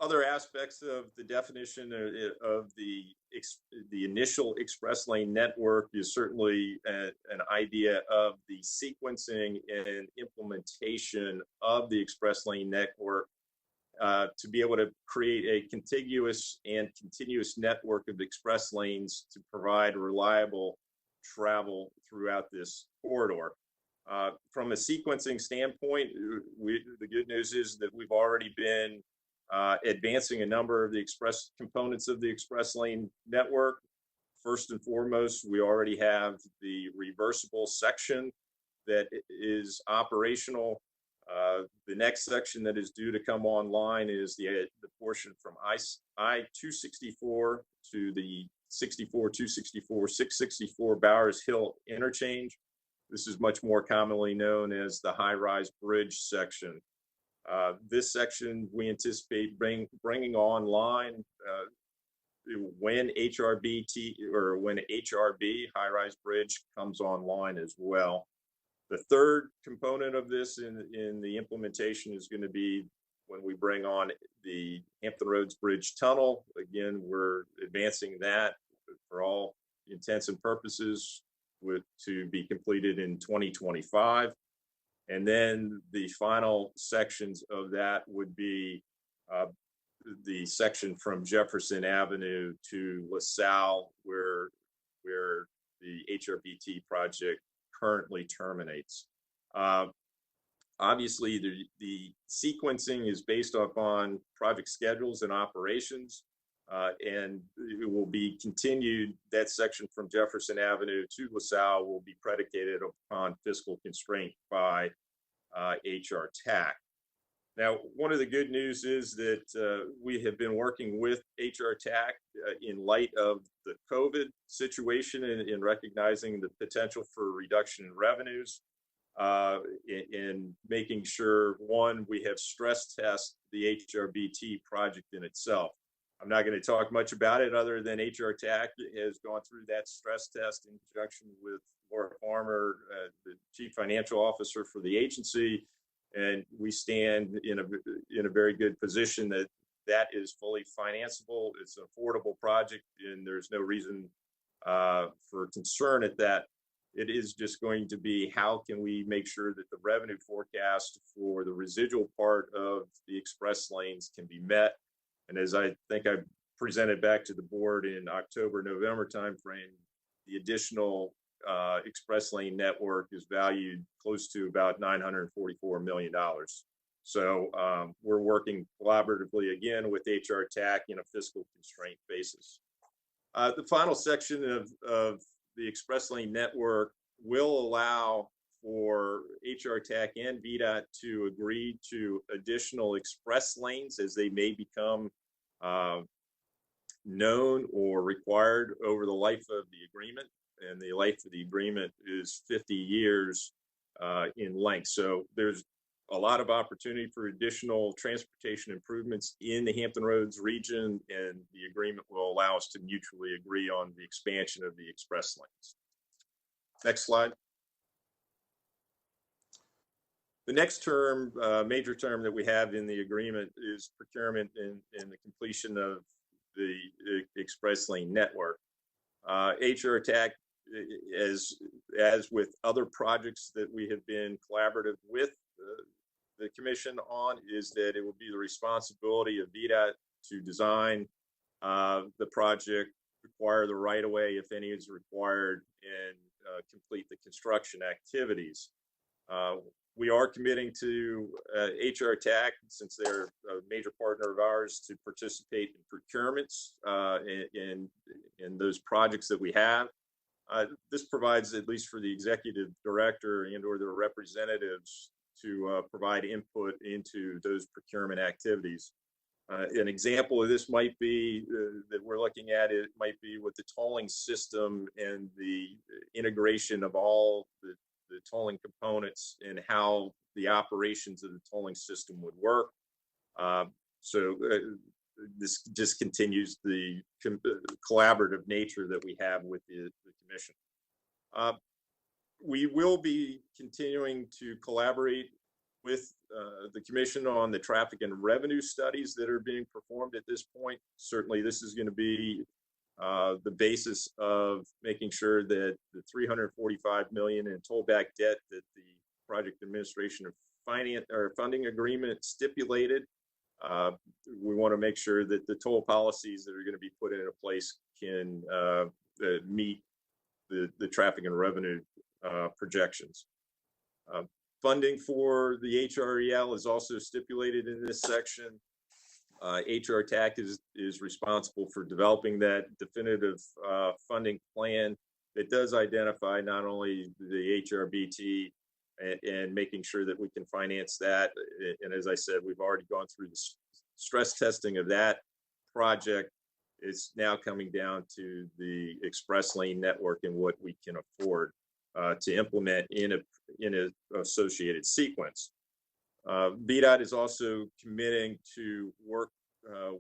[SPEAKER 6] Other aspects of the definition of the initial express lane network is certainly an idea of the sequencing and implementation of the express lane network to be able to create a contiguous and continuous network of express lanes to provide reliable travel throughout this corridor. From a sequencing standpoint, the good news is that we've already been advancing a number of the express components of the express lane network. First and foremost, we already have the reversible section that is operational. The next section that is due to come online is the portion from I-264 to the 64, 264, 664 Bowers Hill interchange. This is much more commonly known as the high-rise bridge section. This section we anticipate bringing online when HRB high-rise bridge comes online as well. The third component of this in the implementation is going to be when we bring on the Hampton Roads Bridge Tunnel. Again, we're advancing that for all intents and purposes to be completed in 2025. And then the final sections of that would be the section from Jefferson Avenue to LaSalle, where the HRBT project currently terminates. Obviously, the sequencing is based upon project schedules and operations, and it will be continued. That section from Jefferson Avenue to LaSalle will be predicated upon fiscal constraint by HR TAC. Now, one of the good news is that we have been working with HR TAC in light of the COVID situation and in recognizing the potential for reduction in revenues, in making sure, one, we have stress test the HRBT project in itself. I'm not going to talk much about it other than HR TAC has gone through that stress test in conjunction with Laura Farmer, the Chief Financial Officer for the agency. And we stand in a very good position that is fully financeable. It's an affordable project, and there's no reason for concern at that. It is just going to be how can we make sure that the revenue forecast for the residual part of the express lanes can be met. And as I think I presented back to the board in October, November timeframe, the additional express lane network is valued close to about $944 million. So we're working collaboratively again with HR TAC in a fiscal constraint basis. The final section of the express lane network will allow for HR TAC and VDOT to agree to additional express lanes as they may become known or required over the life of the agreement. And the life of the agreement is 50 years in length. So there's a lot of opportunity for additional transportation improvements in the Hampton Roads region, and the agreement will allow us to mutually agree on the expansion of the express lanes. Next slide. The next term, major term that we have in the agreement is procurement and the completion of the express lane network. HR TAC, as with other projects that we have been collaborative with the commission on, is that it will be the responsibility of VDOT to design the project, acquire the right-of-way if any is required, and complete the construction activities. We are committing to HR TAC, since they're a major partner of ours, to participate in procurements in those projects that we have. This provides, at least for the executive director and or their representatives, to provide input into those procurement activities. An example of this might be that we're looking at, it might be with the tolling system and the integration of all the tolling components and how the operations of the tolling system would work. This just continues the collaborative nature that we have with the commission. We will be continuing to collaborate with the commission on the traffic and revenue studies that are being performed at this point. Certainly, this is going to be the basis of making sure that the $345 million in tollback debt that the project administration of funding agreement stipulated. We want to make sure that the toll policies that are going to be put into place can meet the traffic and revenue projections. Funding for the HREL is also stipulated in this section. HR TAC is responsible for developing that definitive funding plan that does identify not only the HRBT and making sure that we can finance that. And as I said, we've already gone through the stress testing of that project. It's now coming down to the express lane network and what we can afford to implement in an associated sequence. VDOT is also committing to work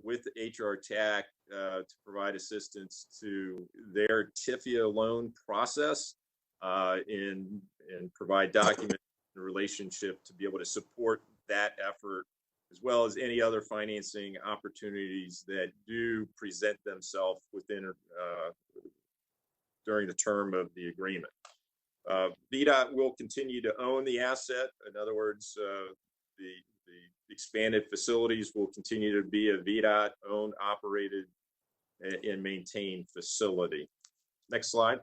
[SPEAKER 6] with HR TAC to provide assistance to their TIFIA loan process and provide documents in relationship to be able to support that effort, as well as any other financing opportunities that do present themselves within during the term of the agreement. VDOT will continue to own the asset. In other words, the expanded facilities will continue to be a VDOT owned, operated, and maintained facility. Next slide.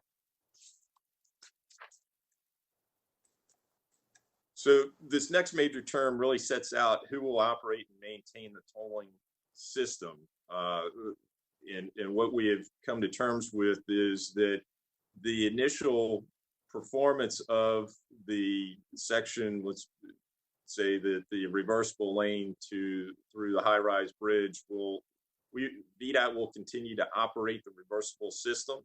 [SPEAKER 6] So this next major term really sets out who will operate and maintain the tolling system. And what we have come to terms with is that the initial performance of the section, let's say that the reversible lane through the high-rise bridge VDOT will continue to operate the reversible system.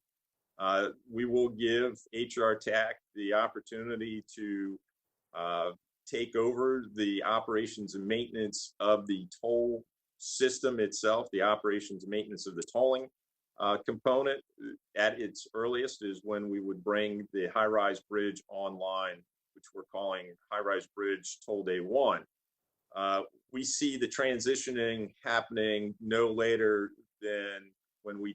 [SPEAKER 6] We will give HR TAC the opportunity to take over the operations and maintenance of the toll system itself, the operations and maintenance of the tolling component. At its earliest is when we would bring the high-rise bridge online, which we're calling high-rise bridge toll day 1. We see the transitioning happening no later than when we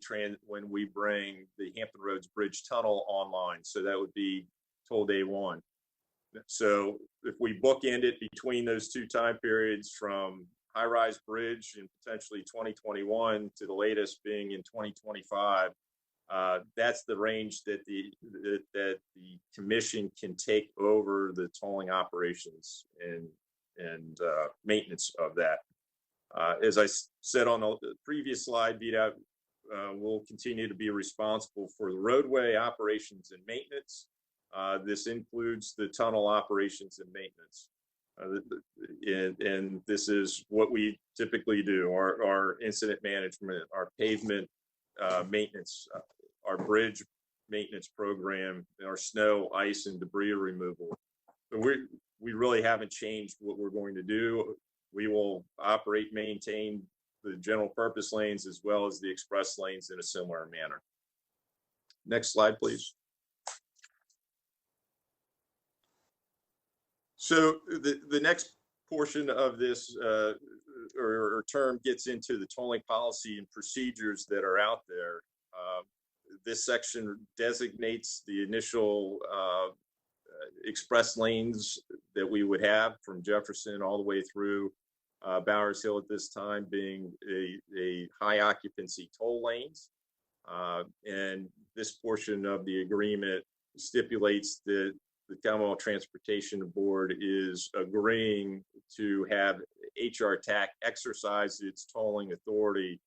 [SPEAKER 6] bring the Hampton Roads Bridge Tunnel online. So that would be toll day 1. So if we bookend it between those two time periods from high-rise bridge in potentially 2021 to the latest being in 2025, that's the range that the commission can take over the tolling operations and maintenance of that. As I said on the previous slide, VDOT will continue to be responsible for the roadway operations and maintenance. This includes the tunnel operations and maintenance. And this is what we typically do, our incident management, our pavement maintenance, our bridge maintenance program, our snow, ice, and debris removal. So we really haven't changed what we're going to do. We will operate, maintain the general purpose lanes as well as the express lanes in a similar manner. Next slide, please. So the next portion of this or term gets into the tolling policy and procedures that are out there. This section designates the initial express lanes that we would have from Jefferson all the way through Bowers Hill at this time being a high occupancy toll lanes. And this portion of the agreement stipulates that the Commonwealth Transportation Board is agreeing to have HR TAC exercise its tolling authority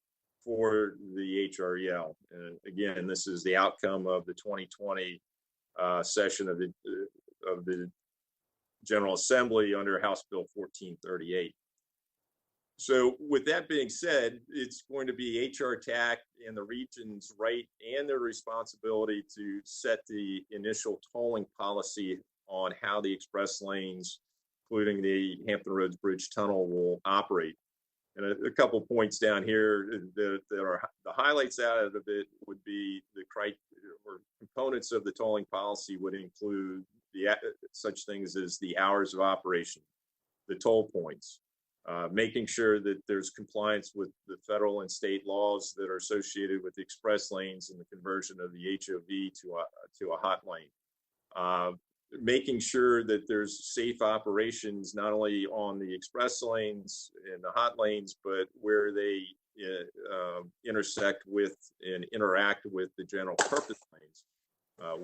[SPEAKER 6] for the HREL. And again, this is the outcome of the 2020 session of the General Assembly under House Bill 1438. So with that being said, it's going to be HR TAC and the region's right and their responsibility to set the initial tolling policy on how the express lanes, including the Hampton Roads Bridge Tunnel, will operate. And a couple points down here that are the highlights out of it would be the components of the tolling policy would include such things as the hours of operation, the toll points, making sure that there's compliance with the federal and state laws that are associated with the express lanes and the conversion of the HOV to a hot lane. Making sure that there's safe operations not only on the express lanes and the hot lanes, but where they intersect with and interact with the general purpose lanes.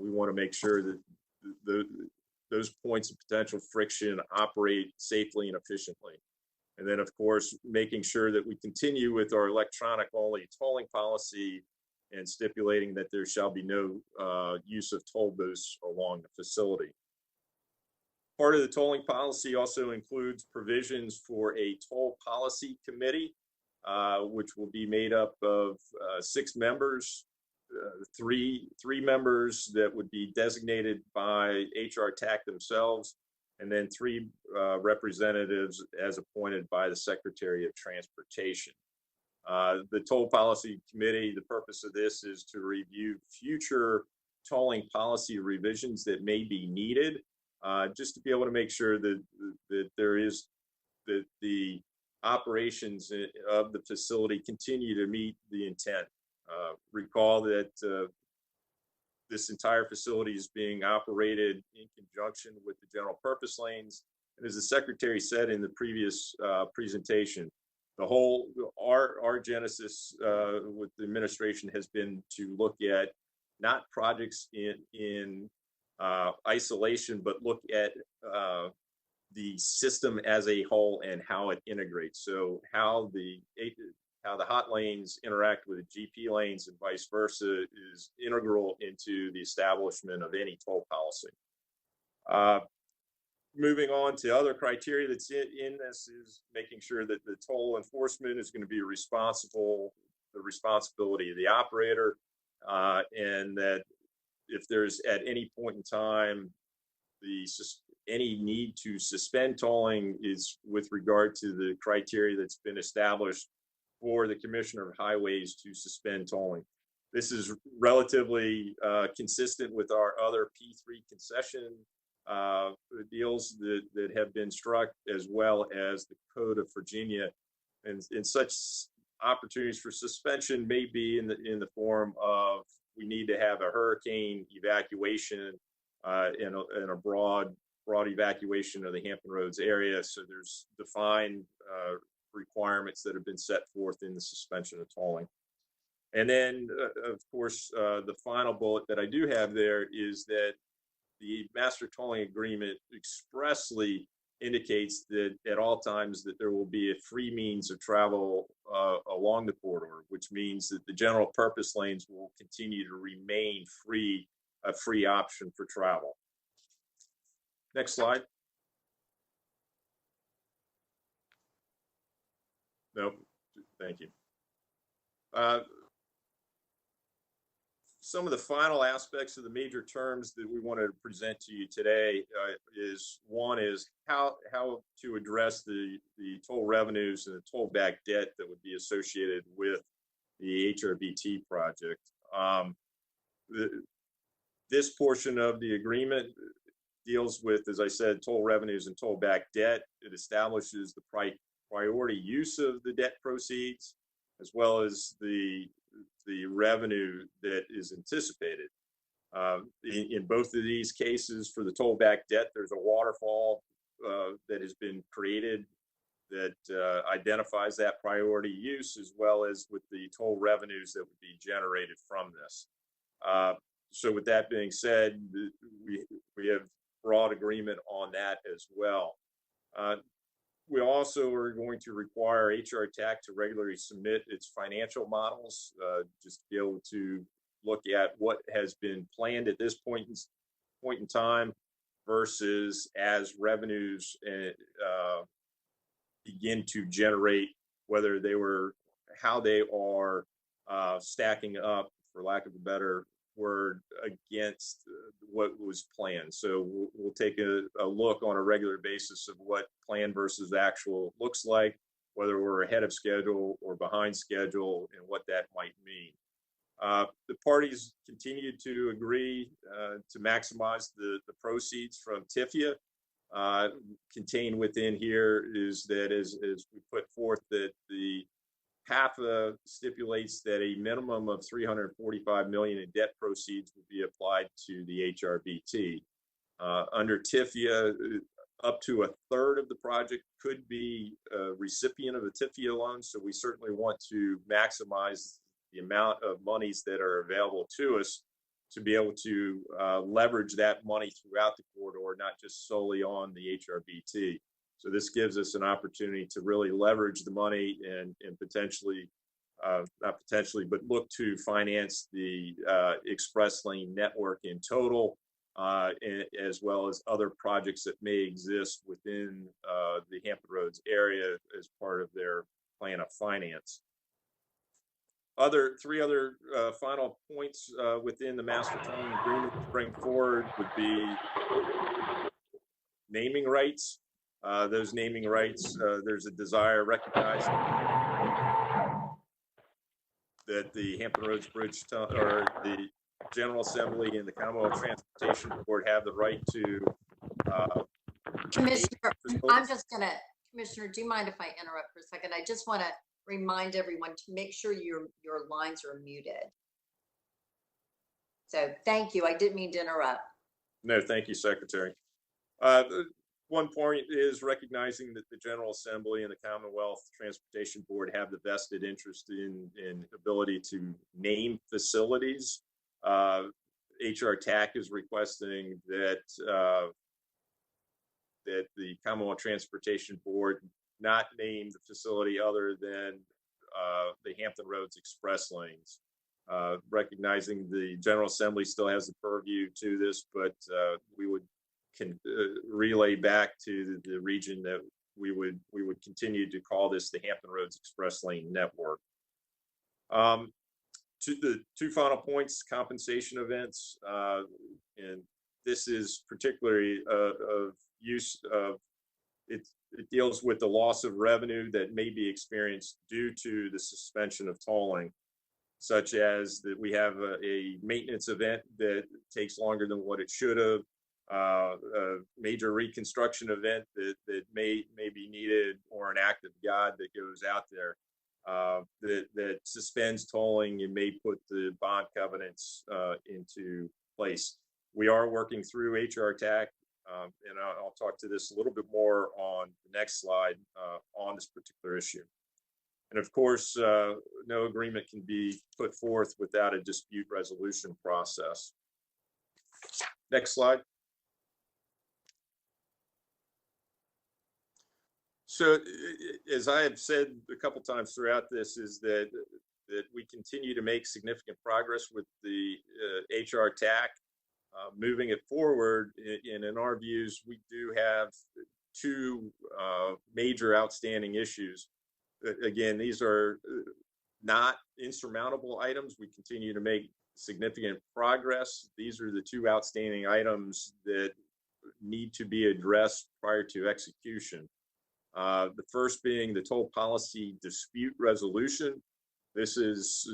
[SPEAKER 6] We want to make sure that those points of potential friction operate safely and efficiently. And then, of course, making sure that we continue with our electronic only tolling policy and stipulating that there shall be no use of toll booths along the facility. Part of the tolling policy also includes provisions for a toll policy committee, which will be made up of 6 members, three members that would be designated by HR TAC themselves, and then 3 representatives as appointed by the Secretary of Transportation. The Toll Policy Committee, the purpose of this is to review future tolling policy revisions that may be needed, just to be able to make sure that the operations of the facility continue to meet the intent. Recall that this entire facility is being operated in conjunction with the general purpose lanes. And as the Secretary said in the previous presentation, our genesis with the administration has been to look at not projects in isolation, but look at the system as a whole and how it integrates. So how the hot lanes interact with the GP lanes and vice versa is integral into the establishment of any toll policy. Moving on to other criteria that's in this is making sure that the toll enforcement is going to be the responsibility of the operator, and that if there's at any point in time any need to suspend tolling is with regard to the criteria that's been established for the Commissioner of Highways to suspend tolling. This is relatively consistent with our other P3 concession deals that have been struck, as well as the Code of Virginia, and such opportunities for suspension may be in the form of we need to have a hurricane evacuation and a broad evacuation of the Hampton Roads area. So there's defined requirements that have been set forth in the suspension of tolling. And then, of course, the final bullet that I do have there is that the master tolling agreement expressly indicates that at all times that there will be a free means of travel along the corridor, which means that the general purpose lanes will continue to remain a free option for travel. Next slide. Nope, thank you. Some of the final aspects of the major terms that we wanted to present to you today is how to address the toll revenues and the toll back debt that would be associated with the HRBT project. This portion of the agreement deals with, as I said, toll revenues and toll back debt. It establishes the priority use of the debt proceeds, as well as the revenue that is anticipated. In both of these cases, for the toll back debt, there's a waterfall that has been created that identifies that priority use, as well as with the toll revenues that would be generated from this. So with that being said, we have broad agreement on that as well. We also are going to require HR TAC to regularly submit its financial models, just to be able to look at what has been planned at this point in time, versus as revenues begin to generate, how they are stacking up, for lack of a better word, against what was planned. So we'll take a look on a regular basis of what plan versus actual looks like, whether we're ahead of schedule or behind schedule, and what that might mean. The parties continue to agree to maximize the proceeds from TIFIA. Contained within here is that as we put forth that the PAFA stipulates that a minimum of $345 million in debt proceeds will be applied to the HRBT. Under TIFIA, up to a third of the project could be a recipient of a TIFIA loan, so we certainly want to maximize the amount of monies that are available to us to be able to leverage that money throughout the corridor, not just solely on the HRBT. So this gives us an opportunity to really leverage the money and potentially, not potentially, but look to finance the express lane network in total, as well as other projects that may exist within the Hampton Roads area as part of their plan of finance. Three other final points within the master tolling agreement to bring forward would be naming rights. Those naming rights, there's a desire recognized that the Hampton Roads Bridge or the General Assembly and the Commonwealth Transportation Board have the right to.
[SPEAKER 1] Commissioner, Commissioner, do you mind if I interrupt for a second? I just want to remind everyone to make sure your lines are muted. So thank you. I didn't mean to interrupt.
[SPEAKER 6] No, thank you, Secretary. One point is recognizing that the General Assembly and the Commonwealth Transportation Board have the vested interest in ability to name facilities. HR TAC is requesting that that the Commonwealth Transportation Board not name the facility other than the Hampton Roads Express Lanes. Recognizing the General Assembly still has the purview to this, but we would relay back to the region that we would continue to call this the Hampton Roads Express Lane Network. To the two final points, compensation events, and this is particularly of use of it deals with the loss of revenue that may be experienced due to the suspension of tolling, such as that we have a maintenance event that takes longer than what it should have, a major reconstruction event that may be needed, or an act of God that goes out there that suspends tolling and may put the bond covenants into place. We are working through HR TAC, and I'll talk to this a little bit more on the next slide on this particular issue. And of course, no agreement can be put forth without a dispute resolution process. Next slide. So, as I have said a couple times throughout this, is that we continue to make significant progress with the HR TAC, moving it forward. And in our views, we do have two major outstanding issues. Again, these are not insurmountable items. We continue to make significant progress. These are the two outstanding items that need to be addressed prior to execution. The first being the toll policy dispute resolution. This is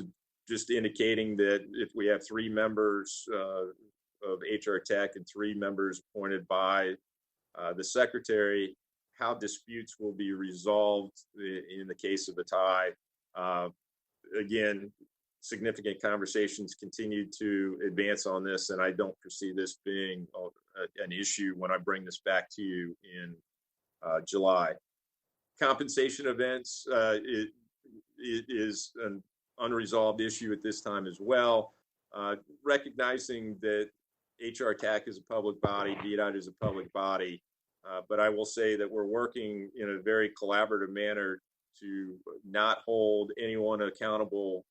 [SPEAKER 6] just indicating that if we have 3 members of HR TAC and 3 members appointed by the secretary, how disputes will be resolved in the case of a tie. Again, significant conversations continue to advance on this, and I don't foresee this being an issue when I bring this back to you in July. Compensation events, it is an unresolved issue at this time as well. Recognizing that HR TAC is a public body, VDOT is a public body, but I will say that we're working in a very collaborative manner to not hold anyone accountable,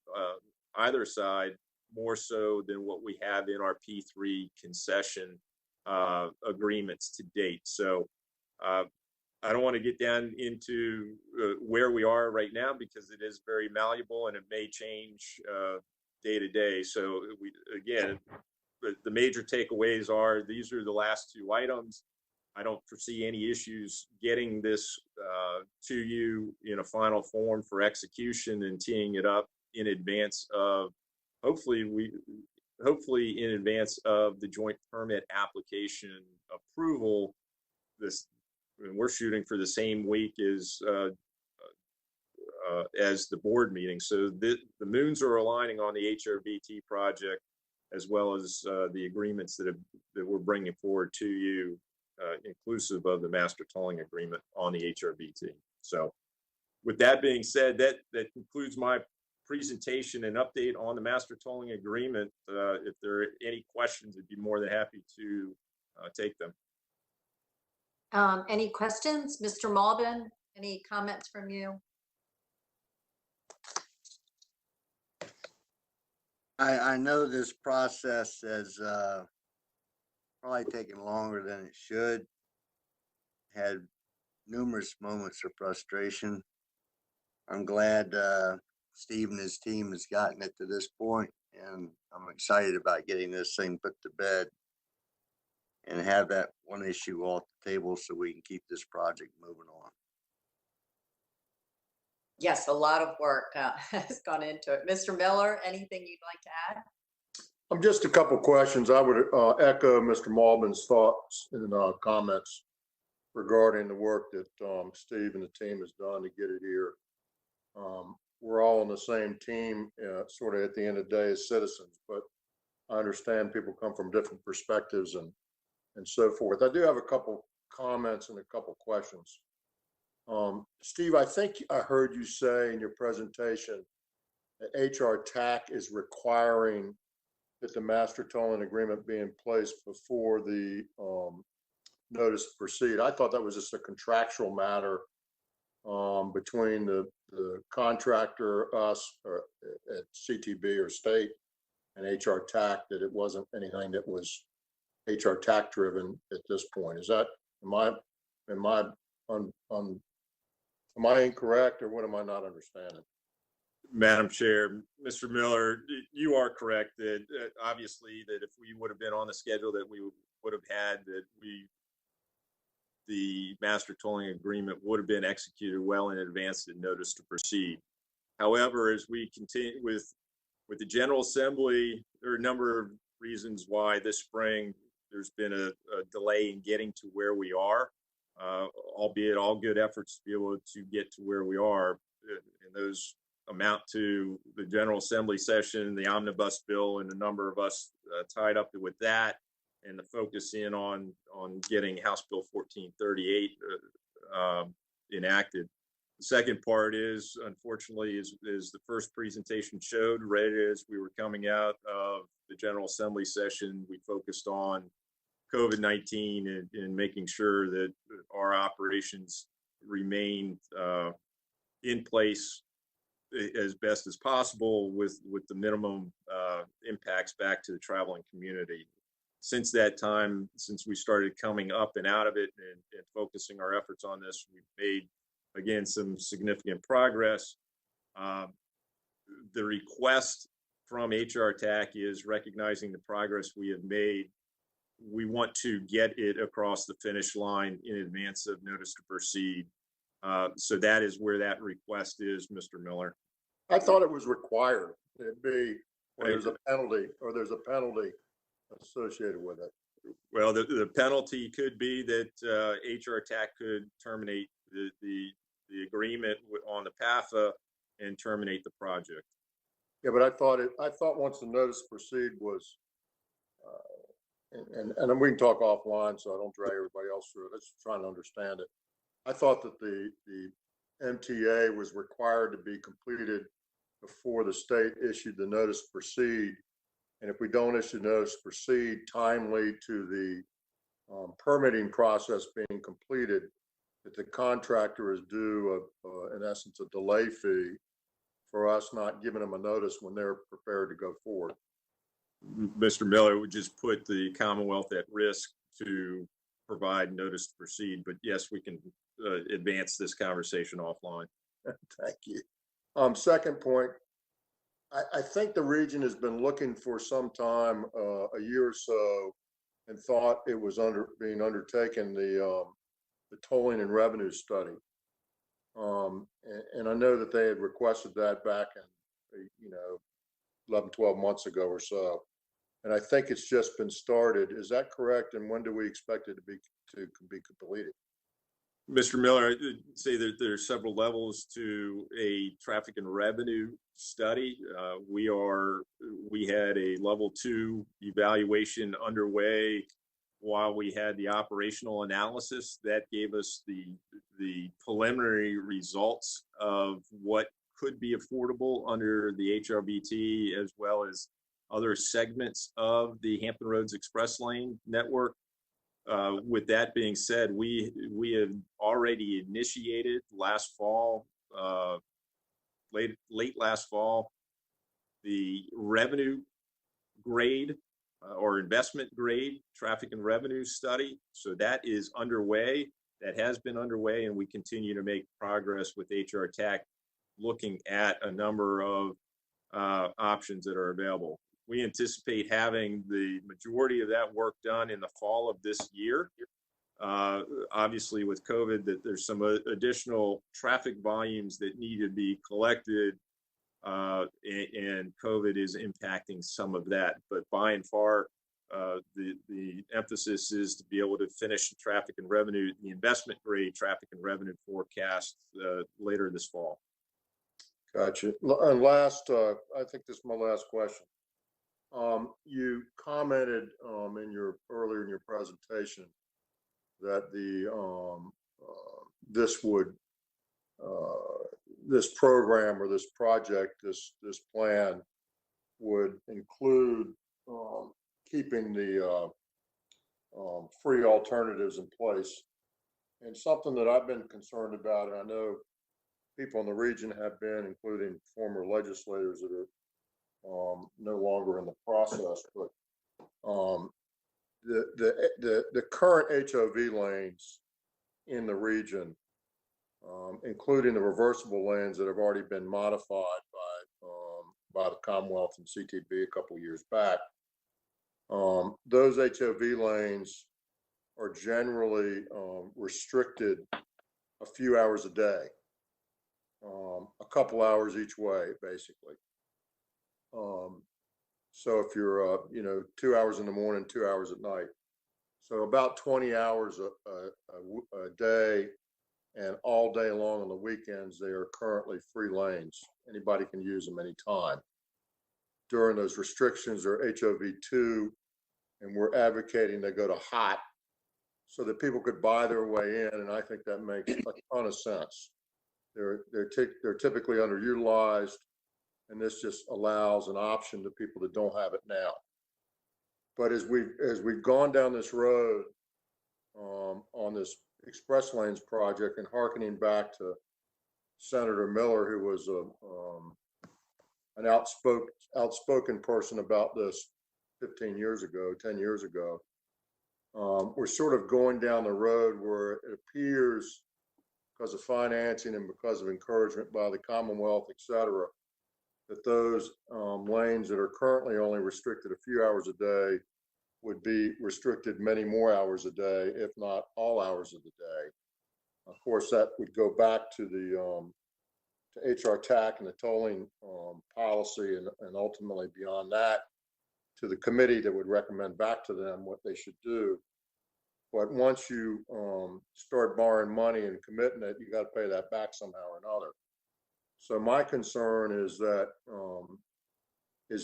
[SPEAKER 6] either side, more so than what we have in our P3 concession agreements to date. So I don't want to get down into where we are right now because it is very malleable and it may change day to day. So again, the major takeaways are these are the last two items. I don't foresee any issues getting this to you in a final form for execution and teeing it up in advance of, hopefully in advance of the joint permit application approval. We're shooting for the same week as the board meeting. So the moons are aligning on the HRBT project, as well as the agreements that we're bringing forward to you, inclusive of the master tolling agreement on the HRBT. So with that being said, that concludes my presentation and update on the master tolling agreement. If there are any questions, I'd be more than happy to take them.
[SPEAKER 1] Any questions? Mr. Malden, any comments from you?
[SPEAKER 8] I know this process has probably taken longer than it should. Had numerous moments of frustration. I'm glad Steve and his team has gotten it to this point, and I'm excited about getting this thing put to bed and have that one issue off the table so we can keep this project moving on.
[SPEAKER 1] Yes, a lot of work has gone into it. Mr. Miller, anything you'd like to add?
[SPEAKER 7] Just a couple questions. I would echo Mr. Malden's thoughts and comments regarding the work that Steve and the team has done to get it here. We're all on the same team, sort of at the end of the day as citizens, but I understand people come from different perspectives and so forth. I do have a couple comments and a couple questions. Steve, I think I heard you say in your presentation that HR TAC is requiring that the master tolling agreement be in place before the notice to proceed. I thought that was just a contractual matter between the contractor, us, or at CTB or state, and HR TAC, that it wasn't anything that was HR TAC driven at this point. Is that, am I incorrect, or what am I not understanding?
[SPEAKER 6] Madam Chair, Mr. Miller, you are correct that obviously that if we would have been on the schedule that we would have had, that the master tolling agreement would have been executed well in advance of notice to proceed. However, as we continue with the General Assembly, there are a number of reasons why this spring there's been a delay in getting to where we are, albeit all good efforts to be able to get to where we are. And those amount to the General Assembly session, the omnibus bill, and a number of us tied up with that, and the focus in on getting House Bill 1438 enacted. The second part is, unfortunately, is the first presentation showed, right as we were coming out of the General Assembly session, we focused on COVID-19 and making sure that our operations remained in place as best as possible with the minimum impacts back to the traveling community. Since that time, since we started coming up and out of it and focusing our efforts on this, we've made, again, some significant progress. The request from HR TAC is recognizing the progress we have made. We want to get it across the finish line in advance of notice to proceed. So that is where that request is, Mr. Miller.
[SPEAKER 7] I thought it was required. It'd be, or there's a penalty associated with it.
[SPEAKER 6] Well, the penalty could be that HR TAC could terminate the agreement on the PAFA and terminate the project.
[SPEAKER 7] Yeah, but I thought once the notice to proceed was, and we can talk offline so I don't drag everybody else through it. Let's try and understand it. I thought that the MTA was required to be completed before the state issued the notice to proceed. And if we don't issue notice to proceed timely to the permitting process being completed, that the contractor is due, in essence, a delay fee for us not giving them a notice when they're prepared to go forward.
[SPEAKER 6] Mr. Miller would just put the Commonwealth at risk to provide notice to proceed. But yes, we can advance this conversation offline.
[SPEAKER 7] Thank you. Second point, I think the region has been looking for some time, a year or so, and thought it was being undertaken, the tolling and revenue study. And I know that they had requested that back in, 11, 12 months ago or so. And I think it's just been started. Is that correct? And when do we expect it to be completed?
[SPEAKER 6] Mr. Miller, I'd say that there are several levels to a traffic and revenue study. We had a level 2 evaluation underway while we had the operational analysis that gave us the preliminary results of what could be affordable under the HRBT, as well as other segments of the Hampton Roads Express Lane network. With that being said, we have already initiated last fall, late last fall, the revenue grade or investment grade traffic and revenue study. So that is underway. That has been underway, and we continue to make progress with HR TAC, looking at a number of options that are available. We anticipate having the majority of that work done in the fall of this year. Obviously, with COVID, that there's some additional traffic volumes that need to be collected, and COVID is impacting some of that. But by and far, the emphasis is to be able to finish the traffic and revenue, the investment grade traffic and revenue forecast later this fall.
[SPEAKER 7] Gotcha. And last, I think this is my last question. You commented earlier in your presentation that this program or this project, this plan would include keeping the free alternatives in place. And something that I've been concerned about, and I know people in the region have been, including former legislators that are no longer in the process, but the current HOV lanes in the region, including the reversible lanes that have already been modified by the Commonwealth and CTB a couple of years back, those HOV lanes are generally restricted a few hours a day, a couple hours each way, basically. So if you're, 2 hours in the morning, 2 hours at night, so about 20 hours a day, and all day long on the weekends, they are currently free lanes. Anybody can use them anytime. During those restrictions are HOV2, and we're advocating they go to hot so that people could buy their way in, and I think that makes a ton of sense. They're typically underutilized, and this just allows an option to people that don't have it now. But as we've gone down this road on this Express Lanes project, and hearkening back to Senator Miller, who was an outspoken person about this 10 years ago, we're sort of going down the road where it appears, because of financing and because of encouragement by the Commonwealth, et cetera, that those lanes that are currently only restricted a few hours a day would be restricted many more hours a day, if not all hours of the day. Of course, that would go back to the to HR TAC and the tolling policy, and ultimately beyond that to the committee that would recommend back to them what they should do. But once you start borrowing money and committing it, you got to pay that back somehow or another. So my concern is that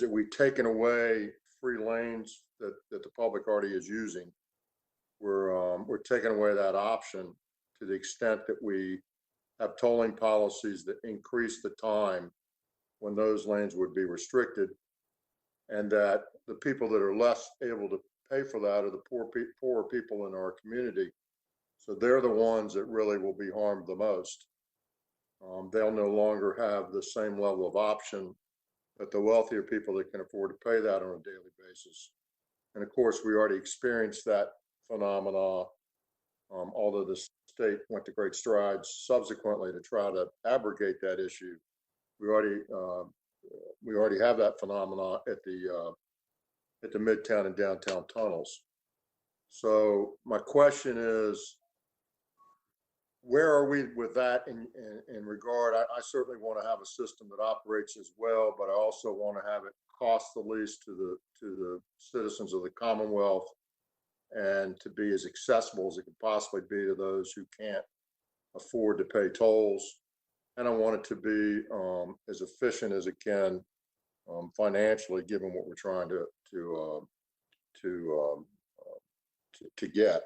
[SPEAKER 7] we've taken away free lanes that the public already is using. We're taking away that option to the extent that we have tolling policies that increase the time when those lanes would be restricted, and that the people that are less able to pay for that are the poorer people in our community. So they're the ones that really will be harmed the most. They'll no longer have the same level of option that the wealthier people that can afford to pay that on a daily basis. And of course, we already experienced that phenomena, although the state went to great strides subsequently to try to abrogate that issue. We already have that phenomena at the Midtown and downtown tunnels. So my question is, where are we with that in regard? I certainly want to have a system that operates as well, but I also want to have it cost the least to the citizens of the Commonwealth and to be as accessible as it can possibly be to those who can't afford to pay tolls. And I want it to be as efficient as it can financially, given what we're trying to get.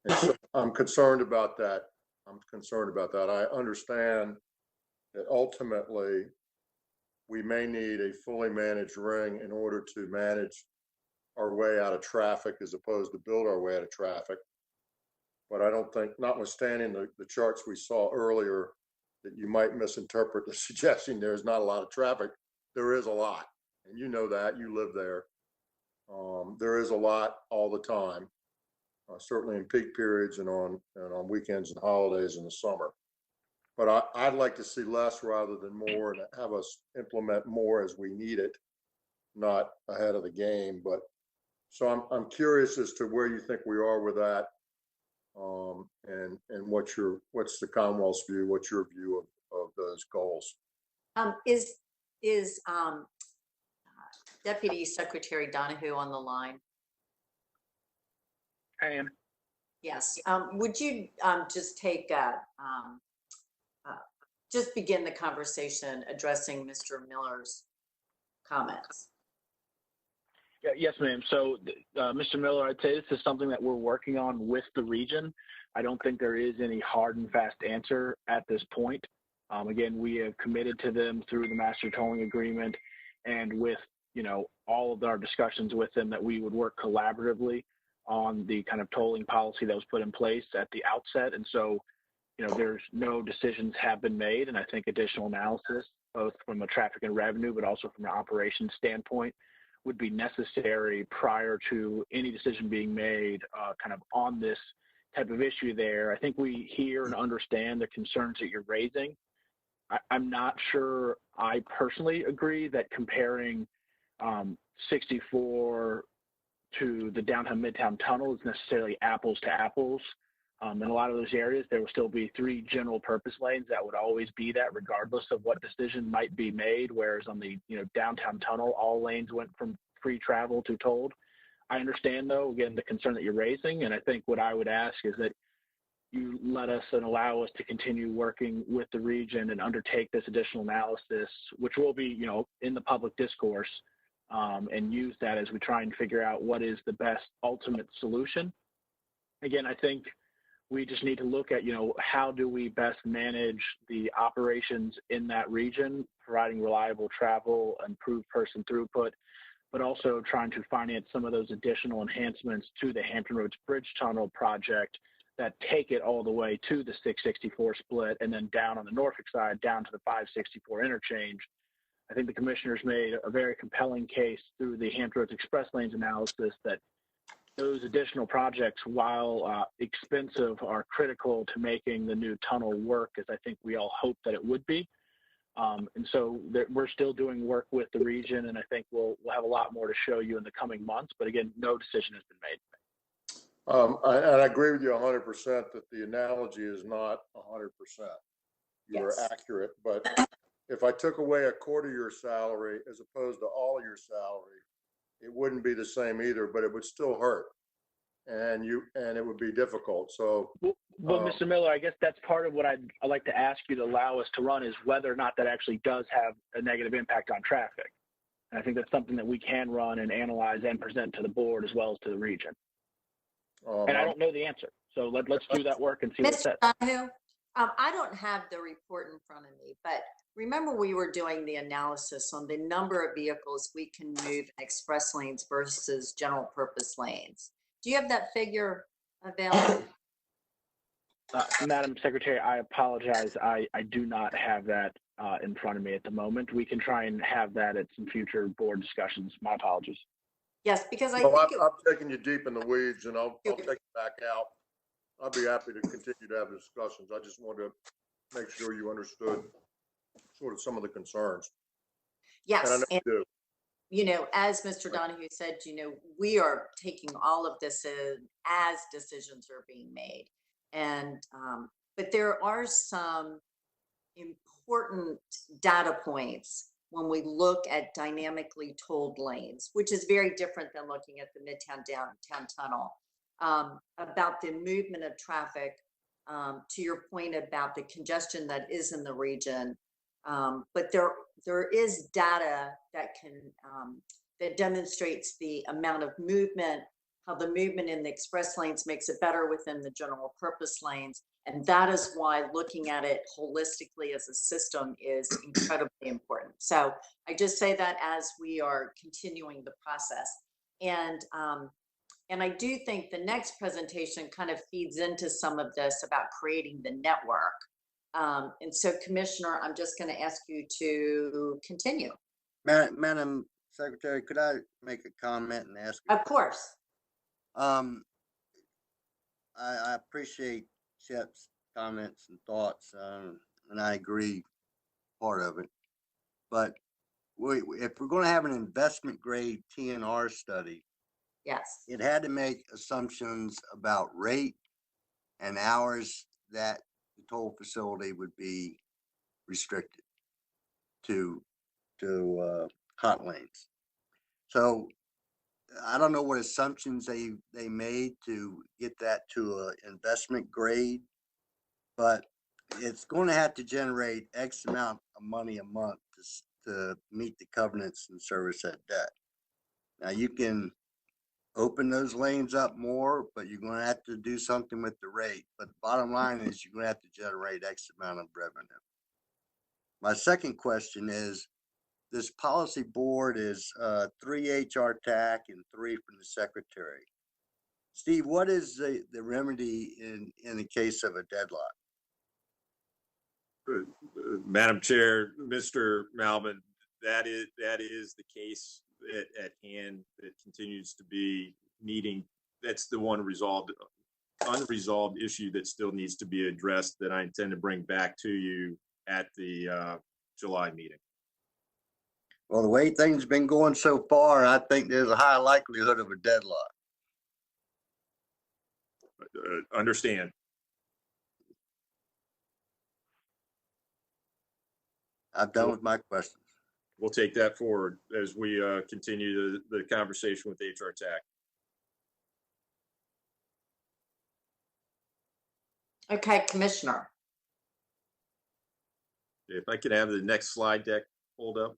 [SPEAKER 7] And so I'm concerned about that. I understand that ultimately we may need a fully managed ring in order to manage our way out of traffic as opposed to build our way out of traffic. But I don't think, notwithstanding the charts we saw earlier, that you might misinterpret the suggesting there's not a lot of traffic. There is a lot, and you know that, you live there. There is a lot all the time. Certainly in peak periods and on weekends and holidays in the summer. But I'd like to see less rather than more, and have us implement more as we need it, not ahead of the game. But so I'm curious as to where you think we are with that, and what's the Commonwealth's view? What's your view of those goals?
[SPEAKER 1] Is Deputy Secretary Donahue on the line?
[SPEAKER 5] I am.
[SPEAKER 1] Yes. Would you just take just begin the conversation addressing Mr. Miller's comments?
[SPEAKER 5] Yes, ma'am. So, Mr. Miller, I'd say this is something that we're working on with the region. I don't think there is any hard and fast answer at this point. Again, we have committed to them through the master tolling agreement, and with all of our discussions with them that we would work collaboratively on the kind of tolling policy that was put in place at the outset. And so, there's no decisions have been made, and I think additional analysis, both from a traffic and revenue, but also from an operations standpoint, would be necessary prior to any decision being made kind of on this type of issue there. I think we hear and understand the concerns that you're raising. I'm not sure I personally agree that comparing 64 to the downtown Midtown tunnel is necessarily apples to apples. In a lot of those areas, there will still be 3 general purpose lanes that would always be that, regardless of what decision might be made. Whereas on the downtown tunnel, all lanes went from free travel to tolled. I understand, though, again, the concern that you're raising, and I think what I would ask is that you let us and allow us to continue working with the region and undertake this additional analysis, which will be, in the public discourse, and use that as we try and figure out what is the best ultimate solution. Again, I think we just need to look at, how do we best manage the operations in that region, providing reliable travel, improved person throughput, but also trying to finance some of those additional enhancements to the Hampton Roads Bridge Tunnel project that take it all the way to the 664 split and then down on the Norfolk side, down to the 564 interchange. I think the commissioners made a very compelling case through the Hampton Roads Express Lanes analysis that those additional projects, while expensive, are critical to making the new tunnel work, as I think we all hope that it would be. And so we're still doing work with the region, and I think we'll have a lot more to show you in the coming months. But again, no decision has been made.
[SPEAKER 7] I agree with you 100% that the analogy is not 100%. You're accurate, but if I took away a quarter of your salary as opposed to all of your salary, it wouldn't be the same either, but it would still hurt, and it would be difficult. So,
[SPEAKER 5] well, Mr. Miller, I guess that's part of what I'd like to ask you to allow us to run is whether or not that actually does have a negative impact on traffic. And I think that's something that we can run and analyze and present to the board as well as to the region. And I don't know the answer, so let's do that work and see what it says.
[SPEAKER 1] Donahue, I don't have the report in front of me, but remember we were doing the analysis on the number of vehicles we can move in express lanes versus general purpose lanes. Do you have that figure available?
[SPEAKER 5] Madam Secretary, I apologize. I do not have that in front of me at the moment. We can try and have that at some future board discussions. My apologies.
[SPEAKER 1] Yes, because I
[SPEAKER 7] No,
[SPEAKER 1] think
[SPEAKER 7] I'm taking you deep in the weeds, and I'll take it back out. I'll be happy to continue to have discussions. I just wanted to make sure you understood sort of some of the concerns.
[SPEAKER 1] yes,
[SPEAKER 7] And I know
[SPEAKER 1] and
[SPEAKER 7] you do.
[SPEAKER 1] you know, as Mr. Donahue said, you know, we are taking all of this in as decisions are being made. And, but there are some important data points when we look at dynamically tolled lanes, which is very different than looking at the Midtown Downtown Tunnel, about the movement of traffic, to your point about the congestion that is in the region. But there is data that can that demonstrates the amount of movement, how the movement in the express lanes makes it better within the general purpose lanes. And that is why looking at it holistically as a system is incredibly important. So I just say that as we are continuing the process. And I do think the next presentation kind of feeds into some of this about creating the network. And so, Commissioner, I'm just going to ask you to continue.
[SPEAKER 8] Madam Secretary, could I make a comment and ask?
[SPEAKER 1] Of course.
[SPEAKER 8] I appreciate Shep's comments and thoughts, and I agree part of it. But if we're going to have an investment grade TNR study,
[SPEAKER 1] yes,
[SPEAKER 8] it had to make assumptions about rate and hours that the toll facility would be restricted to hot lanes. So I don't know what assumptions they made to get that to an investment grade, but it's going to have to generate X amount of money a month to meet the covenants and service that debt. Now you can open those lanes up more, but you're going to have to do something with the rate. But the bottom line is you're going to have to generate X amount of revenue. My second question is, this policy board is 3 HR TAC and 3 from the secretary. Steve, what is the remedy in the case of a deadlock?
[SPEAKER 6] Madam Chair, Mr. Malvin, that is the case at hand that continues to be needing. That's the one unresolved issue that still needs to be addressed that I intend to bring back to you at the July meeting.
[SPEAKER 8] Well, the way things have been going so far, I think there's a high likelihood of a deadlock.
[SPEAKER 6] Understand.
[SPEAKER 8] I'm done with my questions.
[SPEAKER 6] We'll take that forward as we continue the conversation with HR TAC.
[SPEAKER 1] Okay, Commissioner.
[SPEAKER 6] If I could have the next slide deck pulled up.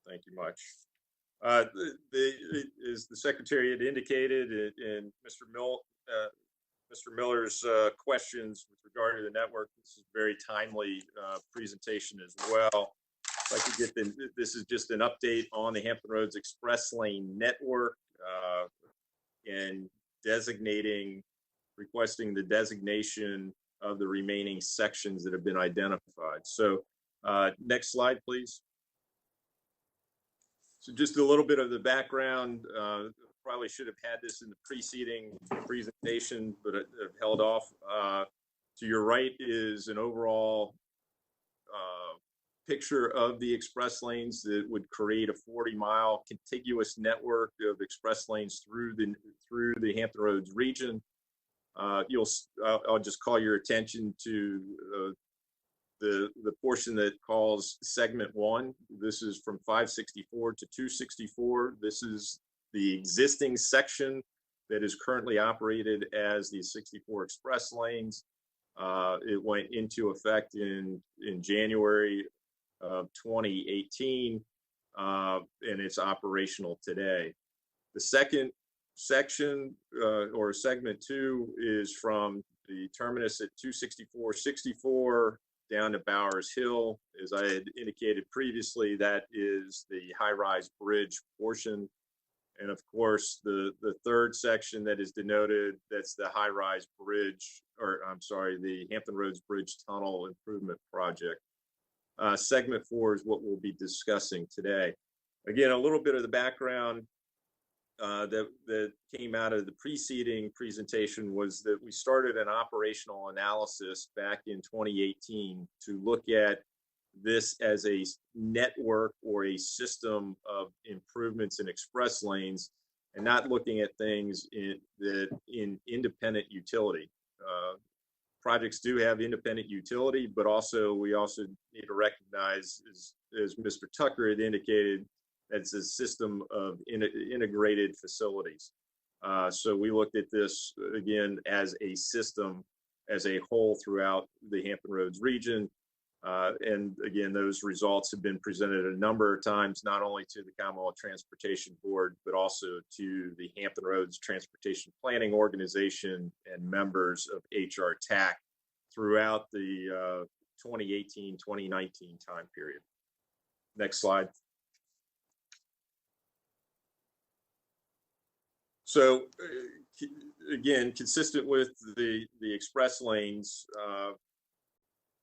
[SPEAKER 6] Thank you much. As the Secretary had indicated, and Mr. Miller's questions with regard to the network, this is a very timely presentation as well. If I could get this is just an update on the Hampton Roads Express Lane network and requesting the designation of the remaining sections that have been identified. So next slide, please. So just a little bit of the background. Probably should have had this in the preceding presentation, but I've held off. To your right is an overall picture of the express lanes that would create a 40-mile contiguous network of express lanes through the Hampton Roads region. I'll just call your attention to the portion that calls segment 1. This is from 564 to 264. This is the existing section that is currently operated as the 64 express lanes. It went into effect in January of 2018, and it's operational today. The second section or segment 2 is from the terminus at 264-64 down to Bowers Hill. As I had indicated previously, that is the high-rise bridge portion. And of course, the third section that is denoted, that's the high-rise bridge, or I'm sorry, the Hampton Roads Bridge Tunnel Improvement Project. Segment 4 is what we'll be discussing today. Again, a little bit of the background that came out of the preceding presentation was that we started an operational analysis back in 2018 to look at this as a network or a system of improvements in express lanes, and not looking at things in independent utility. Projects do have independent utility, but we also need to recognize, as Mr. Tucker had indicated, it's a system of integrated facilities. So we looked at this again as a system, as a whole throughout the Hampton Roads region. And again, those results have been presented a number of times, not only to the Commonwealth Transportation Board, but also to the Hampton Roads Transportation Planning Organization and members of HR TAC throughout the 2018-2019 time period. Next slide. So again, consistent with the express lanes,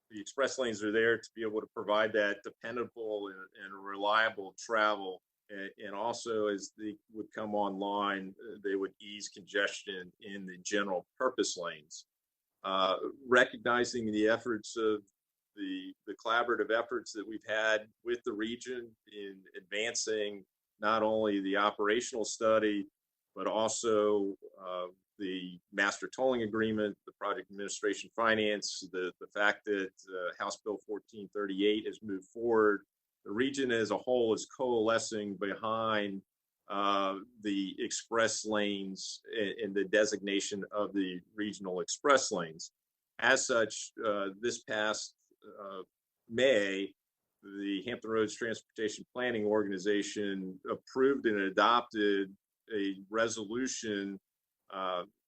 [SPEAKER 6] the express lanes are there to be able to provide that dependable and reliable travel. And also, as they would come online, they would ease congestion in the general purpose lanes. Recognizing the efforts of the collaborative efforts that we've had with the region in advancing not only the operational study, but also the master tolling agreement, the project administration finance, the fact that House Bill 1438 has moved forward. The region as a whole is coalescing behind the express lanes and the designation of the regional express lanes. As such, this past May, the Hampton Roads Transportation Planning Organization approved and adopted a resolution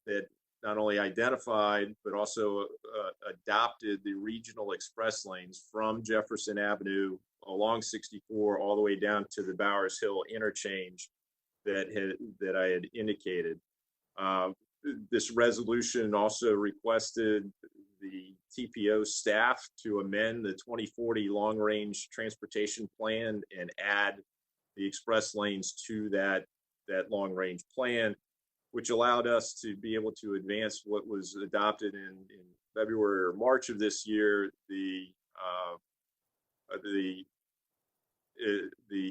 [SPEAKER 6] that not only identified, but also adopted the regional express lanes from Jefferson Avenue along 64 all the way down to the Bowers Hill interchange that I had indicated. This resolution also requested the TPO staff to amend the 2040 long-range transportation plan and add the express lanes to that long-range plan, which allowed us to be able to advance what was adopted in February or March of this year, the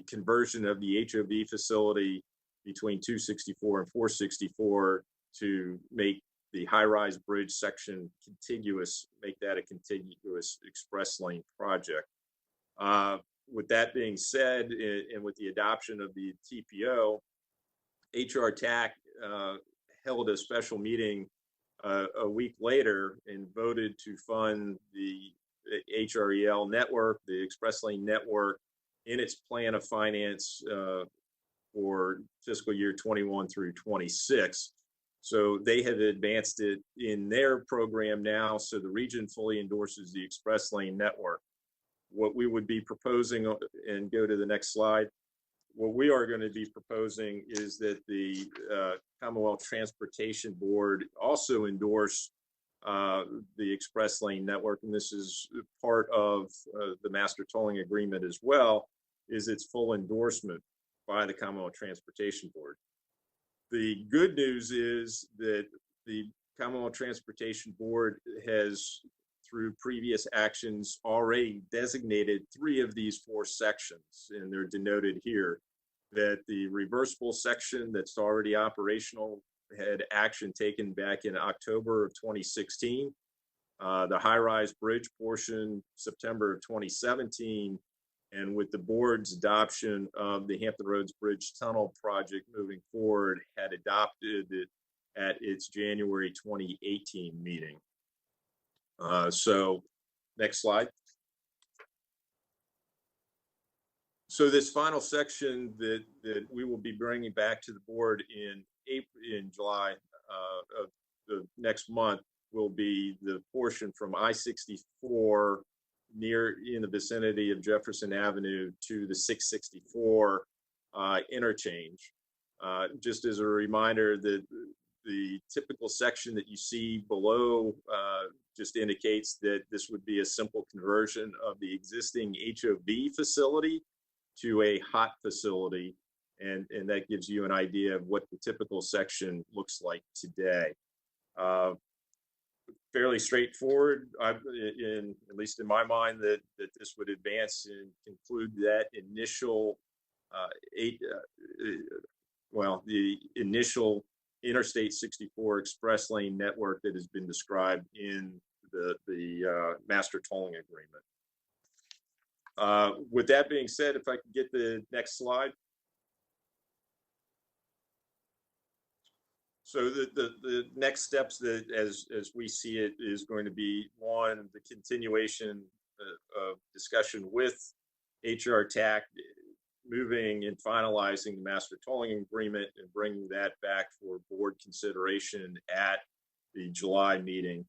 [SPEAKER 6] conversion of the HOV facility between 264 and 464 to make the high-rise bridge section contiguous, make that a contiguous express lane project. With that being said, and with the adoption of the TPO, HR TAC held a special meeting a week later and voted to fund the HREL network, the express lane network, in its plan of finance for fiscal year 21 through 26. So they have advanced it in their program now, so the region fully endorses the express lane network. What we would be proposing, and go to the next slide, what we are going to be proposing is that the Commonwealth Transportation Board also endorse the express lane network, and this is part of the master tolling agreement as well, is its full endorsement by the Commonwealth Transportation Board. The good news is that the Commonwealth Transportation Board has, through previous actions, already designated 3 of these 4 sections, and they're denoted here. That the reversible section that's already operational had action taken back in October of 2016. The high-rise bridge portion, September of 2017, and with the board's adoption of the Hampton Roads Bridge Tunnel project moving forward, had adopted it at its January 2018 meeting. So next slide. So this final section that we will be bringing back to the board in July of the next month will be the portion from I-64 in the vicinity of Jefferson Avenue to the 664 interchange. Just as a reminder that the typical section that you see below just indicates that this would be a simple conversion of the existing HOV facility to a hot facility. And that gives you an idea of what the typical section looks like today. Fairly straightforward, at least in my mind, that this would advance and conclude that initial the initial Interstate 64 express lane network that has been described in the master tolling agreement. With that being said, if I could get the next slide. So the next steps that as we see it is going to be, one, the continuation of discussion with HR TAC, moving and finalizing the master tolling agreement and bringing that back for board consideration at the July meeting.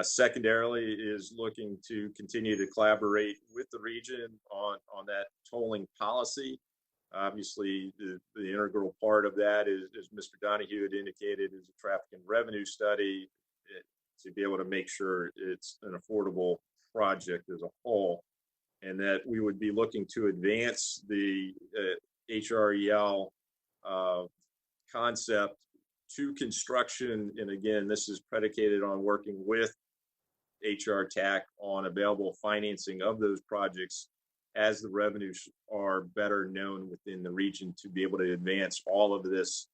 [SPEAKER 6] Secondarily is looking to continue to collaborate with the region on that tolling policy. Obviously, the integral part of that is, as Mr. Donahue had indicated, is a traffic and revenue study to be able to make sure it's an affordable project as a whole, and that we would be looking to advance the HREL concept to construction. And again, this is predicated on working with HR TAC on available financing of those projects as the revenues are better known within the region to be able to advance all of this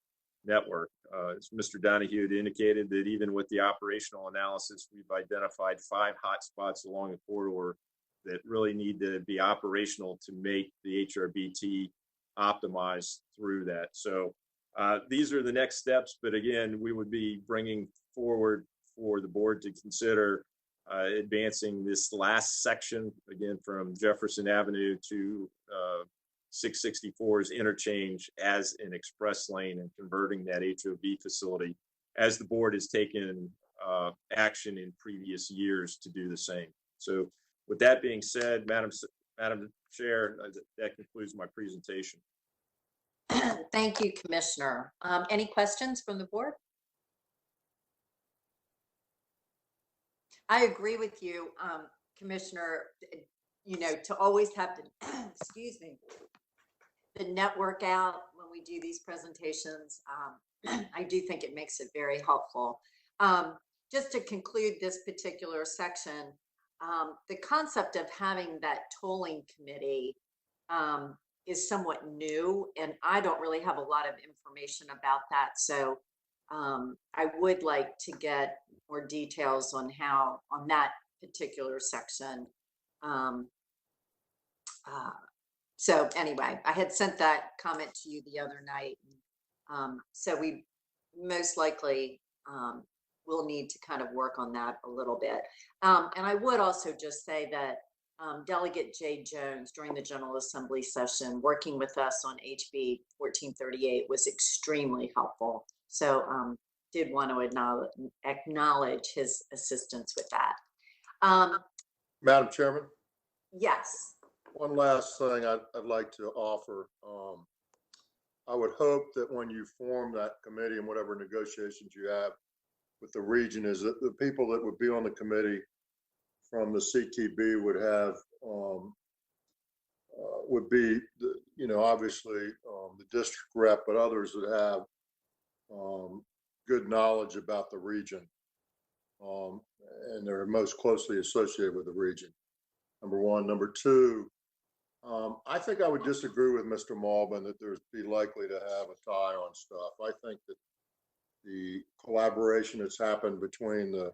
[SPEAKER 6] network. As Mr. Donahue had indicated, that even with the operational analysis, we've identified 5 hotspots along the corridor that really need to be operational to make the HRBT optimized through that. So these are the next steps, but again, we would be bringing forward for the board to consider advancing this last section, again, from Jefferson Avenue to 664's interchange as an express lane and converting that HOV facility, as the board has taken action in previous years to do the same. So with that being said, Madam Chair, that concludes my presentation.
[SPEAKER 1] Thank you, Commissioner. Any questions from the board? I agree with you, Commissioner, to always have the, excuse me, the network out when we do these presentations. I do think it makes it very helpful. Just to conclude this particular section, the concept of having that tolling committee is somewhat new, and I don't really have a lot of information about that. So I would like to get more details on on that particular section. So anyway, I had sent that comment to you the other night. So we most likely will need to kind of work on that a little bit. And I would also just say that Delegate Jay Jones, during the General Assembly session, working with us on HB 1438 was extremely helpful. So did want to acknowledge his assistance with that.
[SPEAKER 7] Madam Chairman?
[SPEAKER 1] Yes.
[SPEAKER 7] One last thing I'd like to offer. I would hope that when you form that committee and whatever negotiations you have with the region, is that the people that would be on the committee from the CTB would have, would be, obviously the district rep, but others that have good knowledge about the region, and they're most closely associated with the region, number one. Number two, I think I would disagree with Mr. Malbin that there's be likely to have a tie on stuff. I think that the collaboration that's happened between the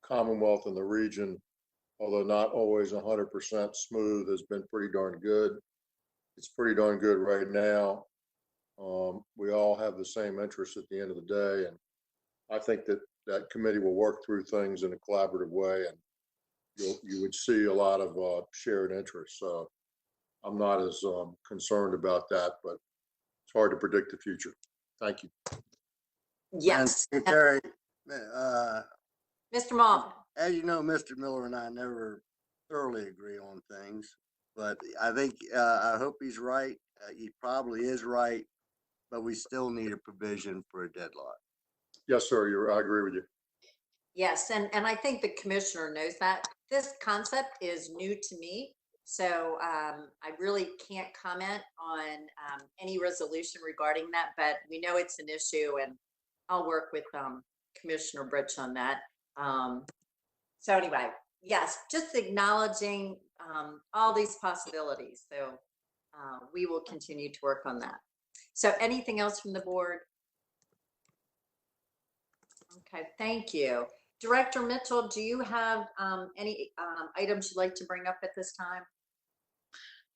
[SPEAKER 7] Commonwealth and the region, although not always 100% smooth, has been pretty darn good. It's pretty darn good right now. We all have the same interests at the end of the day, and I think that that committee will work through things in a collaborative way, and you would see a lot of shared interests. So I'm not as concerned about that, but it's hard to predict the future. Thank you.
[SPEAKER 1] Yes.
[SPEAKER 8] Secretary,
[SPEAKER 1] Mr. Malbin.
[SPEAKER 8] As you know, Mr. Miller and I never thoroughly agree on things, but I think, I hope he's right. He probably is right, but we still need a provision for a deadlock.
[SPEAKER 7] Yes, sir. I agree with you.
[SPEAKER 1] Yes, and I think the commissioner knows that. This concept is new to me, So I really can't comment on any resolution regarding that, but we know it's an issue, and I'll work with Commissioner Brich on that. So anyway, yes, just acknowledging all these possibilities. So we will continue to work on that. So anything else from the board? Okay, thank you. Director Mitchell, do you have any items you'd like to bring up at this time?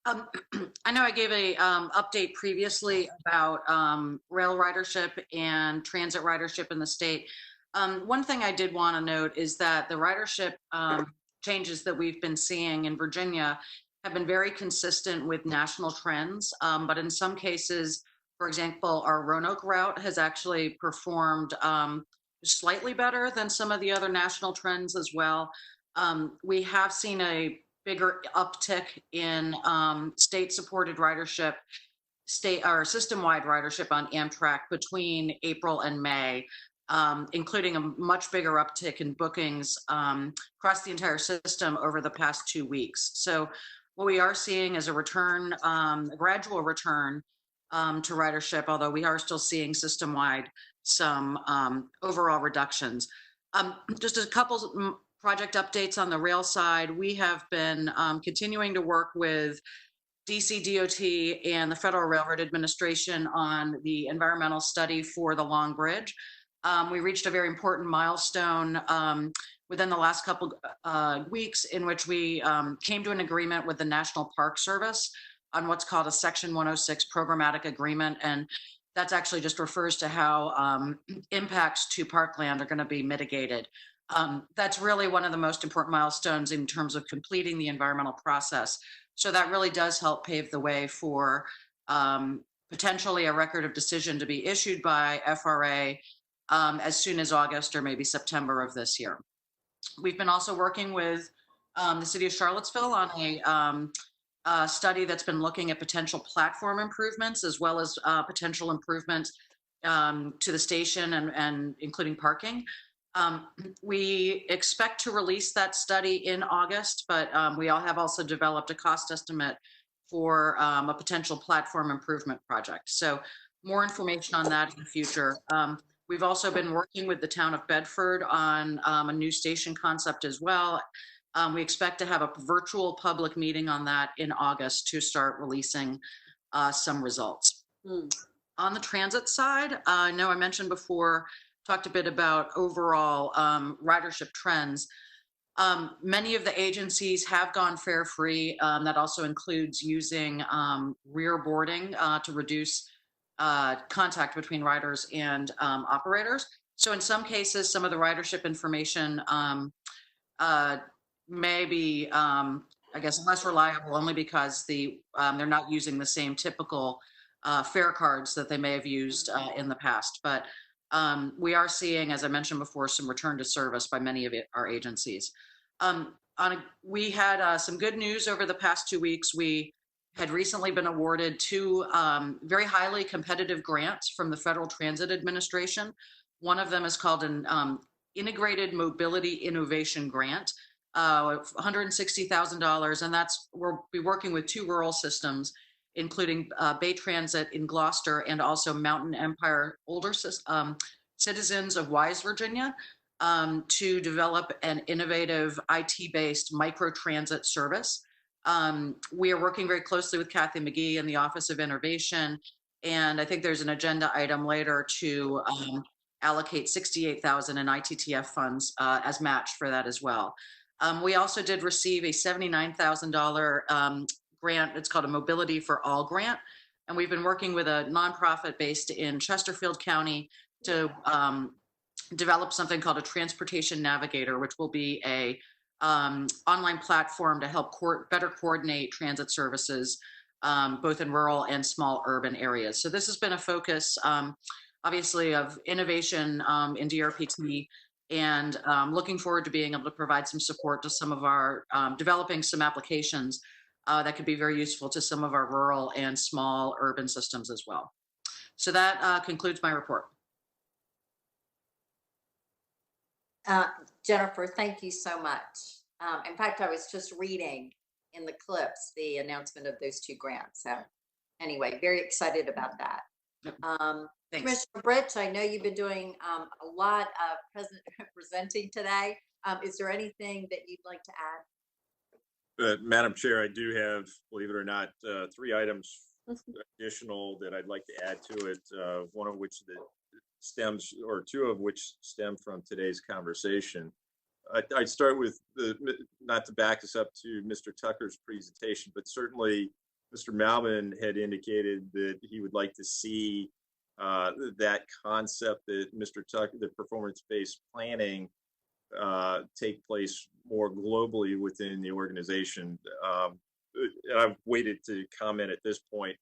[SPEAKER 11] I know I gave a update previously about rail ridership and transit ridership in the state. One thing I did want to note is that the ridership changes that we've been seeing in Virginia have been very consistent with national trends, but in some cases, for example, our Roanoke route has actually performed slightly better than some of the other national trends as well. We have seen a bigger uptick in state-supported ridership, system-wide ridership on Amtrak between April and May, including a much bigger uptick in bookings across the entire system over the past 2 weeks. So what we are seeing is a return, a gradual return to ridership, although we are still seeing system-wide some overall reductions. Just a couple project updates on the rail side. We have been continuing to work with DC DOT and the Federal Railroad Administration on the environmental study for the Long Bridge. We reached a very important milestone within the last couple weeks in which we came to an agreement with the National Park Service on what's called a Section 106 programmatic agreement. And that's actually just refers to how impacts to parkland are going to be mitigated. That's really one of the most important milestones in terms of completing the environmental process. So that really does help pave the way for potentially a record of decision to be issued by FRA as soon as August or maybe September of this year. We've been also working with the city of Charlottesville on a study that's been looking at potential platform improvements as well as potential improvements to the station and including parking. We expect to release that study in August, but we all have also developed a cost estimate for a potential platform improvement project. So more information on that in the future. We've also been working with the town of Bedford on a new station concept as well. We expect to have a virtual public meeting on that in August to start releasing some results. On the transit side, I know I mentioned before, talked a bit about overall ridership trends. Many of the agencies have gone fare free. That also includes using rear boarding to reduce contact between riders and operators. So in some cases, some of the ridership information may be, I guess, less reliable only because they're not using the same typical fare cards that they may have used in the past. But we are seeing, as I mentioned before, some return to service by many of our agencies. We had some good news over the past 2 weeks. We had recently been awarded 2 very highly competitive grants from the Federal Transit Administration. One of them is called an Integrated Mobility Innovation Grant, $160,000, and we'll be working with 2 rural systems, including Bay Transit in Gloucester and also Mountain Empire older citizens of Wise, Virginia, to develop an innovative IT-based microtransit service. We are working very closely with Kathy McGee in the Office of Innovation, and I think there's an agenda item later to allocate $68,000 in ITTF funds as match for that as well. We also did receive a $79,000 grant. It's called a Mobility for All grant. And we've been working with a nonprofit based in Chesterfield County to develop something called a Transportation Navigator, which will be a online platform to help better coordinate transit services, both in rural and small urban areas. So this has been a focus, obviously, of innovation in DRPT, and looking forward to being able to provide some support to some of our developing some applications that could be very useful to some of our rural and small urban systems as well. So that concludes my report.
[SPEAKER 1] Jennifer, thank you so much. In fact, I was just reading in the clips, the announcement of those 2 grants. So anyway, very excited about that. Commissioner Brich, I know you've been doing a lot of presenting today. Is there anything that you'd like to add?
[SPEAKER 6] Madam Chair, I do have, believe it or not, 3 items additional that I'd like to add to it. One of which that stems, or 2 of which stem from today's conversation. I'd start with not to back us up to Mr. Tucker's presentation, but certainly Mr. Malvin had indicated that he would like to see that concept that Mr. Tucker, the performance-based planning, take place more globally within the organization. And I've waited to comment at this point.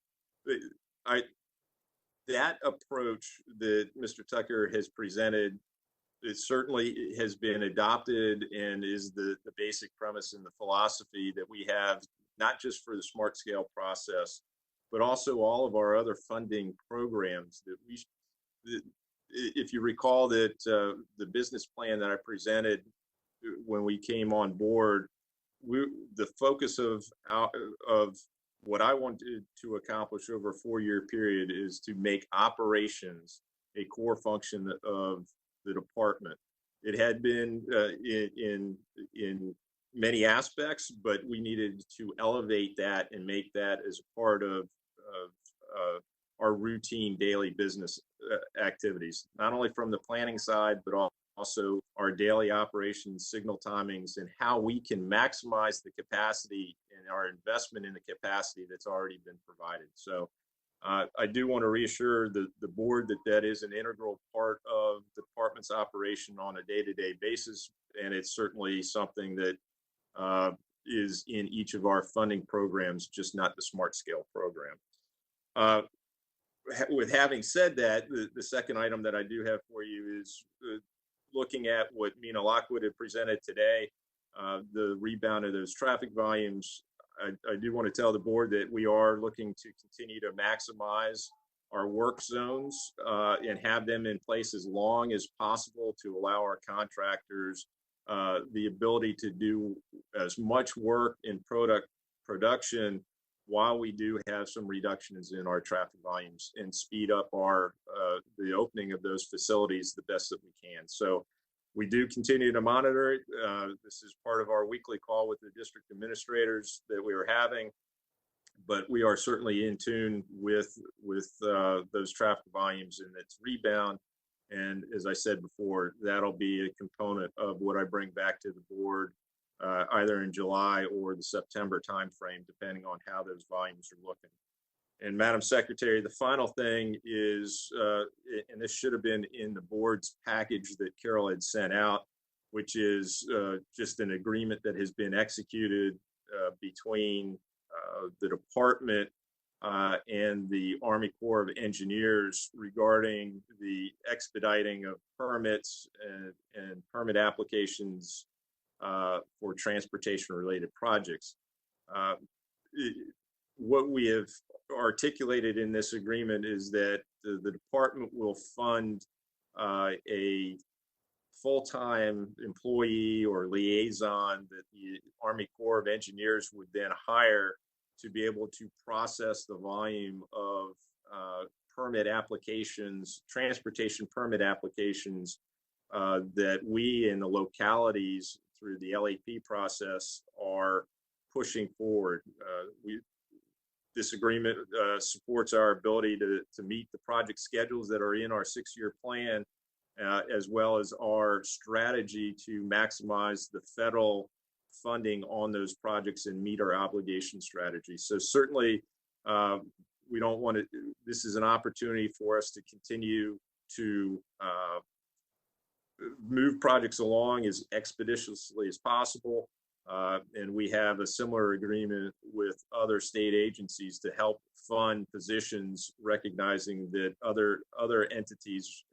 [SPEAKER 6] That approach that Mr. Tucker has presented, it certainly has been adopted and is the basic premise and the philosophy that we have, not just for the smart scale process, but also all of our other funding programs that if you recall that the business plan that I presented when we came on board, the focus of what I wanted to accomplish over a 4-year period is to make operations a core function of the department. It had been in many aspects, but we needed to elevate that and make that as a part of our routine daily business activities, not only from the planning side, but also our daily operations, signal timings, and how we can maximize the capacity and our investment in the capacity that's already been provided. So I do want to reassure the board that that is an integral part of the department's operation on a day-to-day basis, and it's certainly something that is in each of our funding programs, just not the Smart Scale program. With having said that, the second item that I do have for you is looking at what Mena Lockwood had presented today, the rebound of those traffic volumes. I do want to tell the board that we are looking to continue to maximize our work zones and have them in place as long as possible to allow our contractors the ability to do as much work in production while we do have some reductions in our traffic volumes and speed up our the opening of those facilities the best that we can. So we do continue to monitor it. This is part of our weekly call with the district administrators that we are having, but we are certainly in tune with those traffic volumes and its rebound. And as I said before, that'll be a component of what I bring back to the board either in July or the September timeframe, depending on how those volumes are looking. And Madam Secretary, the final thing is, and this should have been in the board's package that Carol had sent out, which is just an agreement that has been executed between the department and the Army Corps of Engineers regarding the expediting of permits and permit applications for transportation-related projects. What we have articulated in this agreement is that the department will fund a full-time employee or liaison that the Army Corps of Engineers would then hire to be able to process the volume of permit applications, transportation permit applications that we in the localities through the LAP process are pushing forward. This agreement supports our ability to meet the project schedules that are in our 6-year plan, as well as our strategy to maximize the federal funding on those projects and meet our obligation strategy. So certainly, we don't want to, this is an opportunity for us to continue to move projects along as expeditiously as possible. And we have a similar agreement with other state agencies to help fund positions, recognizing that other entities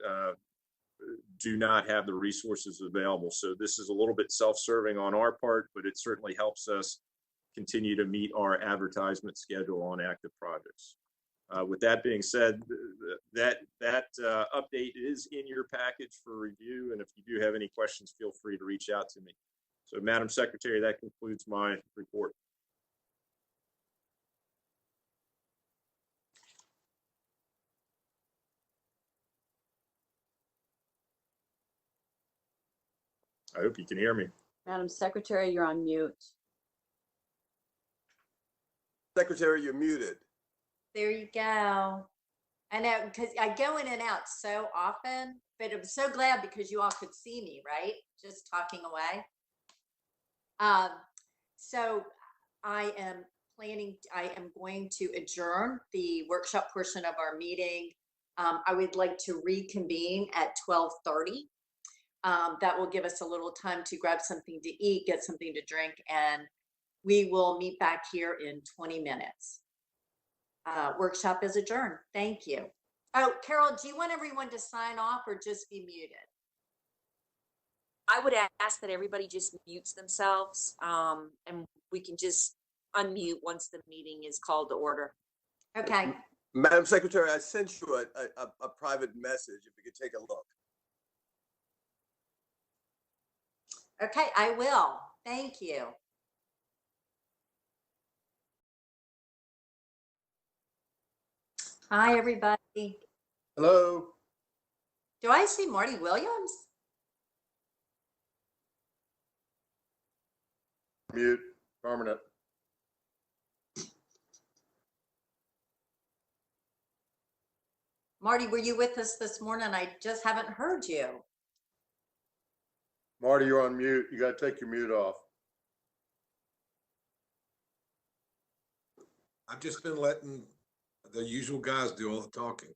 [SPEAKER 6] do not have the resources available. So this is a little bit self-serving on our part, but it certainly helps us continue to meet our advertisement schedule on active projects. With that being said, that update is in your package for review. And if you do have any questions, feel free to reach out to me. So Madam Secretary, that concludes my report. I hope you can hear me.
[SPEAKER 20] Madam Secretary, you're on mute.
[SPEAKER 4] Secretary, you're muted.
[SPEAKER 1] There you go. I know, because I go in and out so often, but I'm so glad because you all could see me, right? Just talking away. So I am going to adjourn the workshop portion of our meeting. I would like to reconvene at 12:30. That will give us a little time to grab something to eat, get something to drink, and we will meet back here in 20 minutes. Workshop is adjourned. Thank you. Oh, Carol, do you want everyone to sign off or just be muted?
[SPEAKER 3] I would ask that everybody just mutes themselves, and we can just unmute once the meeting is called to order.
[SPEAKER 1] Okay.
[SPEAKER 4] Madam Secretary, I sent you a private message, if you could take a look.
[SPEAKER 1] Okay, I will. Thank you. Hi, everybody.
[SPEAKER 7] Hello.
[SPEAKER 1] Do I see Marty Williams?
[SPEAKER 7] Mute, permanent.
[SPEAKER 1] Marty, were you with us this morning? I just haven't heard you.
[SPEAKER 7] Marty, you're on mute. You got to take your mute off.
[SPEAKER 12] I've just been letting the usual guys do all the talking.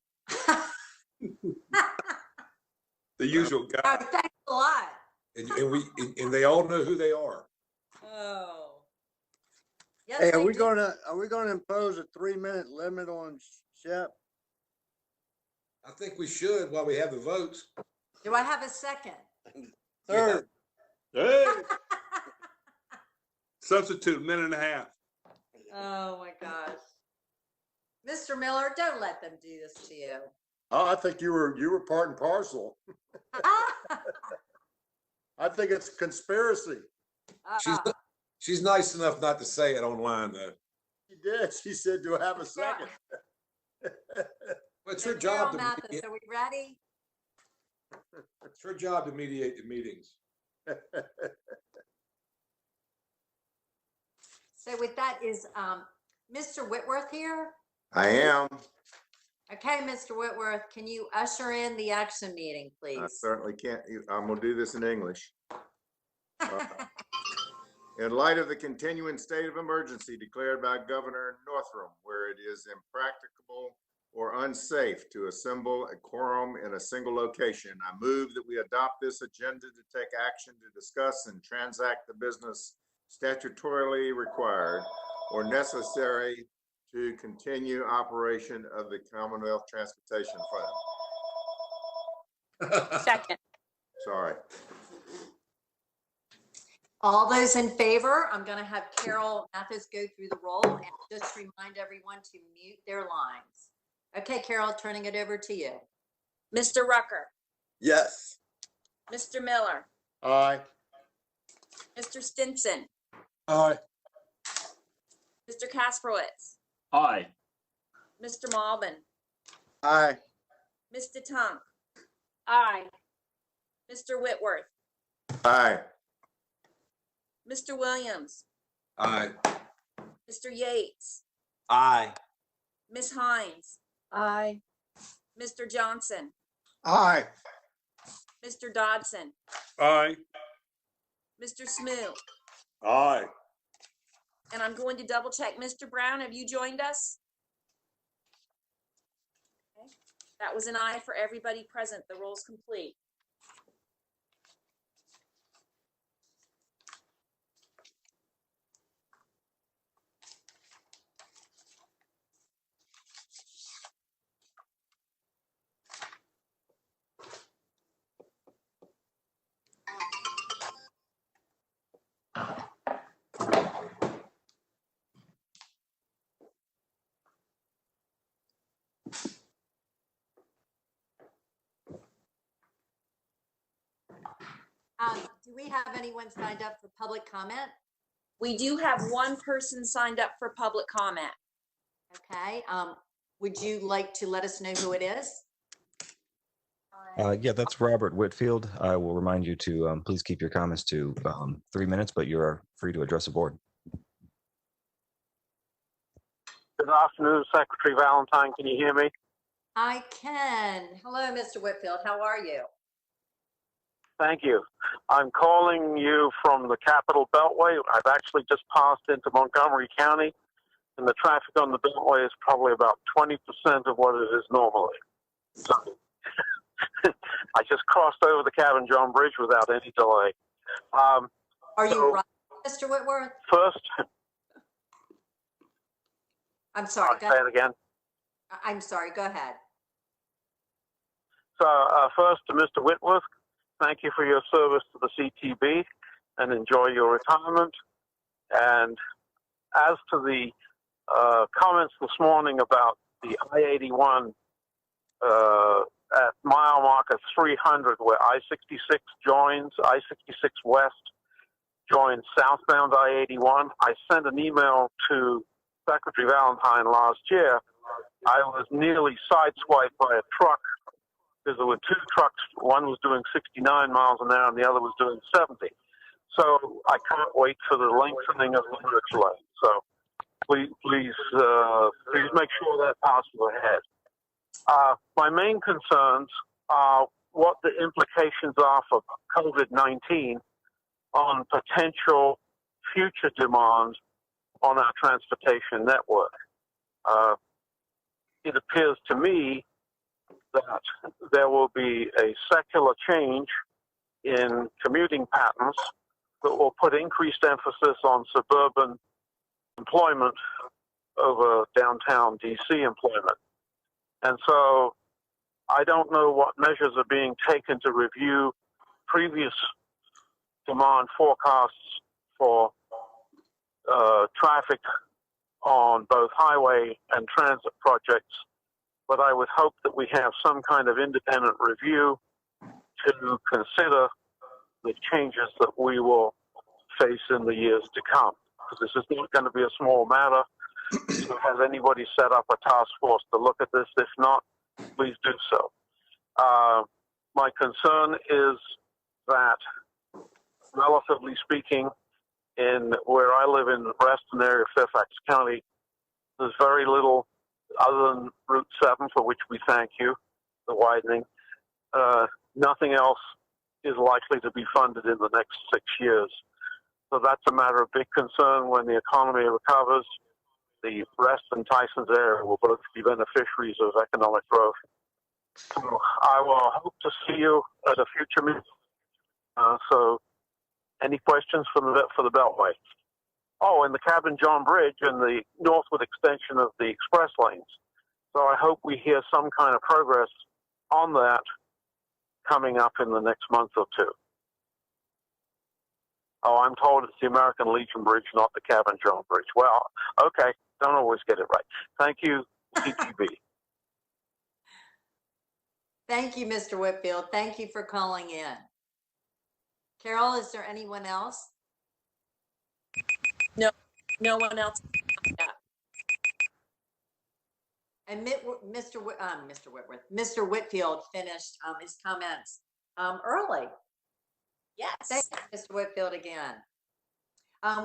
[SPEAKER 6] The usual guy.
[SPEAKER 1] Oh, thanks a lot.
[SPEAKER 12] And they all know who they are.
[SPEAKER 1] Oh. Yes,
[SPEAKER 8] Hey, are
[SPEAKER 1] they
[SPEAKER 8] we
[SPEAKER 1] do.
[SPEAKER 8] gonna impose a 3-minute limit on Shep?
[SPEAKER 12] I think we should while we have the votes.
[SPEAKER 1] Do I have a second?
[SPEAKER 8] Third.
[SPEAKER 6] Hey. Substitute, a minute and a half.
[SPEAKER 1] Oh my gosh. Mr. Miller, don't let them do this to you.
[SPEAKER 7] Oh, I think you were part and parcel. I think it's a conspiracy.
[SPEAKER 12] She's nice enough not to say it online, though.
[SPEAKER 7] She did. She said, "Do I have a second?"
[SPEAKER 12] Well, it's her
[SPEAKER 1] So
[SPEAKER 12] job
[SPEAKER 1] Carol
[SPEAKER 12] to
[SPEAKER 1] Mathis,
[SPEAKER 12] mediate.
[SPEAKER 1] are we ready?
[SPEAKER 12] It's her job to mediate the meetings.
[SPEAKER 1] So with that, is Mr. Whitworth here?
[SPEAKER 2] I am.
[SPEAKER 1] Okay, Mr. Whitworth, can you usher in the action meeting, please?
[SPEAKER 2] I certainly can't. I'm going to do this in English. In light of the continuing state of emergency declared by Governor Northam, where it is impracticable or unsafe to assemble a quorum in a single location, I move that we adopt this agenda to take action to discuss and transact the business statutorily required or necessary to continue operation of the Commonwealth Transportation Fund.
[SPEAKER 3] Second.
[SPEAKER 2] Sorry.
[SPEAKER 1] All those in favor, I'm going to have Carol Mathis go through the roll and just remind everyone to mute their lines. Okay, Carol, turning it over to you.
[SPEAKER 3] Mr. Rucker,
[SPEAKER 4] Yes.
[SPEAKER 3] Mr. Miller,
[SPEAKER 7] Aye.
[SPEAKER 3] Mr. Stinson,
[SPEAKER 12] Aye.
[SPEAKER 3] Mr. Kasprowitz,
[SPEAKER 10] Aye.
[SPEAKER 3] Mr. Malbin,
[SPEAKER 8] Aye.
[SPEAKER 3] Mr. Tunk,
[SPEAKER 13] Aye.
[SPEAKER 3] Mr. Whitworth,
[SPEAKER 2] Aye.
[SPEAKER 3] Mr. Williams,
[SPEAKER 12] Aye.
[SPEAKER 3] Mr. Yates,
[SPEAKER 12] Aye.
[SPEAKER 3] Ms. Hines,
[SPEAKER 20] Aye.
[SPEAKER 3] Mr. Johnson,
[SPEAKER 9] Aye.
[SPEAKER 3] Mr. Dodson,
[SPEAKER 6] Aye.
[SPEAKER 3] Mr. Smoot,
[SPEAKER 6] Aye.
[SPEAKER 3] and I'm going to double check. Mr. Brown, have you joined us? Okay. That was an aye for everybody present. The roll's complete.
[SPEAKER 1] Do we have anyone signed up for public comment?
[SPEAKER 3] We do have one person signed up for public comment.
[SPEAKER 1] Okay. Would you like to let us know who it is?
[SPEAKER 14] Yeah, that's Robert Whitfield. I will remind you to please keep your comments to 3 minutes, but you're free to address the board.
[SPEAKER 22] Good afternoon, Secretary Valentine. Can you hear me?
[SPEAKER 1] I can. Hello, Mr. Whitfield. How are you?
[SPEAKER 22] Thank you. I'm calling you from the Capitol Beltway. I've actually just passed into Montgomery County, and the traffic on the Beltway is probably about 20% of what it is normally. So I just crossed over the Cabin John Bridge without any delay.
[SPEAKER 1] Are you right, Mr. Whitworth?
[SPEAKER 22] First,
[SPEAKER 1] I'm sorry.
[SPEAKER 22] say it again.
[SPEAKER 1] I'm sorry. Go ahead.
[SPEAKER 22] So first to Mr. Whitworth, thank you for your service to the CTB and enjoy your retirement. And as to the comments this morning about the I-81 at mile marker 300 where I-66 joins, I-66 West joins southbound I-81, I sent an email to Secretary Valentine last year. I was nearly sideswiped by a truck because there were two trucks. One was doing 69 miles an hour and the other was doing 70. So I can't wait for the lengthening of the INRIX lane. So please make sure that passes ahead. My main concerns are what the implications are for COVID-19 on potential future demand on our transportation network. It appears to me that there will be a secular change in commuting patterns that will put increased emphasis on suburban employment over downtown DC employment. And so I don't know what measures are being taken to review previous demand forecasts for traffic on both highway and transit projects, but I would hope that we have some kind of independent review to consider the changes that we will face in the years to come. Because this is not going to be a small matter. So has anybody set up a task force to look at this? If not, please do so. My concern is that, relatively speaking, in where I live in the Reston area of Fairfax County, there's very little other than Route 7, for which we thank you, the widening. Nothing else is likely to be funded in the next 6 years. So that's a matter of big concern. When the economy recovers, the Reston Tysons area will both be beneficiaries of economic growth. So I will hope to see you at a future meeting. So any questions for the Beltway? Oh, and the Cabin John Bridge and the northward extension of the express lanes. So I hope we hear some kind of progress on that coming up in the next month or two. Oh, I'm told it's the American Legion Bridge, not the Cabin John Bridge. Well, okay, don't always get it right. Thank you, CTB.
[SPEAKER 1] Thank you, Mr. Whitfield. Thank you for calling in. Carol, is there anyone else?
[SPEAKER 3] No one else.
[SPEAKER 1] And Mr. Whitfield finished his comments early.
[SPEAKER 3] Yes.
[SPEAKER 1] Thank you, Mr. Whitfield, again.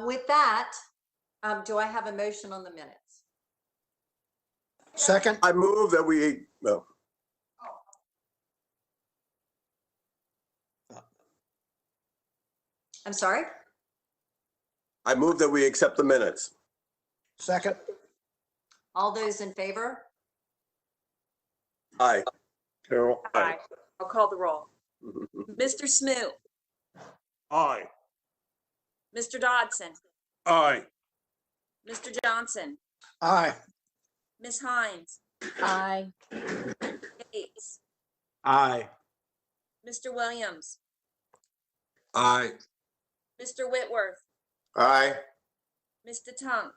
[SPEAKER 1] With that, do I have a motion on the minutes?
[SPEAKER 9] Second.
[SPEAKER 4] I move that we, no.
[SPEAKER 1] I'm sorry?
[SPEAKER 4] I move that we accept the minutes.
[SPEAKER 9] Second.
[SPEAKER 1] All those in favor?
[SPEAKER 4] Aye.
[SPEAKER 2] Carol?
[SPEAKER 3] Aye. I'll call the roll. Mr. Smoot.
[SPEAKER 10] Aye.
[SPEAKER 3] Mr. Dodson.
[SPEAKER 17] Aye.
[SPEAKER 3] Mr. Johnson.
[SPEAKER 9] Aye.
[SPEAKER 3] Ms. Hines.
[SPEAKER 20] Aye.
[SPEAKER 3] Gates.
[SPEAKER 12] Aye.
[SPEAKER 3] Mr. Williams.
[SPEAKER 12] Aye.
[SPEAKER 3] Mr. Whitworth.
[SPEAKER 2] Aye.
[SPEAKER 3] Mr. Tunk.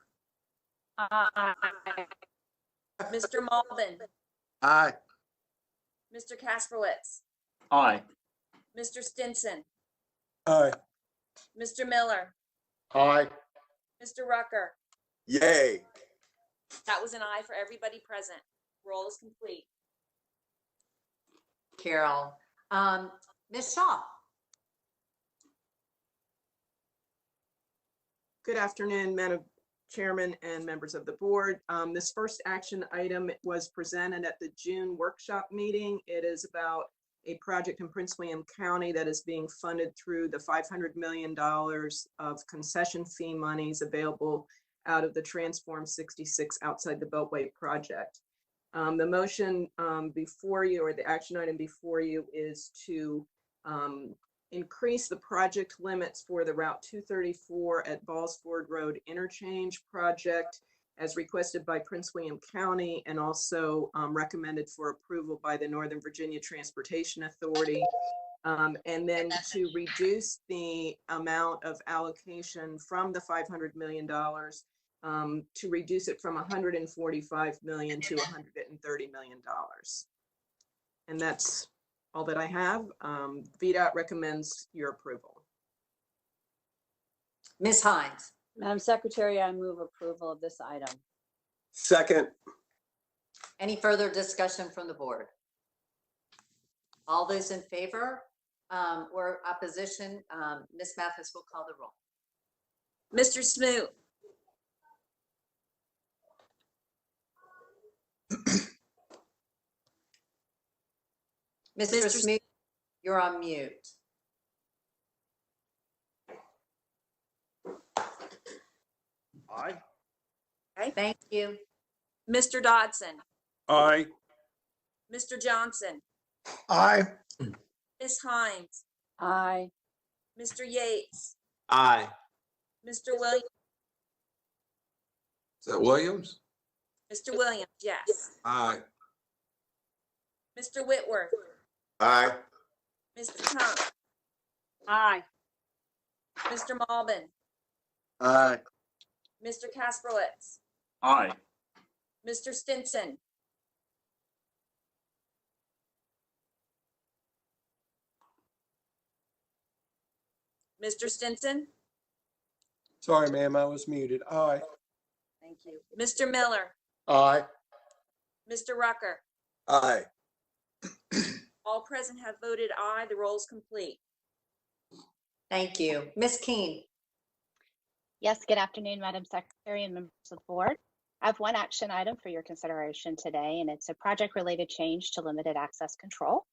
[SPEAKER 19] Aye.
[SPEAKER 3] Mr. Malden.
[SPEAKER 12] Aye.
[SPEAKER 3] Mr. Kasperwitz.
[SPEAKER 12] Aye.
[SPEAKER 3] Mr. Stinson.
[SPEAKER 12] Aye.
[SPEAKER 3] Mr. Miller.
[SPEAKER 7] Aye.
[SPEAKER 3] Mr. Rucker.
[SPEAKER 4] Yay.
[SPEAKER 3] That was an aye for everybody present. Roll is complete.
[SPEAKER 1] Carol, Ms. Shaw.
[SPEAKER 15] Good afternoon, Madam Chairman and members of the board. This first action item was presented at the June workshop meeting. It is about a project in Prince William County that is being funded through the $500 million of concession fee monies available out of the Transform 66 Outside the Beltway project. The motion before you, or the action item before you, is to increase the project limits for the Route 234 at Ballsford Road interchange project as requested by Prince William County and also recommended for approval by the Northern Virginia Transportation Authority. And then to reduce the amount of allocation from the $500 million to reduce it from $145 million to $130 million. And that's all that I have. VDOT recommends your approval.
[SPEAKER 1] Ms. Hines.
[SPEAKER 20] Madam Secretary, I move approval of this item.
[SPEAKER 4] Second.
[SPEAKER 1] Any further discussion from the board? All those in favor or opposition, Ms. Mathis will call the roll.
[SPEAKER 3] Mr. Smoot.
[SPEAKER 1] Mr. Smoot, you're on mute.
[SPEAKER 10] Aye.
[SPEAKER 3] Okay.
[SPEAKER 1] Thank you.
[SPEAKER 3] Mr. Dodson.
[SPEAKER 17] Aye.
[SPEAKER 3] Mr. Johnson.
[SPEAKER 9] Aye.
[SPEAKER 3] Ms. Hines.
[SPEAKER 20] Aye.
[SPEAKER 3] Mr. Yates.
[SPEAKER 12] Aye.
[SPEAKER 3] Mr. Williams.
[SPEAKER 12] Is that Williams?
[SPEAKER 3] Mr. Williams, yes.
[SPEAKER 12] Aye.
[SPEAKER 3] Mr. Whitworth.
[SPEAKER 2] Aye.
[SPEAKER 3] Mr. Tunk.
[SPEAKER 13] Aye.
[SPEAKER 3] Mr. Malbin.
[SPEAKER 8] Aye.
[SPEAKER 3] Mr. Kasperlitz.
[SPEAKER 10] Aye.
[SPEAKER 3] Mr. Stinson. Mr. Stinson.
[SPEAKER 9] Sorry, ma'am, I was muted. Aye.
[SPEAKER 3] Thank you. Mr. Miller.
[SPEAKER 7] Aye.
[SPEAKER 3] Mr. Rucker.
[SPEAKER 4] Aye.
[SPEAKER 3] All present have voted aye. The roll is complete.
[SPEAKER 1] Thank you. Ms. Keen.
[SPEAKER 16] Yes, good afternoon, Madam Secretary and members of the board. I have one action item for your consideration today, and it's a project-related change to limited access control.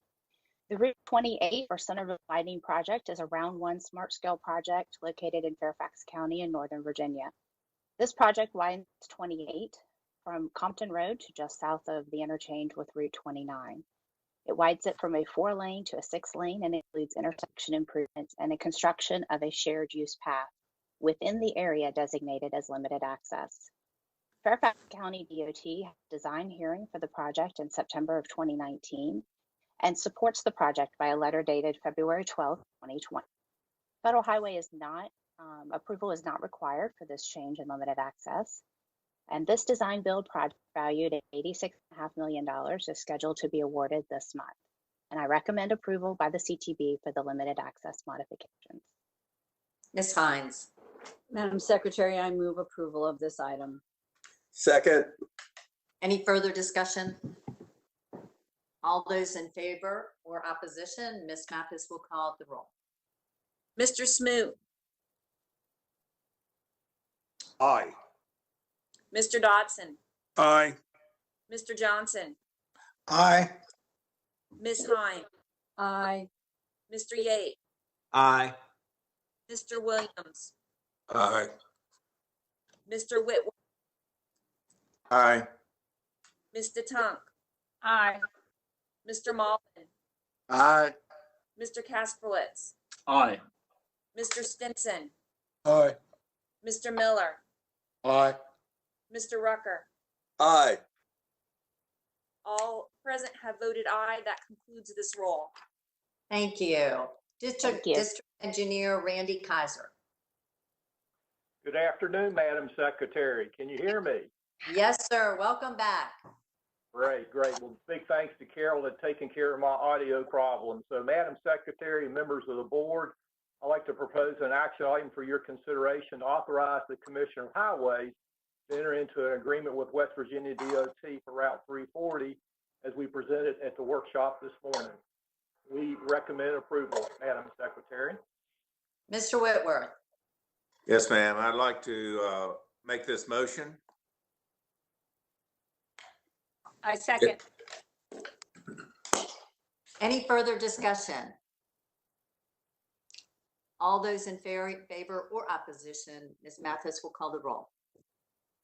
[SPEAKER 16] The Route 28 or Centerville Widening Project is a round one smart scale project located in Fairfax County in Northern Virginia. This project widens 28 from Compton Road to just south of the interchange with Route 29. It widens it from a 4-lane to a 6-lane and includes intersection improvements and the construction of a shared use path within the area designated as limited access. Fairfax County DOT had a design hearing for the project in September of 2019 and supports the project by a letter dated February 12, 2020. Federal Highway is not, approval is not required for this change in limited access. And this design build project valued at $86.5 million is scheduled to be awarded this month. And I recommend approval by the CTB for the limited access modifications.
[SPEAKER 1] Ms. Hines.
[SPEAKER 20] Madam Secretary, I move approval of this item.
[SPEAKER 4] Second.
[SPEAKER 1] Any further discussion? All those in favor or opposition, Ms. Mathis will call the roll.
[SPEAKER 3] Mr. Smoot.
[SPEAKER 10] Aye.
[SPEAKER 3] Mr. Dodson.
[SPEAKER 17] Aye.
[SPEAKER 3] Mr. Johnson.
[SPEAKER 9] Aye.
[SPEAKER 3] Ms. Hines.
[SPEAKER 20] Aye.
[SPEAKER 3] Mr. Yates.
[SPEAKER 12] Aye.
[SPEAKER 3] Mr. Williams.
[SPEAKER 12] Aye.
[SPEAKER 3] Mr. Whitworth.
[SPEAKER 2] Aye.
[SPEAKER 3] Mr. Tunk.
[SPEAKER 13] Aye.
[SPEAKER 3] Mr. Malvin.
[SPEAKER 8] Aye.
[SPEAKER 3] Mr. Kasperlitz.
[SPEAKER 10] Aye.
[SPEAKER 3] Mr. Stinson.
[SPEAKER 9] Aye.
[SPEAKER 3] Mr. Miller.
[SPEAKER 7] Aye.
[SPEAKER 3] Mr. Rucker.
[SPEAKER 4] Aye.
[SPEAKER 3] All present have voted aye. That concludes this roll.
[SPEAKER 1] Thank you. District Engineer Randy Kiser.
[SPEAKER 23] Good afternoon, Madam Secretary. Can you hear me?
[SPEAKER 1] Yes, sir. Welcome back.
[SPEAKER 23] Great, great. Well, big thanks to Carol for taking care of my audio problem. So, Madam Secretary, members of the board, I'd like to propose an action item for your consideration to authorize the Commissioner of Highways to enter into an agreement with West Virginia DOT for Route 340 as we presented at the workshop this morning. we recommend approval, Madam Secretary.
[SPEAKER 1] Mr. Whitworth.
[SPEAKER 2] Yes, ma'am. I'd like to make this motion.
[SPEAKER 13] I second.
[SPEAKER 1] Any further discussion? All those in favor or opposition, Ms. Mathis will call the roll.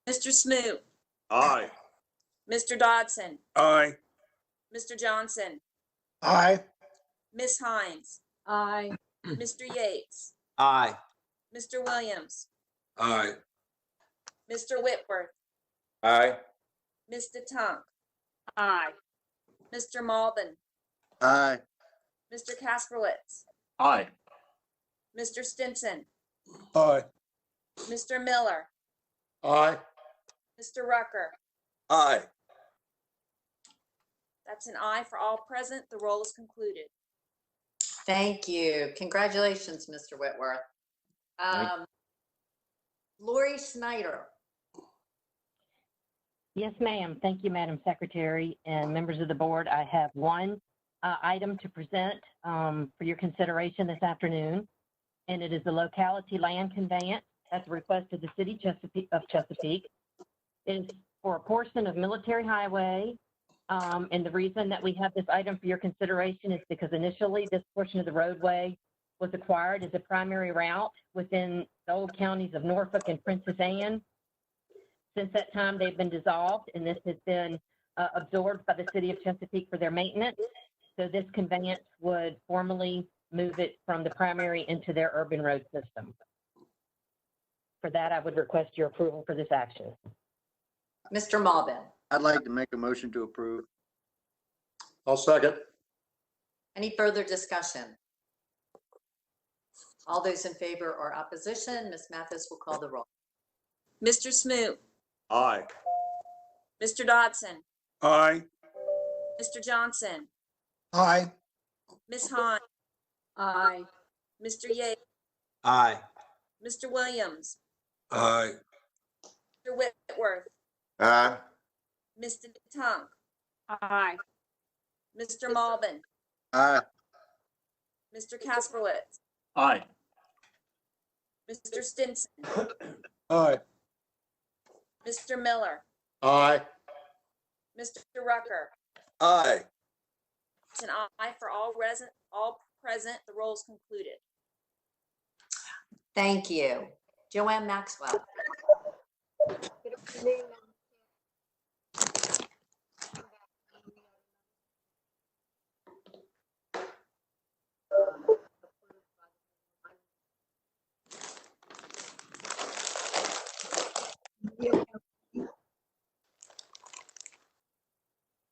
[SPEAKER 3] Mr. Smoot,
[SPEAKER 6] Aye.
[SPEAKER 3] Mr. Dodson,
[SPEAKER 17] Aye.
[SPEAKER 3] Mr. Johnson,
[SPEAKER 9] Aye.
[SPEAKER 3] Ms. Hines,
[SPEAKER 13] Aye.
[SPEAKER 3] Mr. Yates,
[SPEAKER 12] Aye.
[SPEAKER 3] Mr. Williams,
[SPEAKER 17] Aye.
[SPEAKER 3] Mr. Whitworth,
[SPEAKER 2] Aye.
[SPEAKER 3] Ms. DeTunk,
[SPEAKER 13] Aye.
[SPEAKER 3] Mr. Malden,
[SPEAKER 8] Aye.
[SPEAKER 3] Mr. Kasperlitz,
[SPEAKER 12] Aye.
[SPEAKER 3] Mr. Stinson,
[SPEAKER 17] Aye.
[SPEAKER 3] Mr. Miller,
[SPEAKER 7] Aye.
[SPEAKER 3] Mr. Rucker.
[SPEAKER 4] Aye.
[SPEAKER 3] That's an aye for all present. The roll is concluded.
[SPEAKER 1] Thank you. Congratulations, Mr. Whitworth. Lori Snyder.
[SPEAKER 5] Yes, ma'am. Thank you, Madam Secretary and members of the board. I have one item to present for your consideration this afternoon, and it is the locality land conveyance at the request of the city of Chesapeake. It is for a portion of Military Highway, and the reason that we have this item for your consideration is because initially this portion of the roadway was acquired as a primary route within the old counties of Norfolk and Princess Anne. Since that time, they've been dissolved, and this has been absorbed by the city of Chesapeake for their maintenance. So this conveyance would formally move it from the primary into their urban road system. For that, I would request your approval for this action.
[SPEAKER 1] Mr. Malden.
[SPEAKER 8] I'd like to make a motion to approve.
[SPEAKER 7] I'll second.
[SPEAKER 1] Any further discussion? All those in favor or opposition, Ms. Mathis will call the roll.
[SPEAKER 3] Mr. Smoot,
[SPEAKER 6] Aye.
[SPEAKER 3] Mr. Dodson,
[SPEAKER 17] Aye.
[SPEAKER 3] Mr. Johnson,
[SPEAKER 9] Aye.
[SPEAKER 3] Ms. Hines,
[SPEAKER 13] Aye.
[SPEAKER 3] Mr. Yates,
[SPEAKER 12] Aye.
[SPEAKER 3] Mr. Williams,
[SPEAKER 17] Aye.
[SPEAKER 3] Mr. Whitworth,
[SPEAKER 2] Aye.
[SPEAKER 3] Mr. DeTunk,
[SPEAKER 13] Aye.
[SPEAKER 3] Mr. Malden,
[SPEAKER 8] Aye.
[SPEAKER 3] Mr. Kasperlitz,
[SPEAKER 12] Aye.
[SPEAKER 3] Mr. Stinson,
[SPEAKER 17] Aye.
[SPEAKER 3] Mr. Miller,
[SPEAKER 7] Aye.
[SPEAKER 3] Mr. Rucker.
[SPEAKER 4] Aye.
[SPEAKER 3] It's an aye for all present. The roll is concluded.
[SPEAKER 1] Thank you. Joanne Maxwell.
[SPEAKER 18] Good afternoon.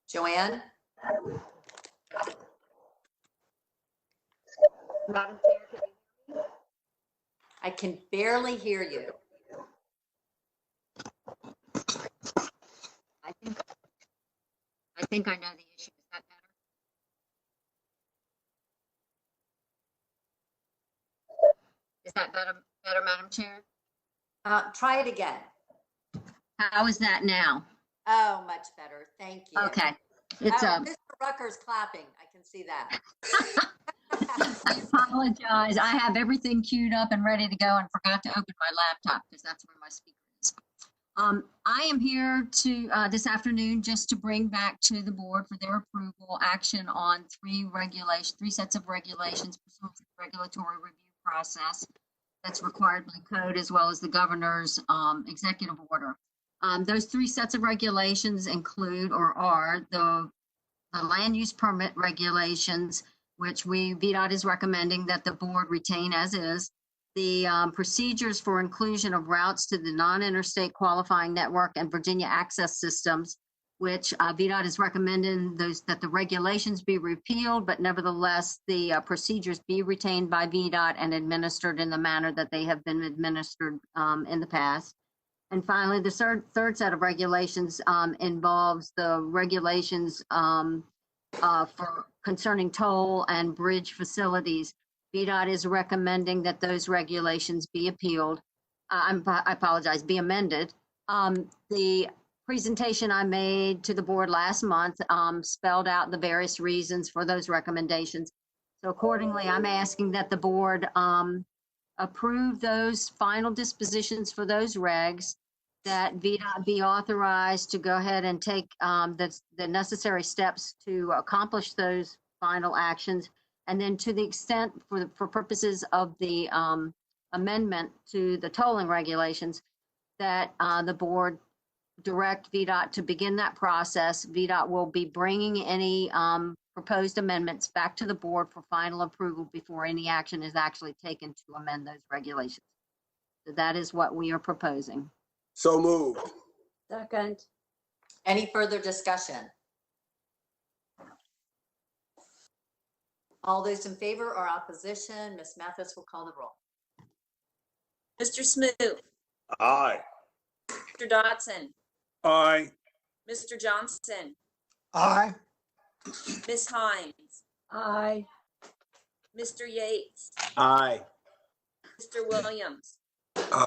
[SPEAKER 1] Joanne?
[SPEAKER 18] Madam Chair, can you hear me?
[SPEAKER 1] I can barely hear you.
[SPEAKER 18] I think I know the issue. Is that better? Is that better, Madam Chair?
[SPEAKER 1] Try it again.
[SPEAKER 18] How is that now?
[SPEAKER 1] Oh, much better. Thank you.
[SPEAKER 18] Okay. It's
[SPEAKER 1] Mr. Rucker's clapping. I can see that.
[SPEAKER 18] I apologize. I have everything queued up and ready to go and forgot to open my laptop because that's where my speaker is. I am here to this afternoon just to bring back to the board for their approval action on three sets of regulations pursuant to the regulatory review process that's required by code as well as the governor's executive order. Those three sets of regulations include or are the land use permit regulations, which VDOT is recommending that the board retain as is. The procedures for inclusion of routes to the non-interstate qualifying network and Virginia access systems, which VDOT is recommending that the regulations be repealed, but nevertheless, the procedures be retained by VDOT and administered in the manner that they have been administered in the past. And finally, the third set of regulations involves the regulations for concerning toll and bridge facilities. VDOT is recommending that those regulations be appealed. I apologize, be amended. The presentation I made to the board last month spelled out the various reasons for those recommendations. So accordingly, I'm asking that the board approve those final dispositions for those regs, that VDOT be authorized to go ahead and take the necessary steps to accomplish those final actions. And then to the extent for purposes of the amendment to the tolling regulations, that the board direct VDOT to begin that process. VDOT will be bringing any proposed amendments back to the board for final approval before any action is actually taken to amend those regulations. So that is what we are proposing.
[SPEAKER 4] So moved.
[SPEAKER 20] Second.
[SPEAKER 1] Any further discussion? All those in favor or opposition, Ms. Mathis will call the roll.
[SPEAKER 3] Mr. Smoot,
[SPEAKER 6] Aye.
[SPEAKER 3] Mr. Dodson,
[SPEAKER 17] Aye.
[SPEAKER 3] Mr. Johnson,
[SPEAKER 9] Aye.
[SPEAKER 3] Ms. Hines,
[SPEAKER 20] Aye.
[SPEAKER 3] Mr. Yates,
[SPEAKER 12] Aye.
[SPEAKER 3] Mr. Williams,
[SPEAKER 12] Aye.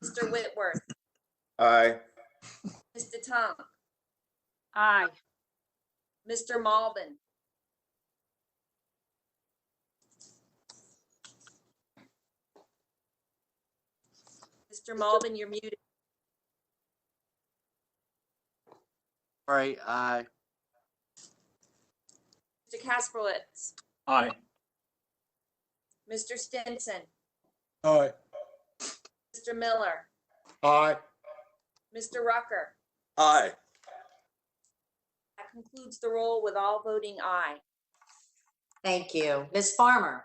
[SPEAKER 3] Mr. Whitworth,
[SPEAKER 2] Aye.
[SPEAKER 3] Mr. Tunk,
[SPEAKER 13] Aye.
[SPEAKER 3] Mr. Malvin, Mr. Malvin, you're muted.
[SPEAKER 8] All right, aye.
[SPEAKER 3] Mr. Kasperlitz,
[SPEAKER 12] Aye.
[SPEAKER 3] Mr. Stinson,
[SPEAKER 12] Aye.
[SPEAKER 3] Mr. Miller,
[SPEAKER 12] Aye.
[SPEAKER 3] Mr. Rucker.
[SPEAKER 4] Aye.
[SPEAKER 3] That concludes the roll with all voting aye.
[SPEAKER 1] Thank you. Ms. Farmer?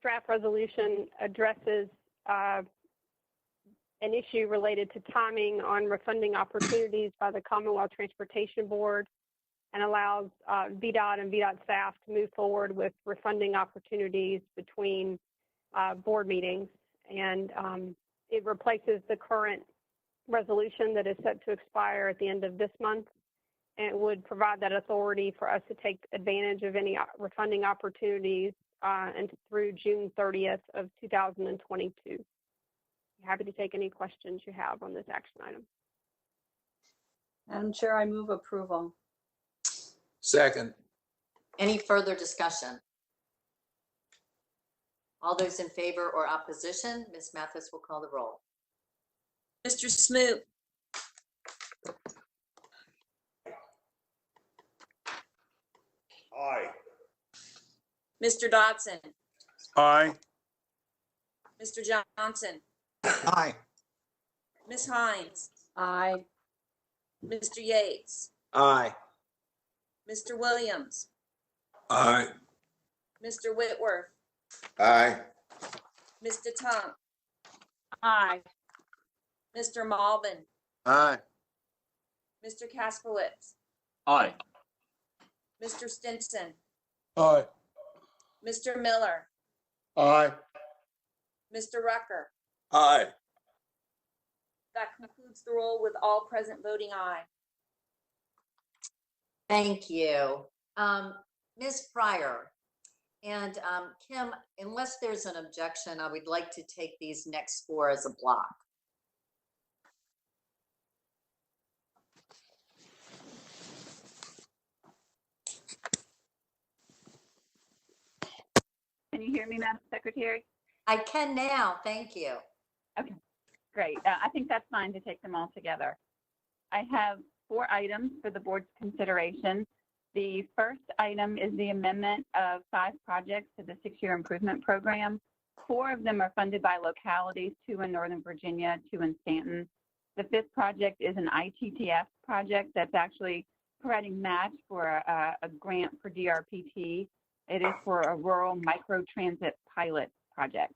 [SPEAKER 11] Draft resolution addresses an issue related to timing on refunding opportunities by the Commonwealth Transportation Board, and allows VDOT and VDOT staff to move forward with refunding opportunities between board meetings. And it replaces the current resolution that is set to expire at the end of this month, and it would provide that authority for us to take advantage of any refunding opportunities and through June 30th of 2022. Happy to take any questions you have on this action item.
[SPEAKER 20] Madam Chair, I move approval.
[SPEAKER 12] Second.
[SPEAKER 1] Any further discussion? All those in favor or opposition, Ms. Mathis will call the roll.
[SPEAKER 3] Mr. Smoot,
[SPEAKER 6] Aye.
[SPEAKER 3] Mr. Dodson,
[SPEAKER 17] Aye.
[SPEAKER 3] Mr. Johnson,
[SPEAKER 9] Aye.
[SPEAKER 3] Ms. Hines,
[SPEAKER 20] Aye.
[SPEAKER 3] Mr. Yates,
[SPEAKER 12] Aye.
[SPEAKER 3] Mr. Williams,
[SPEAKER 12] Aye.
[SPEAKER 3] Mr. Whitworth,
[SPEAKER 2] Aye.
[SPEAKER 3] Mr. Tunk,
[SPEAKER 13] Aye.
[SPEAKER 3] Mr. Malvin,
[SPEAKER 8] Aye.
[SPEAKER 3] Mr. Kasperlitz,
[SPEAKER 12] Aye.
[SPEAKER 3] Mr. Stinson,
[SPEAKER 12] Aye.
[SPEAKER 3] Mr. Miller,
[SPEAKER 12] Aye.
[SPEAKER 3] Mr. Rucker.
[SPEAKER 4] Aye.
[SPEAKER 3] That concludes the roll with all present voting aye.
[SPEAKER 1] Thank you. Ms. Pryor and Kim, unless there's an objection, I would like to take these next four as a block.
[SPEAKER 19] Can you hear me, Madam Secretary?
[SPEAKER 1] I can now, thank you.
[SPEAKER 19] Okay, great. I think that's fine to take them all together. I have 4 items for the board's consideration. The first item is the amendment of 5 projects to the 6-year improvement program. 4 of them are funded by localities, 2 in Northern Virginia, 2 in Staunton. The 5th project is an ITTF project that's actually providing match for a grant for DRPT. It is for a rural microtransit pilot project.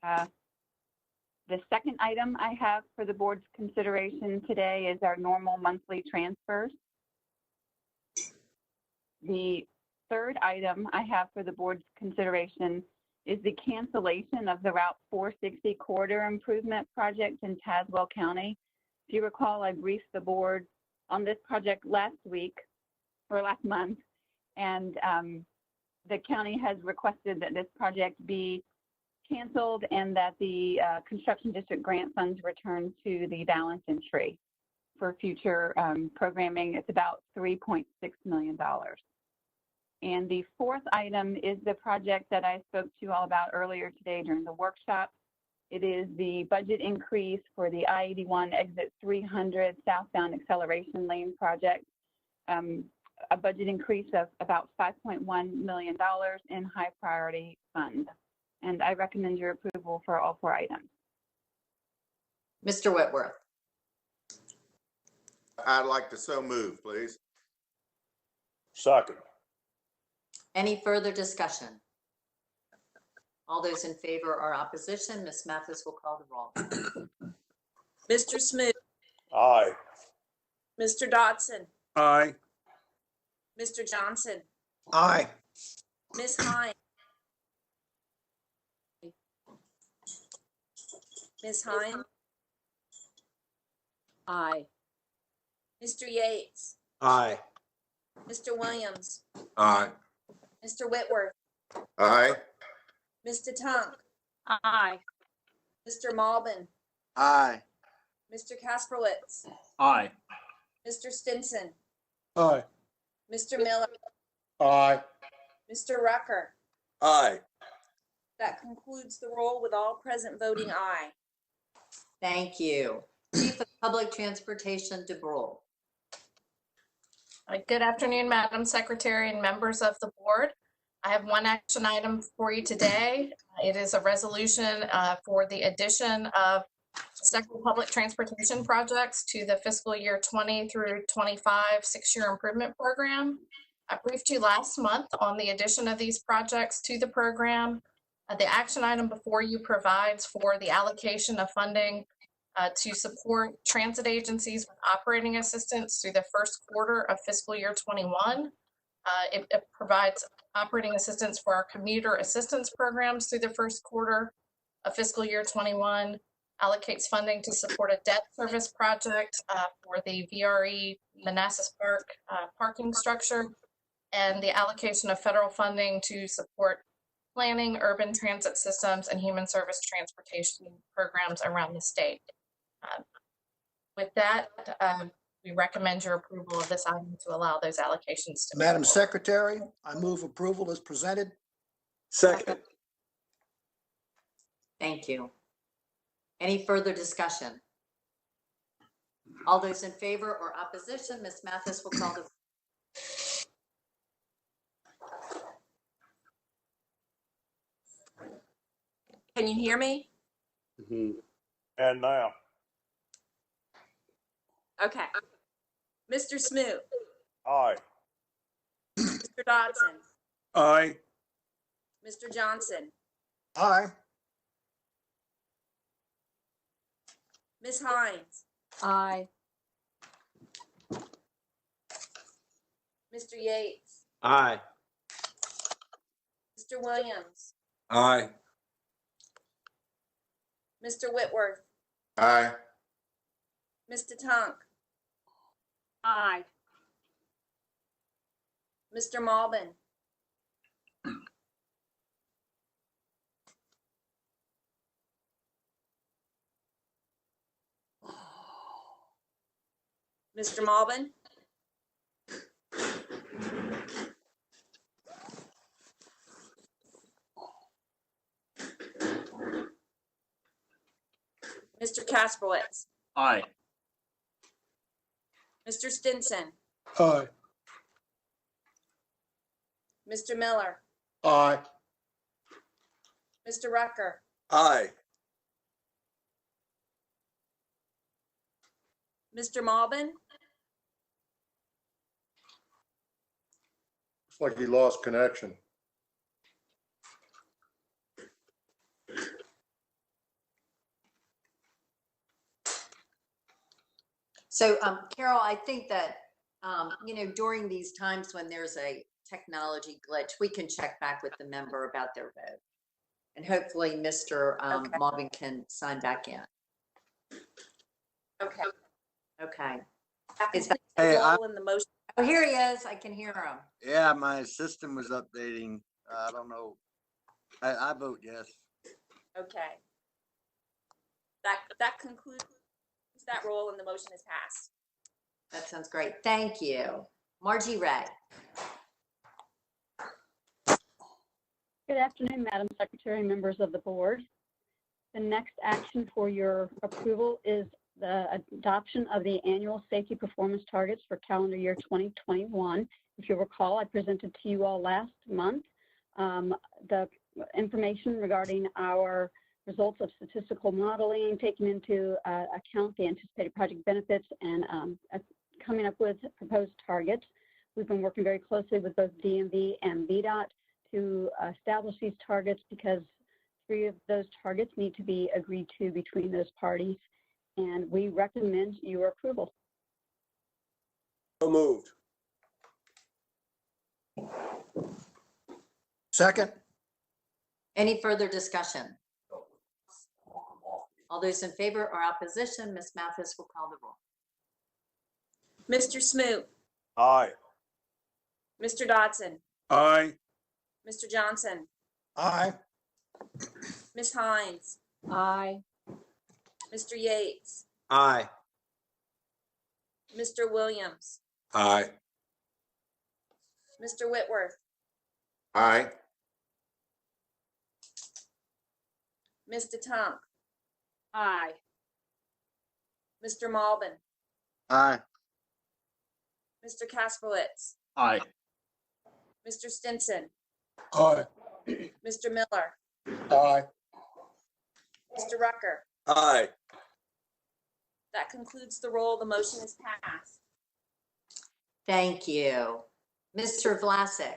[SPEAKER 19] The second item I have for the board's consideration today is our normal monthly transfers. The third item I have for the board's consideration is the cancellation of the Route 460 corridor improvement project in Tazewell County. If you recall, I briefed the board on this project last week. or last month. And the county has requested that this project be canceled and that the construction district grant funds return to the balance entry for future programming. It's about $3.6 million. And the fourth item is the project that I spoke to you all about earlier today during the workshop. It is the budget increase for the I-81 exit 300 southbound acceleration lane project. A budget increase of about $5.1 million in high priority funds. And I recommend your approval for all four items.
[SPEAKER 1] Mr. Whitworth.
[SPEAKER 2] I'd like to so move, please.
[SPEAKER 10] Second.
[SPEAKER 1] Any further discussion? All those in favor or opposition, Ms. Mathis will call the roll.
[SPEAKER 3] Mr. Smoot,
[SPEAKER 10] Aye.
[SPEAKER 3] Mr. Dodson,
[SPEAKER 17] Aye.
[SPEAKER 3] Mr. Johnson,
[SPEAKER 9] Aye.
[SPEAKER 3] Ms. Hines. Ms. Hines,
[SPEAKER 20] Aye.
[SPEAKER 3] Mr. Yates,
[SPEAKER 4] Aye.
[SPEAKER 3] Mr. Williams,
[SPEAKER 17] Aye.
[SPEAKER 3] Mr. Whitworth,
[SPEAKER 2] Aye.
[SPEAKER 3] Mr. Tunk,
[SPEAKER 20] Aye.
[SPEAKER 3] Mr. Malbin,
[SPEAKER 8] Aye.
[SPEAKER 3] Mr. Kasperlitz,
[SPEAKER 12] Aye.
[SPEAKER 3] Mr. Stinson,
[SPEAKER 12] Aye.
[SPEAKER 3] Mr. Miller,
[SPEAKER 7] Aye.
[SPEAKER 3] Mr. Rucker.
[SPEAKER 4] Aye.
[SPEAKER 3] That concludes the roll with all present voting aye.
[SPEAKER 1] Thank you. Chief of Public Transportation, DeBrule.
[SPEAKER 14] Good afternoon, Madam Secretary and members of the board. I have one action item for you today. It is a resolution for the addition of several public transportation projects to the fiscal year 20 through 25 6-year improvement program. I briefed you last month on the addition of these projects to the program. The action item before you provides for the allocation of funding to support transit agencies with operating assistance through the first quarter of fiscal year 21. It provides operating assistance for our commuter assistance programs through the first quarter of fiscal year 21, allocates funding to support a debt service project for the VRE Manassas Park parking structure, and the allocation of federal funding to support planning, urban transit systems, and human service transportation programs around the state. With that, we recommend your approval of this item to allow those allocations to move
[SPEAKER 9] Madam
[SPEAKER 14] forward.
[SPEAKER 9] Secretary, I move approval as presented.
[SPEAKER 4] Second.
[SPEAKER 1] Thank you. Any further discussion? All those in favor or opposition, Ms. Mathis will call the.
[SPEAKER 3] Can you hear me?
[SPEAKER 10] And now.
[SPEAKER 3] Okay. Mr. Smoot,
[SPEAKER 10] Aye.
[SPEAKER 3] Mr. Dodson,
[SPEAKER 17] Aye.
[SPEAKER 3] Mr. Johnson,
[SPEAKER 9] Aye.
[SPEAKER 3] Ms. Hines,
[SPEAKER 20] Aye.
[SPEAKER 3] Mr. Yates,
[SPEAKER 4] Aye.
[SPEAKER 3] Mr. Williams,
[SPEAKER 17] Aye.
[SPEAKER 3] Mr. Whitworth,
[SPEAKER 2] Aye.
[SPEAKER 3] Mr. Tunk,
[SPEAKER 20] Aye.
[SPEAKER 3] Mr. Malbin, Mr. Malbin, Mr. Kasperlitz,
[SPEAKER 12] Aye.
[SPEAKER 3] Mr. Stinson,
[SPEAKER 17] Aye.
[SPEAKER 3] Mr. Miller,
[SPEAKER 7] Aye.
[SPEAKER 3] Mr. Rucker,
[SPEAKER 4] Aye.
[SPEAKER 3] Mr. Malbin,
[SPEAKER 7] Looks like he lost connection.
[SPEAKER 1] So, Carol, I think that, during these times when there's a technology glitch, we can check back with the member about their vote. And hopefully Mr. Malbin can sign back in.
[SPEAKER 3] okay.
[SPEAKER 1] Okay.
[SPEAKER 3] That
[SPEAKER 1] Is that-
[SPEAKER 3] completes the
[SPEAKER 8] Hey,
[SPEAKER 3] roll in the motion.
[SPEAKER 1] Oh, here he is. I can hear him.
[SPEAKER 8] Yeah, my system was updating. I don't know. I vote yes.
[SPEAKER 3] Okay. That concludes that roll and the motion is passed.
[SPEAKER 1] That sounds great. Thank you. Margie Ray.
[SPEAKER 11] Good afternoon, Madam Secretary, members of the board. The next action for your approval is the adoption of the annual safety performance targets for calendar year 2021. If you'll recall, I presented to you all last month the information regarding our results of statistical modeling, taking into account the anticipated project benefits and coming up with proposed targets. We've been working very closely with both DMV and VDOT to establish these targets because 3 of those targets need to be agreed to between those parties, and we recommend your approval.
[SPEAKER 4] So moved.
[SPEAKER 9] Second.
[SPEAKER 1] Any further discussion? All those in favor or opposition, Ms. Mathis will call the roll.
[SPEAKER 3] Mr. Smoot,
[SPEAKER 10] Aye.
[SPEAKER 3] Mr. Dodson,
[SPEAKER 17] Aye.
[SPEAKER 3] Mr. Johnson,
[SPEAKER 9] Aye.
[SPEAKER 3] Ms. Hines,
[SPEAKER 20] Aye.
[SPEAKER 3] Mr. Yates,
[SPEAKER 12] Aye.
[SPEAKER 3] Mr. Williams,
[SPEAKER 12] Aye.
[SPEAKER 3] Mr. Whitworth,
[SPEAKER 2] Aye.
[SPEAKER 3] Ms. DeTonk,
[SPEAKER 20] Aye.
[SPEAKER 3] Mr. Malbin,
[SPEAKER 8] Aye.
[SPEAKER 3] Mr. Kasprowitz,
[SPEAKER 12] Aye.
[SPEAKER 3] Mr. Stinson,
[SPEAKER 12] Aye.
[SPEAKER 3] Mr. Miller,
[SPEAKER 12] Aye.
[SPEAKER 3] Mr. Rucker.
[SPEAKER 4] Aye.
[SPEAKER 3] That concludes the roll. The motion is passed.
[SPEAKER 1] Thank you. Mr. Vlasic.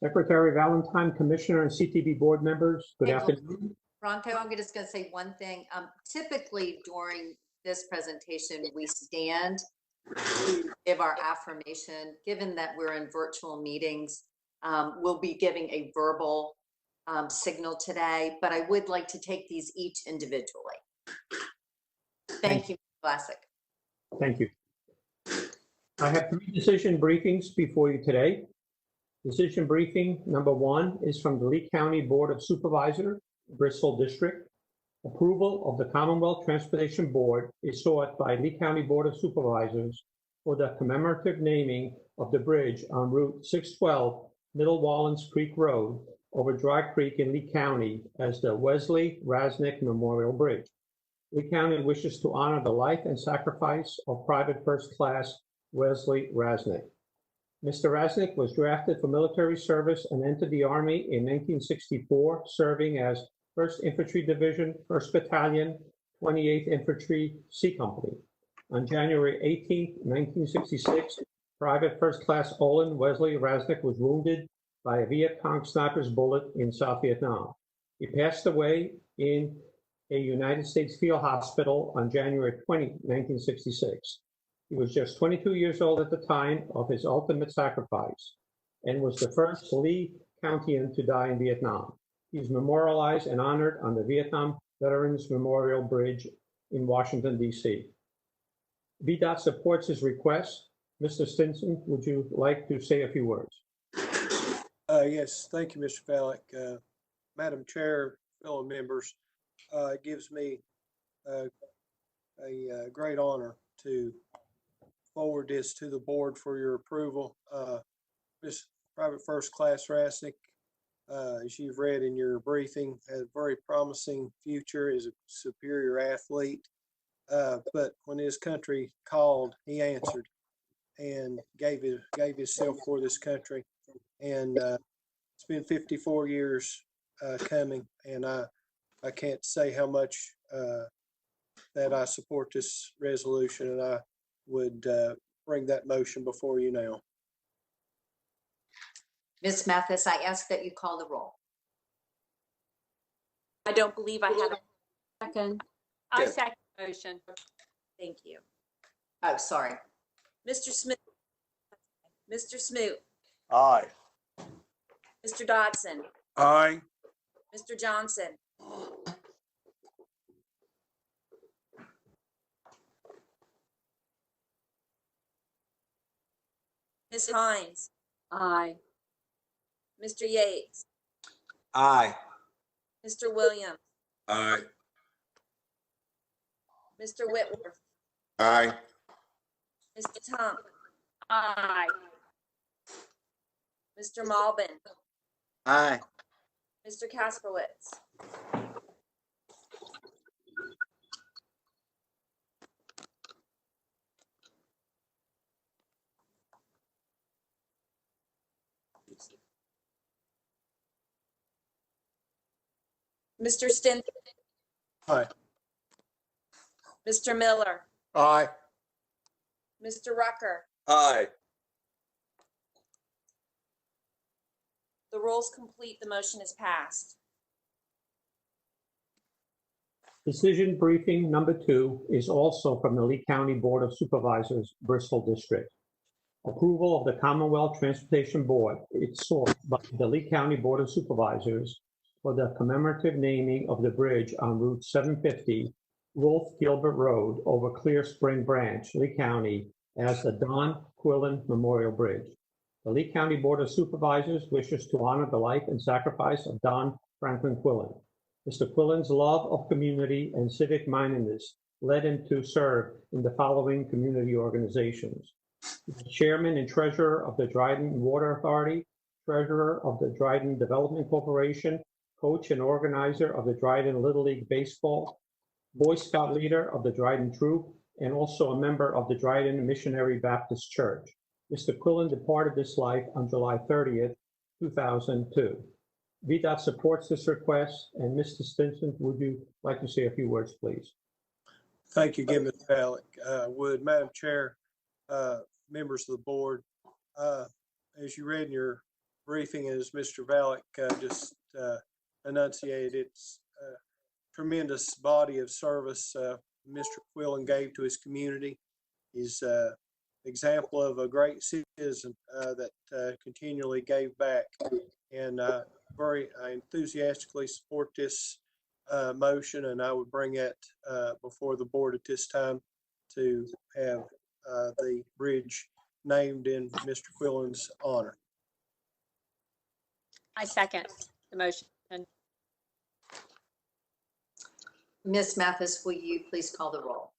[SPEAKER 15] Secretary Valentine, Commissioner and CTV board members, good
[SPEAKER 1] Hey,
[SPEAKER 15] afternoon.
[SPEAKER 1] Bronco, I'm just going to say one thing. Typically during this presentation, we stand to give our affirmation. Given that we're in virtual meetings, we'll be giving a verbal signal today, but I would like to take these each individually. Thank you, Vlasic.
[SPEAKER 15] Thank you. I have 3 decision briefings before you today. Decision briefing number 1 is from the Lee County Board of Supervisors, Bristol District. Approval of the Commonwealth Transportation Board is sought by Lee County Board of Supervisors for the commemorative naming of the bridge on Route 612 Middle Wallens Creek Road over Dry Creek in Lee County as the Wesley Rasnick Memorial Bridge. Lee County wishes to honor the life and sacrifice of Private First Class Wesley Rasnick. Mr. Rasnick was drafted for military service and entered the Army in 1964, serving as 1st Infantry Division, 1st Battalion, 28th Infantry C Company. On January 18, 1966, Private First Class Olin Wesley Rasnick was wounded by a Viet Cong sniper's bullet in South Vietnam. He passed away in a United States field hospital on January 20, 1966. He was just 22 years old at the time of his ultimate sacrifice and was the first Lee Countian to die in Vietnam. He is memorialized and honored on the Vietnam Veterans Memorial Bridge in Washington, D.C. VDOT supports his request. Mr. Stinson, would you like to say a few words?
[SPEAKER 21] Yes, thank you, Mr. Fallick. Madam Chair, fellow members, it gives me a great honor to forward this to the board for your approval. This Private First Class Rasnick, as you've read in your briefing, has a very promising future as a superior athlete. But when his country called, he answered and gave himself for this country. And it's been 54 years coming, and I can't say how much that I support this resolution, and I would bring that motion before you now.
[SPEAKER 1] Ms. Mathis, I ask that you call the roll.
[SPEAKER 3] I don't believe I have a
[SPEAKER 20] Second.
[SPEAKER 3] I
[SPEAKER 20] Yes.
[SPEAKER 3] second the motion. Thank you.
[SPEAKER 1] Oh, sorry.
[SPEAKER 3] Mr. Smoot. Mr. Smoot.
[SPEAKER 10] Aye.
[SPEAKER 3] Mr. Dodson.
[SPEAKER 17] Aye.
[SPEAKER 3] Mr. Johnson. Ms. Hines,
[SPEAKER 20] Aye.
[SPEAKER 3] Mr. Yates,
[SPEAKER 12] Aye.
[SPEAKER 3] Mr. Williams,
[SPEAKER 17] Aye.
[SPEAKER 3] Mr. Whitworth,
[SPEAKER 2] Aye.
[SPEAKER 3] Mr. Tunk,
[SPEAKER 19] Aye.
[SPEAKER 3] Mr. Malbin,
[SPEAKER 8] Aye.
[SPEAKER 3] Mr. Kasperwitz. Mr. Stinson,
[SPEAKER 21] Aye.
[SPEAKER 3] Mr. Miller,
[SPEAKER 21] Aye.
[SPEAKER 3] Mr. Rucker.
[SPEAKER 12] Aye.
[SPEAKER 3] The roll's complete. The motion is passed.
[SPEAKER 15] Decision briefing number 2 is also from the Lee County Board of Supervisors, Bristol District. Approval of the Commonwealth Transportation Board is sought by the Lee County Board of Supervisors for the commemorative naming of the bridge on Route 750, Wolf Gilbert Road over Clear Spring Branch, Lee County, as the Don Quillen Memorial Bridge. The Lee County Board of Supervisors wishes to honor the life and sacrifice of Don Franklin Quillen. Mr. Quillen's love of community and civic mindedness led him to serve in the following community organizations: Chairman and Treasurer of the Dryden Water Authority, Treasurer of the Dryden Development Corporation, Coach and Organizer of the Dryden Little League Baseball, Boy Scout Leader of the Dryden Troop, and also a member of the Dryden Missionary Baptist Church. Mr. Quillen departed this life on July 30th, 2002. VDOT supports this request, and Mr. Stinson, would you like to say a few words, please?
[SPEAKER 21] Thank you again, Ms. Valek. Would Madam Chair, members of the board, as you read in your briefing, as Mr. Valek just enunciated, it's a tremendous body of service Mr. Quillen gave to his community. He's an example of a great citizen that continually gave back, and very enthusiastically support this motion, and I would bring it before the board at this time to have the bridge named in Mr. Quillen's honor.
[SPEAKER 13] I second the motion.
[SPEAKER 1] Ms. Mathis, will you please call the roll?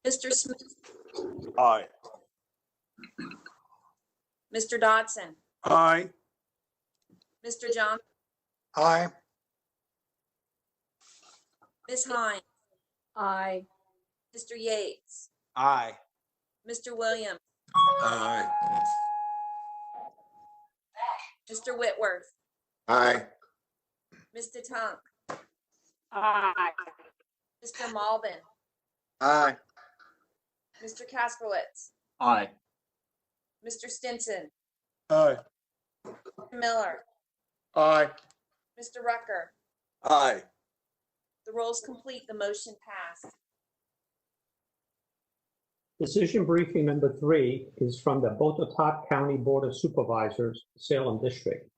[SPEAKER 3] Mr. Smith,
[SPEAKER 10] Aye.
[SPEAKER 3] Mr. Dodson,
[SPEAKER 21] Aye.
[SPEAKER 3] Mr. John,
[SPEAKER 9] Aye.
[SPEAKER 3] Ms. Hines,
[SPEAKER 20] Aye.
[SPEAKER 3] Mr. Yates,
[SPEAKER 12] Aye.
[SPEAKER 3] Mr. Williams,
[SPEAKER 17] Aye.
[SPEAKER 3] Mr. Whitworth,
[SPEAKER 2] Aye.
[SPEAKER 3] Mr. Tunk,
[SPEAKER 19] Aye.
[SPEAKER 3] Mr. Malbin,
[SPEAKER 8] Aye.
[SPEAKER 3] Mr. Kasperwitz,
[SPEAKER 8] Aye.
[SPEAKER 3] Mr. Stinson,
[SPEAKER 21] Aye.
[SPEAKER 3] Mr. Miller,
[SPEAKER 21] Aye.
[SPEAKER 3] Mr. Rucker.
[SPEAKER 12] Aye.
[SPEAKER 3] The roll's complete. The motion passed.
[SPEAKER 15] Decision briefing number 3 is from the Botetourt County Board of Supervisors, Salem District.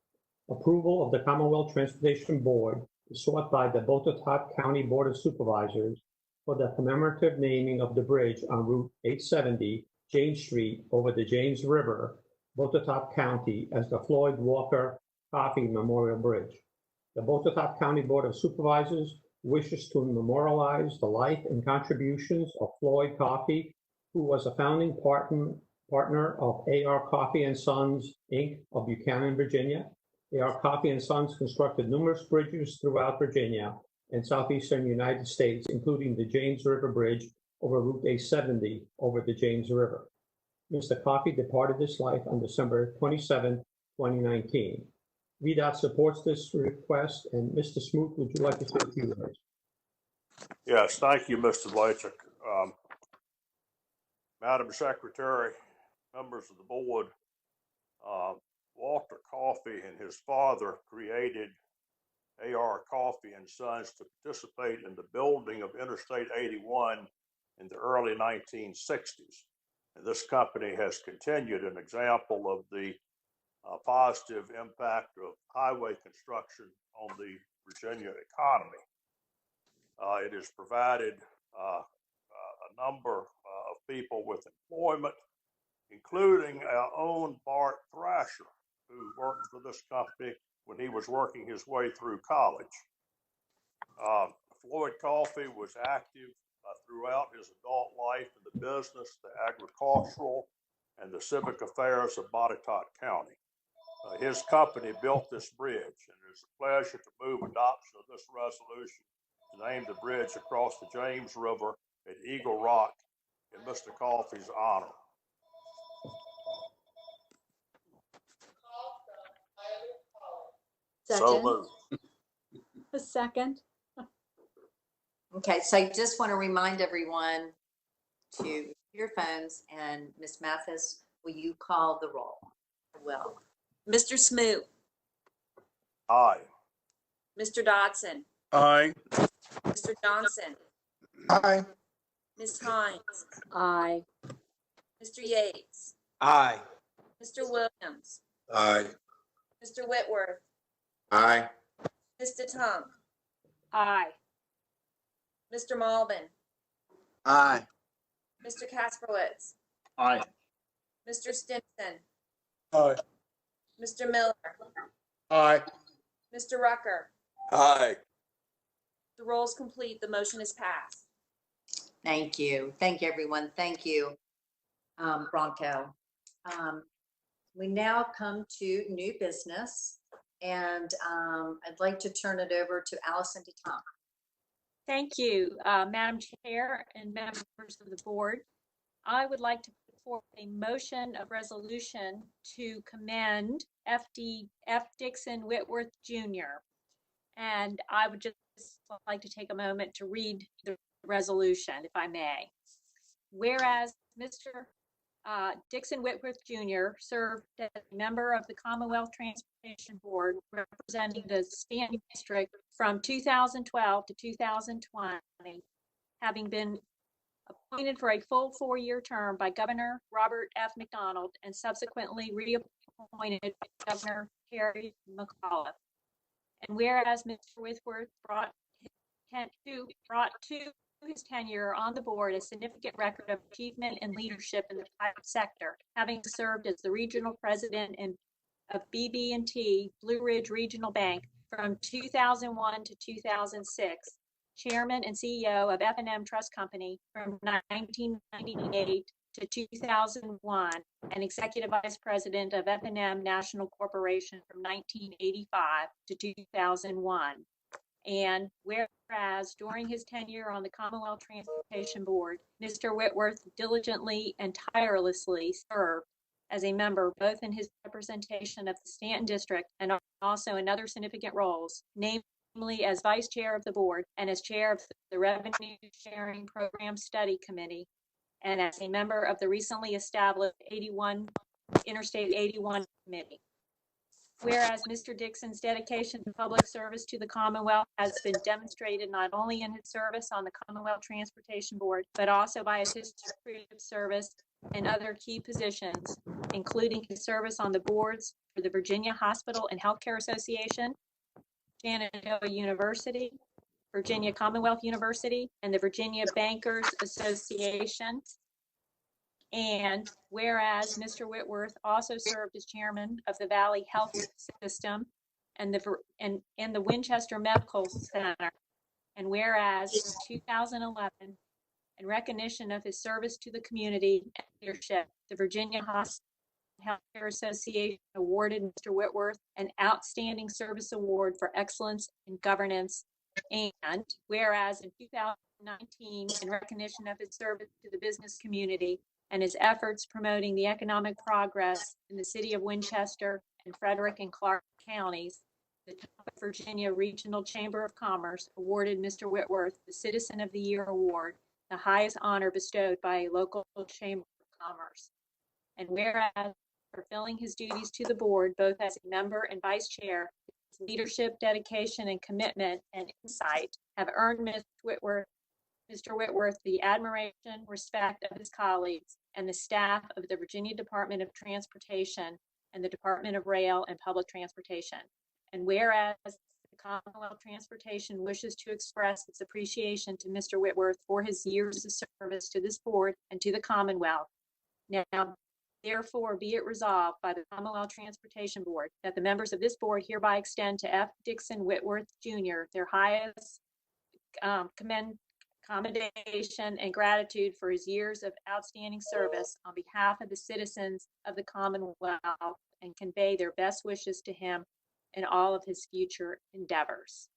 [SPEAKER 15] Approval of the Commonwealth Transportation Board is sought by the Botetourt County Board of Supervisors for the commemorative naming of the bridge on Route 870, James Street over the James River, Botetourt County, as the Floyd Walker Coffee Memorial Bridge. The Botetourt County Board of Supervisors wishes to memorialize the life and contributions of Floyd Coffee, who was a founding partner of A.R. Coffee and Sons, Inc. of Buchanan, Virginia. A.R. Coffee and Sons constructed numerous bridges throughout Virginia and southeastern United States, including the James River Bridge over Route 870 over the James River. Mr. Coffee departed this life on December 27, 2019. VDOT supports this request, and Mr. Smoot, would you like to say a few words?
[SPEAKER 10] Yes, thank you, Mr. Blachik. Madam Secretary, members of the board, Walter Coffey and his father created A.R. Coffee and Sons to participate in the building of Interstate 81 in the early 1960s. And this company has continued an example of the positive impact of highway construction on the Virginia economy. It has provided a number of people with employment including our own Bart Thrasher, who worked for this company when he was working his way through college. Floyd Coffey was active throughout his adult life in the business, the agricultural, and the civic affairs of Botetourt County. His company built this bridge, and it's a pleasure to move adoption of this resolution to name the bridge across the James River at Eagle Rock in Mr. Coffey's honor. So moved.
[SPEAKER 20] A second.
[SPEAKER 1] Okay, so I just want to remind everyone to your phones, and Ms. Mathis, will you call the roll? Well,
[SPEAKER 3] Mr. Smoot,
[SPEAKER 10] Aye.
[SPEAKER 3] Mr. Dodson,
[SPEAKER 17] Aye.
[SPEAKER 3] Mr. Johnson,
[SPEAKER 9] Aye.
[SPEAKER 3] Ms. Hines,
[SPEAKER 20] Aye.
[SPEAKER 3] Mr. Yates,
[SPEAKER 12] Aye.
[SPEAKER 3] Mr. Williams,
[SPEAKER 4] Aye.
[SPEAKER 3] Mr. Whitworth,
[SPEAKER 2] Aye.
[SPEAKER 3] Mr. Tunk,
[SPEAKER 11] Aye.
[SPEAKER 3] Mr. Malvin,
[SPEAKER 8] Aye.
[SPEAKER 3] Mr. Kasperwitz,
[SPEAKER 12] Aye.
[SPEAKER 3] Mr. Stinson,
[SPEAKER 21] Aye.
[SPEAKER 3] Mr. Miller,
[SPEAKER 21] Aye.
[SPEAKER 3] Mr. Rucker.
[SPEAKER 4] Aye.
[SPEAKER 3] The roll is complete. The motion is passed.
[SPEAKER 1] thank you. Thank you, everyone. Thank you, Bronco. We now come to new business, and I'd like to turn it over to Allison DeTom.
[SPEAKER 16] Thank you, Madam Chair and members of the board. I would like to put forth a motion of resolution to commend F. Dixon Whitworth Jr. And I would just like to take a moment to read the resolution, if I may. Whereas Mr. Dixon Whitworth Jr. served as a member of the Commonwealth Transportation Board representing the Staunton District from 2012 to 2020, having been appointed for a full 4-year term by Governor Robert F. McDonald and subsequently reappointed by Governor Terry McAuliffe. And whereas Mr. Whitworth brought to his tenure on the board a significant record of achievement and leadership in the private sector, having served as the regional president of BB&T Blue Ridge Regional Bank from 2001 to 2006, chairman and CEO of F&M Trust Company from 1998 to 2001, and executive vice president of F&M National Corporation from 1985 to 2001. And whereas during his tenure on the Commonwealth Transportation Board, Mr. Whitworth diligently and tirelessly served as a member both in his representation of the Staunton District and also in other significant roles, namely as vice chair of the board and as chair of the Revenue Sharing Program Study Committee, and as a member of the recently established Interstate 81 Committee. Whereas Mr. Dixon's dedication to public service to the Commonwealth has been demonstrated not only in his service on the Commonwealth Transportation Board, but also by his history of service in other key positions, including his service on the boards for the Virginia Hospital and Healthcare Association, Shenandoah University, Virginia Commonwealth University, and the Virginia Bankers Association. And whereas Mr. Whitworth also served as chairman of the Valley Health System and the Winchester Medical Center, and whereas in 2011, in recognition of his service to the community and leadership, the Virginia Hospital Healthcare Association awarded Mr. Whitworth an Outstanding Service Award for Excellence in Governance. And whereas in 2019, in recognition of his service to the business community and his efforts promoting the economic progress in the city of Winchester and Frederick and Clarke counties, the Virginia Regional Chamber of Commerce awarded Mr. Whitworth the Citizen of the Year Award, the highest honor bestowed by a local chamber of commerce. And whereas fulfilling his duties to the board, both as a member and vice chair, his leadership, dedication, and commitment and insight have earned Mr. Whitworth the admiration, respect of his colleagues and the staff of the Virginia Department of Transportation and the Department of Rail and Public Transportation. And whereas the Commonwealth Transportation wishes to express its appreciation to Mr. Whitworth for his years of service to this board and to the Commonwealth. Now, therefore be it resolved by the Commonwealth Transportation Board that the members of this board hereby extend to F. Dixon Whitworth Jr. their highest commendation and gratitude for his years of outstanding service on behalf of the citizens of the Commonwealth, and convey their best wishes to him in all of his future endeavors.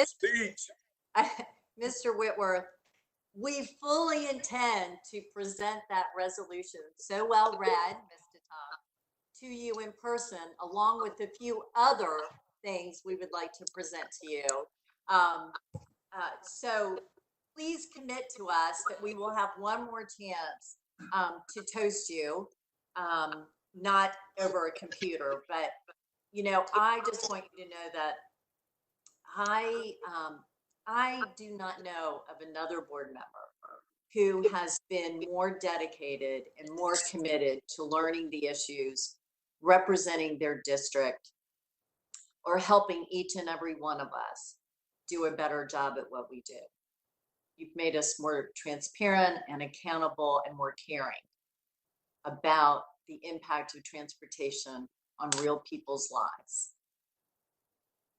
[SPEAKER 17] Speech.
[SPEAKER 1] Mr. Whitworth, we fully intend to present that resolution, so well read, Mr. Tom, to you in person, along with a few other things we would like to present to you. So please commit to us that we will have one more chance to toast you, not over a computer, but, you know, I just want you to know that I do not know of another board member who has been more dedicated and more committed to learning the issues, representing their district, or helping each and every one of us do a better job at what we do. You've made us more transparent and accountable and more caring about the impact of transportation on real people's lives.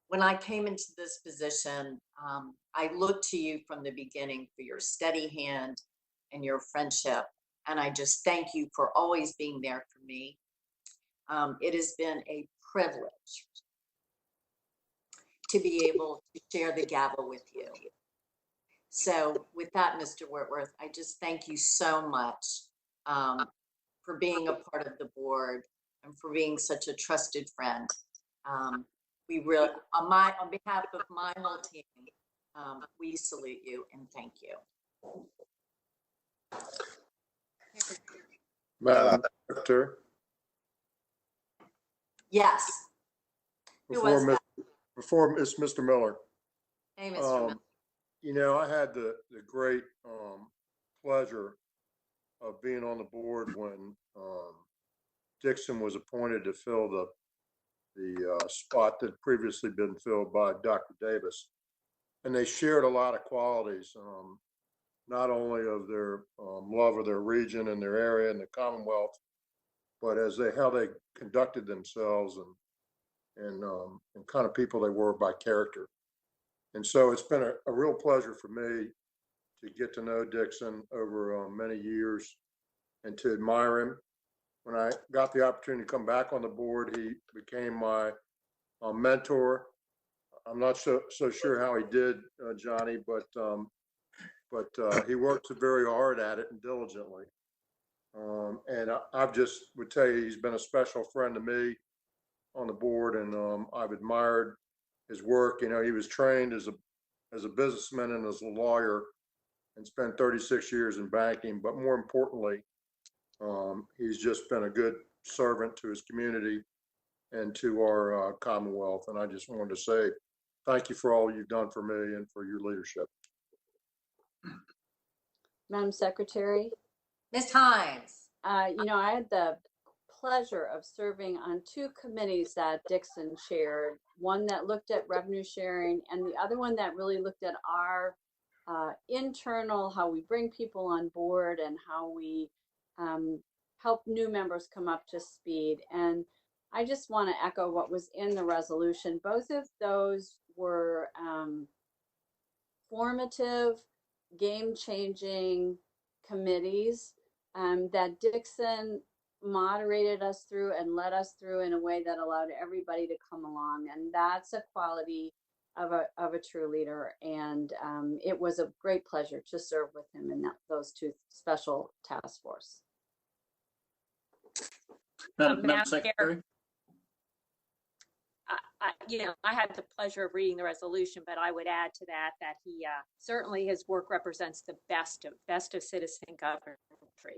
[SPEAKER 1] When I came into this position, I looked to you from the beginning for your steady hand and your friendship. And I just thank you for always being there for me. It has been a privilege to be able to share the gavel with you. So with that, Mr. Whitworth, I just thank you so much for being a part of the board and for being such a trusted friend. We really, on behalf of my whole team, we salute you and thank you.
[SPEAKER 7] Madam Secretary?
[SPEAKER 1] Yes. Who was that?
[SPEAKER 7] Before it's Mr. Miller.
[SPEAKER 1] Hey, Mr. Miller.
[SPEAKER 7] You know, I had the great pleasure of being on the board when Dixon was appointed to fill the spot that had previously been filled by Dr. Davis. And they shared a lot of qualities, not only of their love of their region and their area and the Commonwealth, but how they conducted themselves and kind of people they were by character. And so it's been a real pleasure for me to get to know Dixon over many years and to admire him. When I got the opportunity to come back on the board, he became my mentor. I'm not so sure how he did, Johnny, but he worked very hard at it and diligently. And I just would tell you, he's been a special friend to me on the board, and I've admired his work. You know, he was trained as a businessman and as a lawyer and spent 36 years in banking, but more importantly, he's just been a good servant to his community and to our Commonwealth. And I just wanted to say thank you for all you've done for me and for your leadership.
[SPEAKER 20] Madam Secretary?
[SPEAKER 1] Ms. Hines.
[SPEAKER 20] You know, I had the pleasure of serving on two committees that Dixon chaired, one that looked at revenue sharing and the other one that really looked at our internal, how we bring people on board and how we help new members come up to speed. And I just want to echo what was in the resolution. Both of those were formative, game-changing committees that Dixon moderated us through and led us through in a way that allowed everybody to come along. And that's a quality of a true leader. And it was a great pleasure to serve with him in those two special task force.
[SPEAKER 5] Madam Secretary?
[SPEAKER 16] I had the pleasure of reading the resolution, but I would add to that he certainly his work represents the best of citizen government.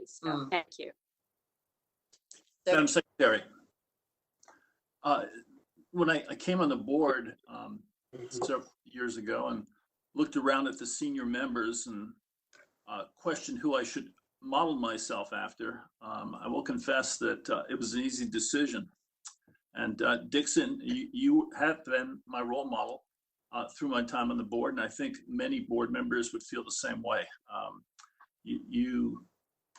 [SPEAKER 16] So thank you.
[SPEAKER 5] Madam Secretary, when I came on the board several years ago and looked around at the senior members and questioned who I should model myself after, I will confess that it was an easy decision. And Dixon, you have been my role model through my time on the board, and I think many board members would feel the same way. You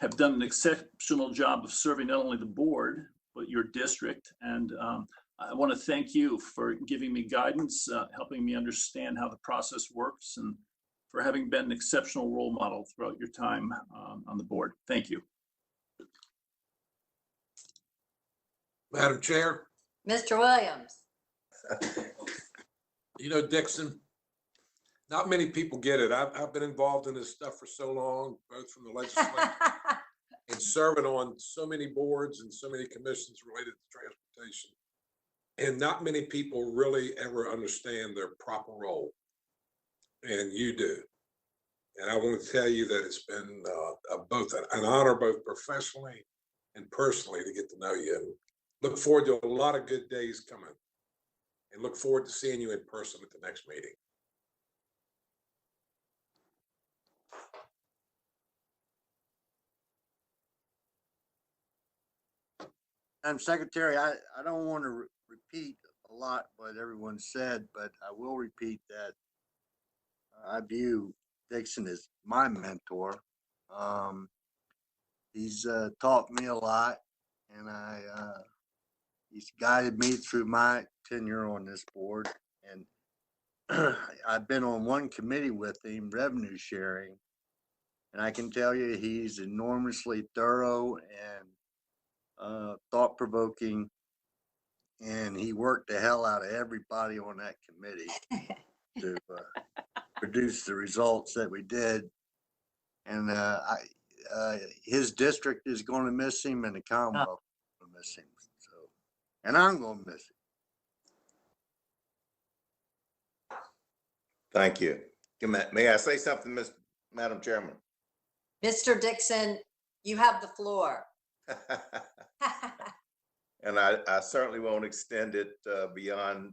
[SPEAKER 5] have done an exceptional job of serving not only the board, but your district. And I want to thank you for giving me guidance, helping me understand how the process works, and for having been an exceptional role model throughout your time on the board. Thank you.
[SPEAKER 12] Madam Chair.
[SPEAKER 1] Mr. Williams.
[SPEAKER 12] You know, Dixon, not many people get it. I've been involved in this stuff for so long, both from the legislature and serving on so many boards and so many commissions related to transportation. And not many people really ever understand their proper role. And you do. And I want to tell you that it's been both an honor, both professionally and personally, to get to know you. And look forward to a lot of good days coming. And look forward to seeing you in person at the next meeting.
[SPEAKER 8] Secretary, I don't want to repeat a lot what everyone said, but I will repeat that I view Dixon as my mentor. He's taught me a lot, and he's guided me through my tenure on this board. And I've been on one committee with him, revenue sharing, and I can tell you he's enormously thorough and thought-provoking, and he worked the hell out of everybody on that committee to produce the results that we did. And his district is going to miss him, and the Commonwealth is going to miss him. So, and I'm going to miss him.
[SPEAKER 2] Thank you. May I say something, Madam Chairman?
[SPEAKER 1] Mr. Dixon, you have the floor.
[SPEAKER 2] And I certainly won't extend it beyond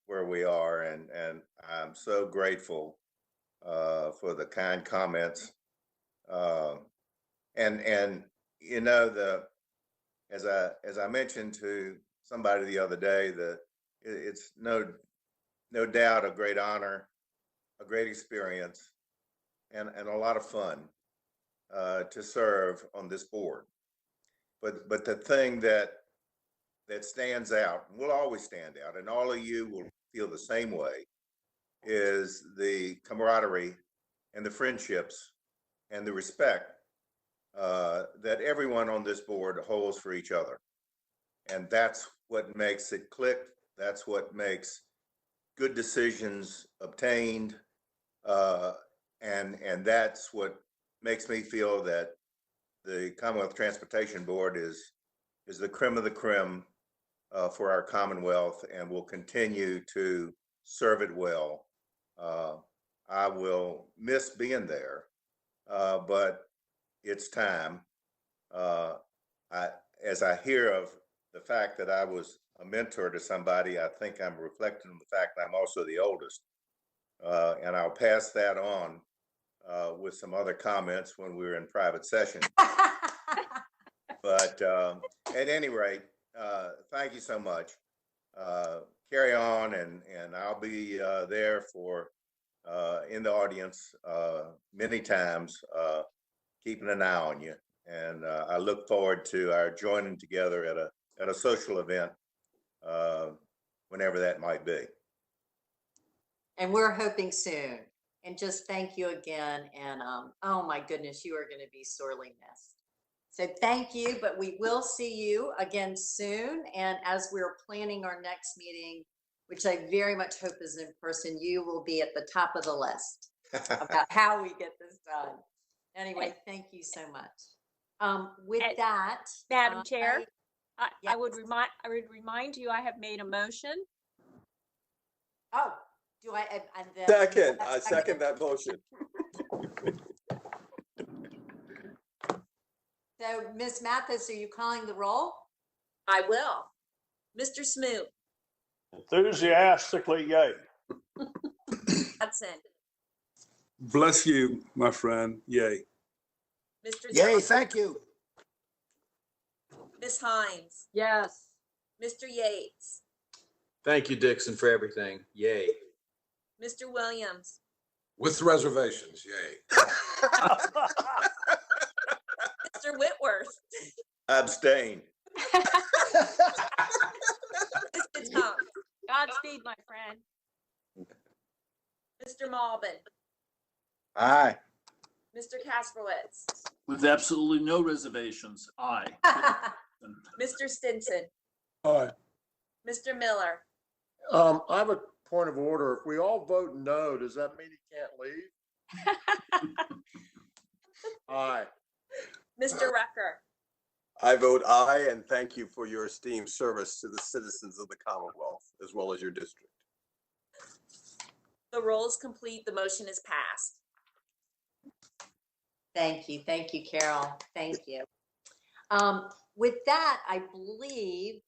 [SPEAKER 2] where we are, and I'm so grateful for the kind comments. And you know, as I mentioned to somebody the other day, it's no doubt a great honor, a great experience, and a lot of fun to serve on this board. But the thing that stands out, and will always stand out, and all of you will feel the same way, is the camaraderie and the friendships and the respect that everyone on this board holds for each other. And that's what makes it click. That's what makes good decisions obtained. And that's what makes me feel that the Commonwealth Transportation Board is the creme of the creme for our Commonwealth, and will continue to serve it well. I will miss being there, but it's time. As I hear of the fact that I was a mentor to somebody, I think I'm reflecting on the fact that I'm also the oldest. And I'll pass that on with some other comments when we're in private session. But at any rate, thank you so much. Carry on, and I'll be there for in the audience many times, keeping an eye on you. And I look forward to our joining together at a social event, whenever that might be.
[SPEAKER 1] And we're hoping soon. And just thank you again. And oh my goodness, you are going to be sorely missed. So thank you, but we will see you again soon. And as we're planning our next meeting, which I very much hope is in person, you will be at the top of the list about how we get this done. Anyway, thank you so much. With that,
[SPEAKER 16] Madam Chair, I would remind you, I have made a motion.
[SPEAKER 1] Oh, do I?
[SPEAKER 4] I second that motion.
[SPEAKER 1] So, Ms. Mathis, are you calling the roll?
[SPEAKER 3] I will. Mr. Smoot.
[SPEAKER 10] Enthusiastically, yay.
[SPEAKER 3] Hudson.
[SPEAKER 17] Bless you, my friend. Yay.
[SPEAKER 3] Mr.
[SPEAKER 9] Yay,
[SPEAKER 3] Johnson.
[SPEAKER 9] thank you.
[SPEAKER 3] Ms. Hines.
[SPEAKER 20] Yes.
[SPEAKER 3] Mr. Yates,
[SPEAKER 18] Thank you, Dixon, for everything. Yay.
[SPEAKER 3] Mr. Williams,
[SPEAKER 12] With reservations, yay.
[SPEAKER 3] Mr. Whitworth,
[SPEAKER 2] Abstain.
[SPEAKER 3] Mr. Tunk,
[SPEAKER 16] Godspeed, my friend.
[SPEAKER 3] Mr. Malbin,
[SPEAKER 2] Aye.
[SPEAKER 3] Mr. Kasperwitz,
[SPEAKER 5] With absolutely no reservations, aye.
[SPEAKER 3] Mr. Stinson,
[SPEAKER 7] Aye.
[SPEAKER 3] Mr. Miller,
[SPEAKER 7] I have a point of order. If we all vote no, does that mean he can't leave? Aye.
[SPEAKER 3] Mr. Rucker.
[SPEAKER 4] I vote aye, and thank you for your esteemed service to the citizens of the Commonwealth, as well as your district.
[SPEAKER 3] The roll is complete. The motion is passed.
[SPEAKER 1] Thank you, Carol. Thank you. With that, I believe,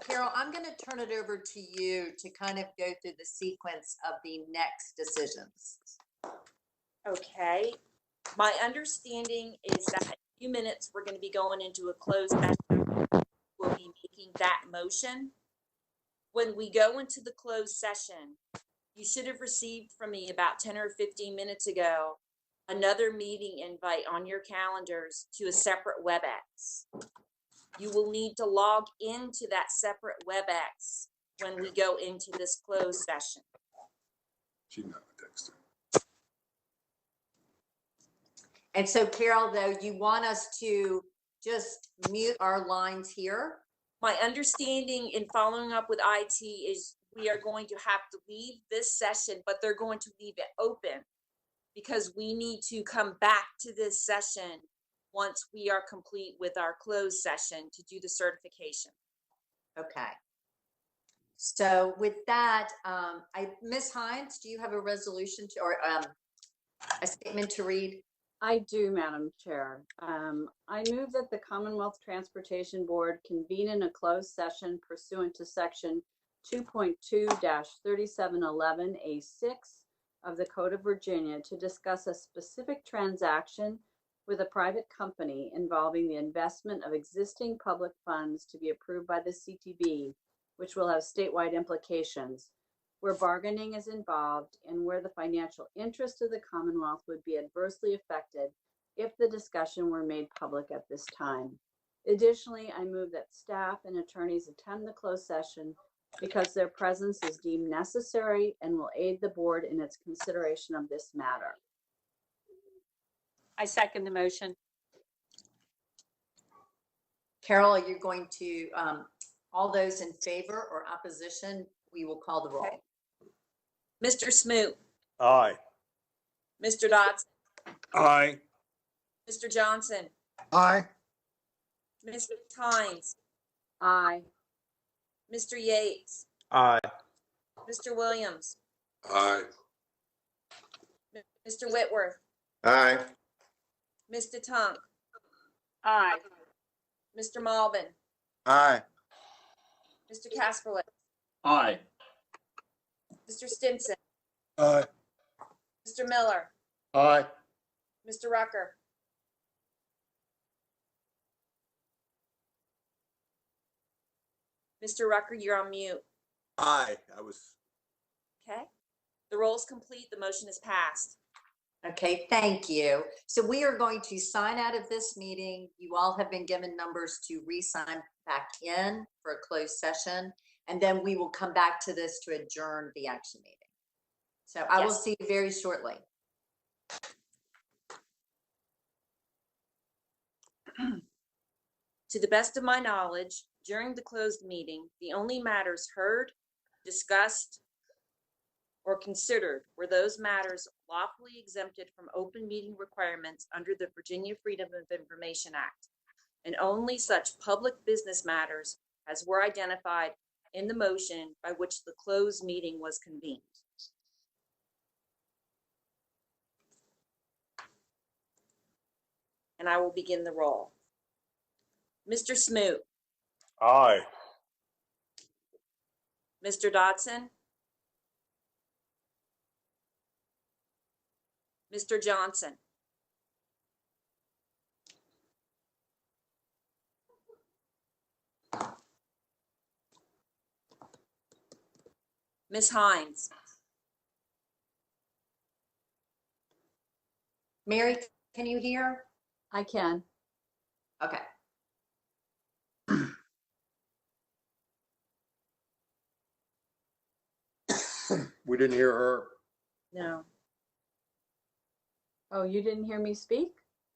[SPEAKER 1] Carol, I'm going to turn it over to you to kind of go through the sequence of the next decisions.
[SPEAKER 3] Okay. My understanding is that in a few minutes, we're going to be going into a closed session. We'll be making that motion. When we go into the closed session, you should have received from me about 10 or 15 minutes ago another meeting invite on your calendars to a separate WebEx. You will need to log into that separate WebEx when we go into this closed session.
[SPEAKER 12] She never texted.
[SPEAKER 1] And so, Carol, though, you want us to just mute our lines here?
[SPEAKER 3] My understanding in following up with IT is we are going to have to leave this session, but they're going to leave it open because we need to come back to this session once we are complete with our closed session to do the certification.
[SPEAKER 1] Okay. So with that, Ms. Hines, do you have a resolution to, or a statement to read?
[SPEAKER 20] I do, Madam Chair. I move that the Commonwealth Transportation Board convene in a closed session pursuant to Section 2.2-3711A6 of the Code of Virginia to discuss a specific transaction with a private company involving the investment of existing public funds to be approved by the CTB, which will have statewide implications, where bargaining is involved and where the financial interest of the Commonwealth would be adversely affected if the discussion were made public at this time. Additionally, I move that staff and attorneys attend the closed session because their presence is deemed necessary and will aid the board in its consideration of this matter.
[SPEAKER 16] I second the motion.
[SPEAKER 1] Carol, are you going to, all those in favor or opposition, we will call the roll.
[SPEAKER 3] Okay. Mr. Smoot,
[SPEAKER 10] Aye.
[SPEAKER 3] Mr. Dodson,
[SPEAKER 17] Aye.
[SPEAKER 3] Mr. Johnson,
[SPEAKER 9] Aye.
[SPEAKER 3] Mr. Tynes,
[SPEAKER 20] Aye.
[SPEAKER 3] Mr. Yates,
[SPEAKER 18] Aye.
[SPEAKER 3] Mr. Williams,
[SPEAKER 12] Aye.
[SPEAKER 3] Mr. Whitworth,
[SPEAKER 2] Aye.
[SPEAKER 3] Mr. Tunk,
[SPEAKER 16] Aye.
[SPEAKER 3] Mr. Malbin,
[SPEAKER 2] Aye.
[SPEAKER 3] Mr. Kasperwitz,
[SPEAKER 5] Aye.
[SPEAKER 3] Mr. Stinson,
[SPEAKER 7] Aye.
[SPEAKER 3] Mr. Miller,
[SPEAKER 7] Aye.
[SPEAKER 3] Mr. Rucker. Mr. Rucker, you're on mute.
[SPEAKER 4] Aye, I was.
[SPEAKER 3] Okay. The roll is complete. The motion is passed.
[SPEAKER 1] Okay, thank you. So we are going to sign out of this meeting. You all have been given numbers to re-sign back in for a closed session, and then we will come back to this to adjourn the action meeting. So I will see you very shortly.
[SPEAKER 3] To the best of my knowledge, during the closed meeting, the only matters heard, discussed, or considered were those matters lawfully exempted from open meeting requirements under the Virginia Freedom of Information Act, and only such public business matters as were identified in the motion by which the closed meeting was convened. And I will begin the roll. Mr. Smoot,
[SPEAKER 10] Aye.
[SPEAKER 3] Mr. Dodson, Mr. Johnson, Ms. Hines,
[SPEAKER 1] Mary, can you hear?
[SPEAKER 20] I can.
[SPEAKER 1] Okay.
[SPEAKER 7] We didn't hear her.
[SPEAKER 3] no,
[SPEAKER 20] Oh, you didn't hear me speak?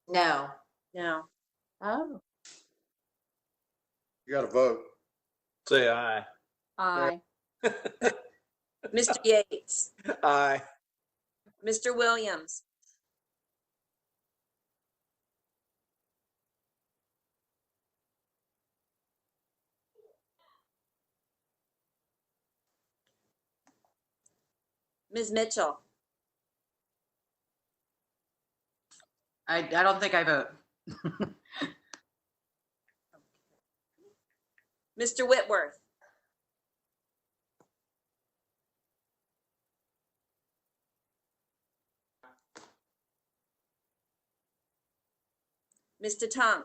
[SPEAKER 1] No.
[SPEAKER 3] no.
[SPEAKER 20] Oh,
[SPEAKER 7] You got to vote.
[SPEAKER 18] Say aye.
[SPEAKER 20] aye.
[SPEAKER 3] Mr. Yates,
[SPEAKER 18] Aye.
[SPEAKER 3] Mr. Williams, Ms. Mitchell,
[SPEAKER 6] I don't think I vote.
[SPEAKER 3] Mr. Whitworth, Mr. Tunk,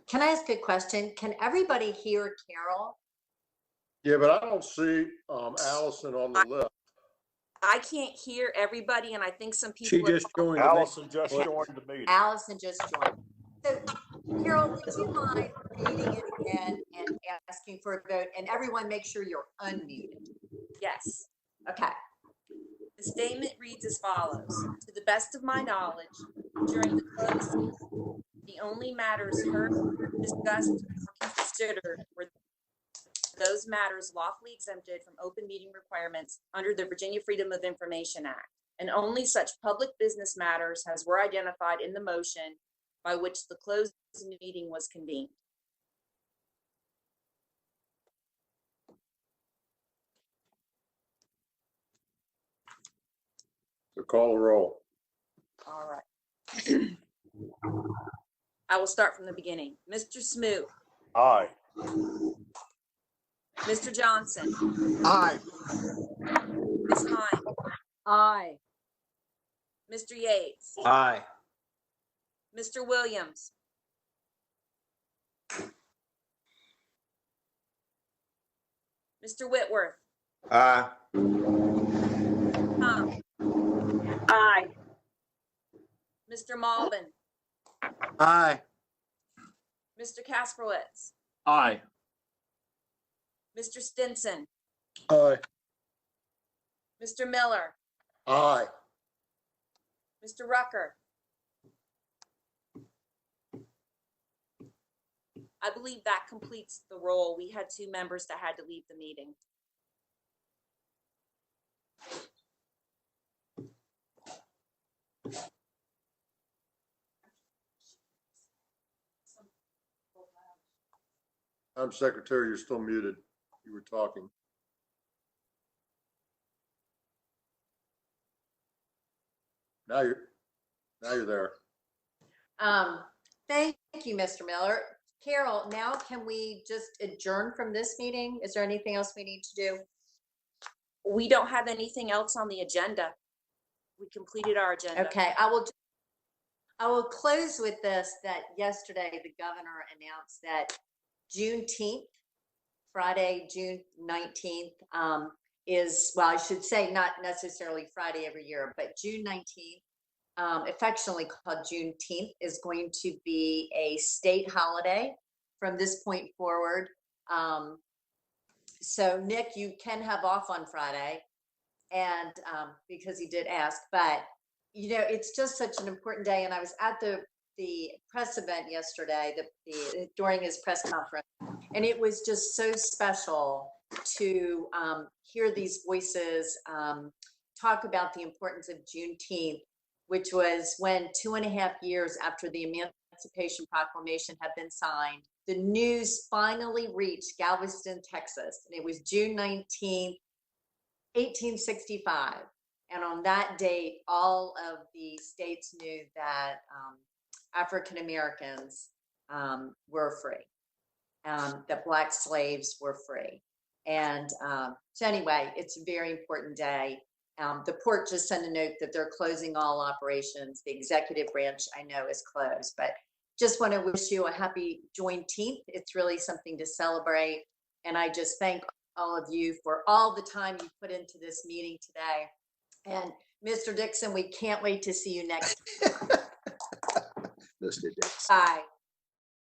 [SPEAKER 1] Can I ask a question? Can everybody hear Carol?
[SPEAKER 7] Yeah, but I don't see Allison on the list.
[SPEAKER 3] I can't hear everybody, and I think some
[SPEAKER 7] She
[SPEAKER 3] people are
[SPEAKER 7] just joined.
[SPEAKER 10] Allison just joined the meeting.
[SPEAKER 1] Allison just joined. So, Carol, would you mind reading it again and asking for a vote? And everyone make sure you're unmuted.
[SPEAKER 3] Yes.
[SPEAKER 1] Okay.
[SPEAKER 3] The statement reads as follows. To the best of my knowledge, during the closed session, the only matters heard, discussed, or considered were those matters lawfully exempted from open meeting requirements under the Virginia Freedom of Information Act, and only such public business matters as were identified in the motion by which the closed meeting was convened.
[SPEAKER 7] So call the roll.
[SPEAKER 3] All right. I will start from the beginning. Mr. Smoot,
[SPEAKER 10] Aye.
[SPEAKER 3] Mr. Johnson,
[SPEAKER 7] Aye.
[SPEAKER 3] Ms. Hines,
[SPEAKER 20] Aye.
[SPEAKER 3] Mr. Yates,
[SPEAKER 18] Aye.
[SPEAKER 3] Mr. Williams, Mr. Whitworth,
[SPEAKER 18] Aye.
[SPEAKER 3] Tom,
[SPEAKER 6] Aye.
[SPEAKER 3] Mr. Malvin,
[SPEAKER 7] Aye.
[SPEAKER 3] Mr. Kasperwitz,
[SPEAKER 5] Aye.
[SPEAKER 3] Mr. Stinson,
[SPEAKER 7] Aye.
[SPEAKER 3] Mr. Miller,
[SPEAKER 7] Aye.
[SPEAKER 3] Mr. Rucker. I believe that completes the roll. We had 2 members that had to leave the meeting.
[SPEAKER 7] I'm secretary. You're still muted. You were talking. Now you're there.
[SPEAKER 1] Thank you, Mr. Miller. Carol, now can we just adjourn from this meeting? Is there anything else we need to do?
[SPEAKER 3] We don't have anything else on the agenda. We completed our agenda.
[SPEAKER 1] Okay, I will close with this, that yesterday the governor announced that Juneteenth, Friday, June 19th, is, well, I should say not necessarily Friday every year, but June 19th, affectionately called Juneteenth, is going to be a state holiday from this point forward. So Nick, you can have off on Friday, and because he did ask, but you know, it's just such an important day. And I was at the press event yesterday, during his press conference, and it was just so special to hear these voices talk about the importance of Juneteenth, which was when 2.5 years after the Emancipation Proclamation had been signed, the news finally reached Galveston, Texas, and it was June 19th, 1865. And on that date, all of the states knew that African Americans were free, that Black slaves were free. And so anyway, it's a very important day. The port just sent a note that they're closing all operations. The executive branch, I know, is closed, but just want to wish you a happy Juneteenth. It's really something to celebrate. And I just thank all of you for all the time you put into this meeting today. And Mr. Dixon, we can't wait to see you next time.
[SPEAKER 9] Mr. Dixon.
[SPEAKER 1] Bye.